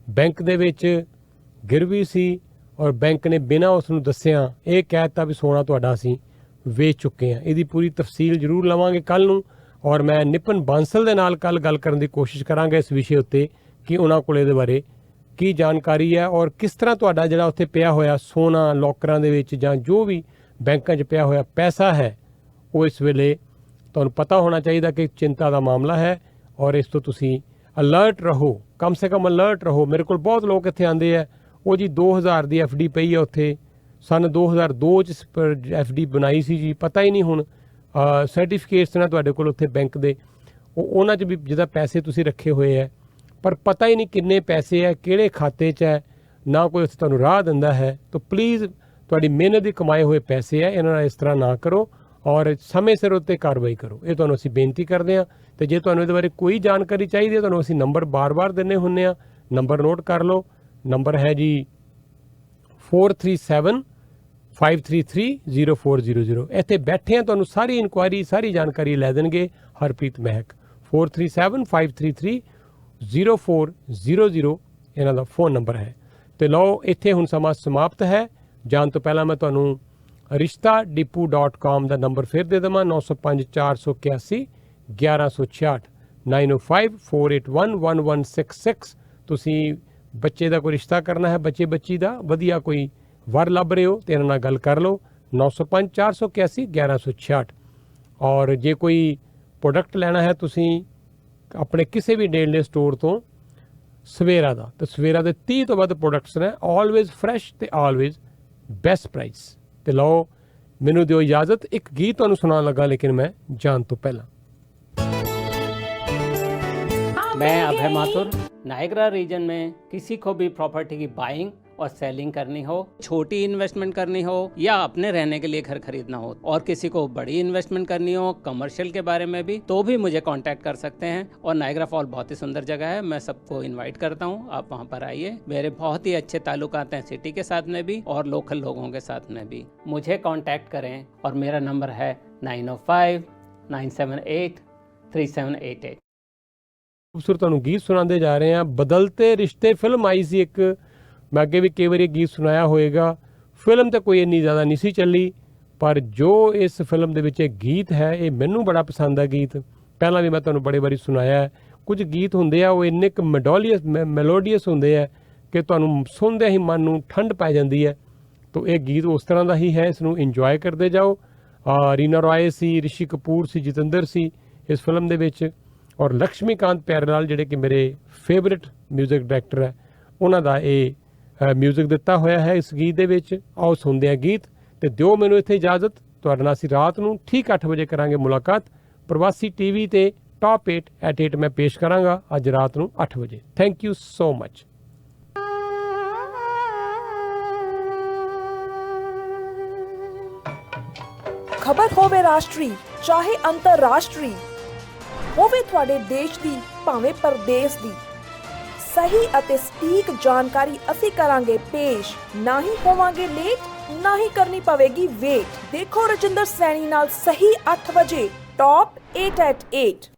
बैंक दे विच गिरवी सी और बैंक ने बिना उसनूं दस्सिया ये कहता भी सोना तुहाडा असीं ਵੇਚ ਚੁੱਕੇ ਹਾਂ। ਇਹਦੀ ਪੂਰੀ ਤਫਸੀਲ ਜ਼ਰੂਰ ਲਵਾਂਗੇ ਕੱਲ੍ਹ ਨੂੰ। ਔਰ ਮੈਂ ਨਿਪਨ ਬਾਂਸਲ ਦੇ ਨਾਲ ਕੱਲ੍ਹ ਗੱਲ ਕਰਨ ਦੀ ਕੋਸ਼ਿਸ਼ ਕਰਾਂਗਾ ਇਸ ਵਿਸ਼ੇ ਉੱਤੇ ਕਿ ਉਹਨਾਂ ਕੋਲ ਇਹਦੇ ਬਾਰੇ ਕੀ ਜਾਣਕਾਰੀ ਹੈ ਔਰ ਕਿਸ ਤਰ੍ਹਾਂ ਤੁਹਾਡਾ ਜਿਹੜਾ ਉੱਥੇ ਪਿਆ ਹੋਇਆ ਸੋਨਾ ਲੋਕਰਾਂ ਦੇ ਵਿੱਚ ਜਾਂ ਜੋ ਵੀ ਬੈਂਕਾਂ 'ਚ ਪਿਆ ਹੋਇਆ ਪੈਸਾ ਹੈ ਉਹ ਇਸ ਵੇਲੇ ਤੁਹਾਨੂੰ ਪਤਾ ਹੋਣਾ ਚਾਹੀਦਾ ਕਿ ਚਿੰਤਾ ਦਾ ਮਾਮਲਾ ਹੈ ਔਰ ਇਸ ਤੋਂ ਤੁਸੀਂ ਅਲਰਟ ਰਹੋ, ਕਮ ਸੇ ਕਮ ਅਲਰਟ ਰਹੋ। ਮੇਰੇ ਕੋਲ ਬਹੁਤ ਲੋਕ ਇੱਥੇ ਆਉਂਦੇ ਆ, ਉਹ ਜੀ 2000 ਦੀ FD ਪਈ ਹੈ ਉੱਥੇ, ਸਨ 2002 'ਚ FD ਬਣਾਈ ਸੀ ਜੀ, ਪਤਾ ਹੀ ਨਹੀਂ ਹੁਣ ਸਰਟੀਫਿਕੇਟਸ ਨੇ ਤੁਹਾਡੇ ਕੋਲ ਉੱਥੇ ਬੈਂਕ ਦੇ, ਉਹਨਾਂ 'ਚ ਵੀ ਜਿਹਦਾ ਪੈਸੇ ਤੁਸੀਂ ਰੱਖੇ ਹੋਏ ਹੈ ਪਰ ਪਤਾ ਹੀ ਨਹੀਂ ਕਿੰਨੇ ਪੈਸੇ ਹੈ, ਕਿਹੜੇ ਖਾਤੇ 'ਚ ਹੈ, ਨਾ ਕੋਈ ਉੱਥੇ ਤੁਹਾਨੂੰ ਰਾਹ ਦਿੰਦਾ ਹੈ। ਤਾਂ ਪਲੀਜ਼ ਤੁਹਾਡੀ ਮਿਹਨਤ ਦੀ ਕਮਾਏ ਹੋਏ ਪੈਸੇ ਹੈ, ਇਹਨਾਂ ਨਾਲ ਇਸ ਤਰ੍ਹਾਂ ਨਾ ਕਰੋ ਔਰ ਸਮੇਂ ਸਿਰ ਉੱਤੇ ਕਾਰਵਾਈ ਕਰੋ, ਇਹ ਤੁਹਾਨੂੰ ਅਸੀਂ ਬੇਨਤੀ ਕਰਦੇ ਹਾਂ। ਅਤੇ ਜੇ ਤੁਹਾਨੂੰ ਇਹਦੇ ਬਾਰੇ ਕੋਈ ਜਾਣਕਾਰੀ ਚਾਹੀਦੀ ਹੈ ਤੁਹਾਨੂੰ ਅਸੀਂ ਨੰਬਰ ਬਾਰ-ਬਾਰ ਦਿੰਦੇ ਹੁੰਦੇ ਹਾਂ, ਨੰਬਰ ਨੋਟ ਕਰ ਲਓ। ਨੰਬਰ ਹੈ ਜੀ 4375330400। ਇੱਥੇ ਬੈਠੇ ਆ, ਤੁਹਾਨੂੰ ਸਾਰੀ ਇਨਕੁਆਇਰੀ ਸਾਰੀ ਜਾਣਕਾਰੀ ਲੈ ਦੇਣਗੇ ਹਰਪ੍ਰੀਤ ਮਹਿਕ। 4375330400 ਇਹਨਾਂ ਦਾ ਫ਼ੋਨ ਨੰਬਰ ਹੈ। ਅਤੇ ਲਓ ਇੱਥੇ ਹੁਣ ਸਮਾਂ ਸਮਾਪਤ ਹੈ। ਜਾਣ ਤੋਂ ਪਹਿਲਾਂ ਮੈਂ ਤੁਹਾਨੂੰ rishtadipu.com ਦਾ ਨੰਬਰ ਫਿਰ ਦੇ ਦੇਵਾਂ, 905 481 1166 9054811166। ਤੁਸੀਂ ਬੱਚੇ ਦਾ ਕੋਈ ਰਿਸ਼ਤਾ ਕਰਨਾ ਹੈ, ਬੱਚੀ ਦਾ ਵਧੀਆ ਕੋਈ ਵਰ ਲੱਭ ਰਹੇ ਹੋ ਤੇ ਇਹਨਾਂ ਨਾਲ ਗੱਲ ਕਰ ਲਓ, 905 481 1166। ਔਰ ਜੇ ਕੋਈ ਪ੍ਰੋਡਕਟ ਲੈਣਾ ਹੈ ਤੁਸੀਂ ਆਪਣੇ ਕਿਸੇ ਵੀ ਨੇੜਲੇ ਸਟੋਰ ਤੋਂ ਸਵੇਰਾ ਦਾ, ਤੇ ਸਵੇਰਾ ਦੇ 30 ਤੋਂ ਵੱਧ ਪ੍ਰੋਡਕਟਸ ਨੇ, ਆਲਵੇਜ਼ ਫਰੈਸ਼ ਤੇ ਆਲਵੇਜ਼ ਬੈਸਟ ਪ੍ਰਾਈਸ। ਤੇ ਲਓ ਮੈਨੂੰ ਦਿਓ ਇਜਾਜ਼ਤ, ਇੱਕ ਗੀਤ ਤੁਹਾਨੂੰ ਸੁਣਾਉਣ ਲੱਗਾ ਲੇਕਿਨ मैं जान तो पहला। मैं अभय माथुर। नायग्रा रीजन में किसी को भी प्रॉपर्टी की बाइंग और सेलिंग करनी हो, छोटी इन्वेस्टमेंट करनी हो या अपने रहने के लिए घर खरीदना हो, और किसी को बड़ी इन्वेस्टमेंट करनी हो कमर्शियल के बारे में भी, तो भी मुझे कांटेक्ट कर सकते हैं। और नायग्रा फॉल बहुत ही सुंदर जगह है, मैं सबको इनवाइट करता हूँ, आप वहाँ पर आइए। मेरे बहुत ही अच्छे ताल्लुकात हैं सिटी के साथ में भी और लोकल लोगों के साथ में भी। मुझे कांटेक्ट करें और मेरा नंबर है 9059783788। खूबसूरत ਤੁਹਾਨੂੰ ਗੀਤ ਸੁਣਾਉਂਦੇ ਜਾ ਰਹੇ ਹਾਂ। ਬਦਲਤੇ ਰਿਸ਼ਤੇ ਫਿਲਮ ਆਈ ਸੀ ਇੱਕ, ਮੈਂ ਅੱਗੇ ਵੀ ਕਈ ਵਾਰੀ ਗੀਤ ਸੁਣਾਇਆ ਹੋਏਗਾ। ਫਿਲਮ ਤਾਂ ਕੋਈ ਇੰਨੀ ਜ਼ਿਆਦਾ ਨਹੀਂ ਸੀ ਚੱਲੀ, ਪਰ ਜੋ ਇਸ ਫਿਲਮ ਦੇ ਵਿੱਚ ਇਹ ਗੀਤ ਹੈ ਇਹ ਮੈਨੂੰ ਬੜਾ ਪਸੰਦ ਹੈ ਗੀਤ। ਪਹਿਲਾਂ ਵੀ ਮੈਂ ਤੁਹਾਨੂੰ ਬੜੇ ਵਾਰੀ ਸੁਣਾਇਆ ਹੈ। ਕੁਝ ਗੀਤ ਹੁੰਦੇ ਆ ਉਹ ਇੰਨੇ ਕੁ ਮੈਲੋਡੀਅਸ ਹੁੰਦੇ ਆ ਕਿ ਤੁਹਾਨੂੰ ਸੁਣਦੇ ਹੀ ਮਨ ਨੂੰ ਠੰਡ ਪੈ ਜਾਂਦੀ ਹੈ। ਤਾਂ ਇਹ ਗੀਤ ਉਸ ਤਰ੍ਹਾਂ ਦਾ ਹੀ ਹੈ, ਇਸ ਨੂੰ ਇੰਜੋਏ ਕਰਦੇ ਜਾਓ। ਰੀਨਾ ਰॉय ਸੀ, ਰਿਸ਼ੀ ਕਪੂਰ ਸੀ, ਜਤਿੰਦਰ ਸੀ ਇਸ ਫਿਲਮ ਦੇ ਵਿੱਚ, ਔਰ ਲਕਸ਼ਮੀਕਾਂਤ ਪਿਆਰੇਲਾਲ ਜਿਹੜੇ ਕਿ ਮੇਰੇ ਫੇਵਰੇਟ ਮਿਊਜ਼ਿਕ ਡਾਇਰੈਕਟਰ ਹੈ, ਉਹਨਾਂ ਦਾ ਇਹ ਮਿਊਜ਼ਿਕ ਦਿੱਤਾ ਹੋਇਆ ਹੈ ਇਸ ਗੀਤ ਦੇ ਵਿੱਚ। ਆਓ ਸੁਣਦੇ ਹਾਂ ਗੀਤ ਤੇ ਦਿਓ ਮੈਨੂੰ ਇੱਥੇ ਇਜਾਜ਼ਤ। ਤੁਹਾਡੇ ਨਾਲ ਅਸੀਂ ਰਾਤ ਨੂੰ ਠੀਕ 8 ਵਜੇ ਕਰਾਂਗੇ ਮੁਲਾਕਾਤ। ਪ੍ਰਵਾਸੀ TV ਤੇ ਟੌਪ 8 at 8 ਮੈਂ ਪੇਸ਼ ਕਰਾਂਗਾ ਅੱਜ ਰਾਤ ਨੂੰ 8 ਵਜੇ। Thank you so much. ਖਬਰ ਹੋਵੇ ਰਾਸ਼ਟਰੀ ਚਾਹੇ ਅੰਤਰਰਾਸ਼ਟਰੀ, ਹੋਵੇ ਤੁਹਾਡੇ ਦੇਸ਼ ਦੀ ਭਾਵੇਂ ਪਰਦੇਸ ਦੀ, ਸਹੀ ਅਤੇ ਸਟੀਕ ਜਾਣਕਾਰੀ ਅਸੀਂ ਕਰਾਂਗੇ ਪੇਸ਼। ਨਾ ਹੀ ਹੋਵਾਂਗੇ ਲੇਟ, ਨਾ ਹੀ ਕਰਨੀ ਪਵੇਗੀ ਵੇਟ। ਦੇਖੋ ਰਜਿੰਦਰ ਸੈਣੀ ਨਾਲ ਸਹੀ 8 ਵਜੇ ਟੌਪ 8 at 8।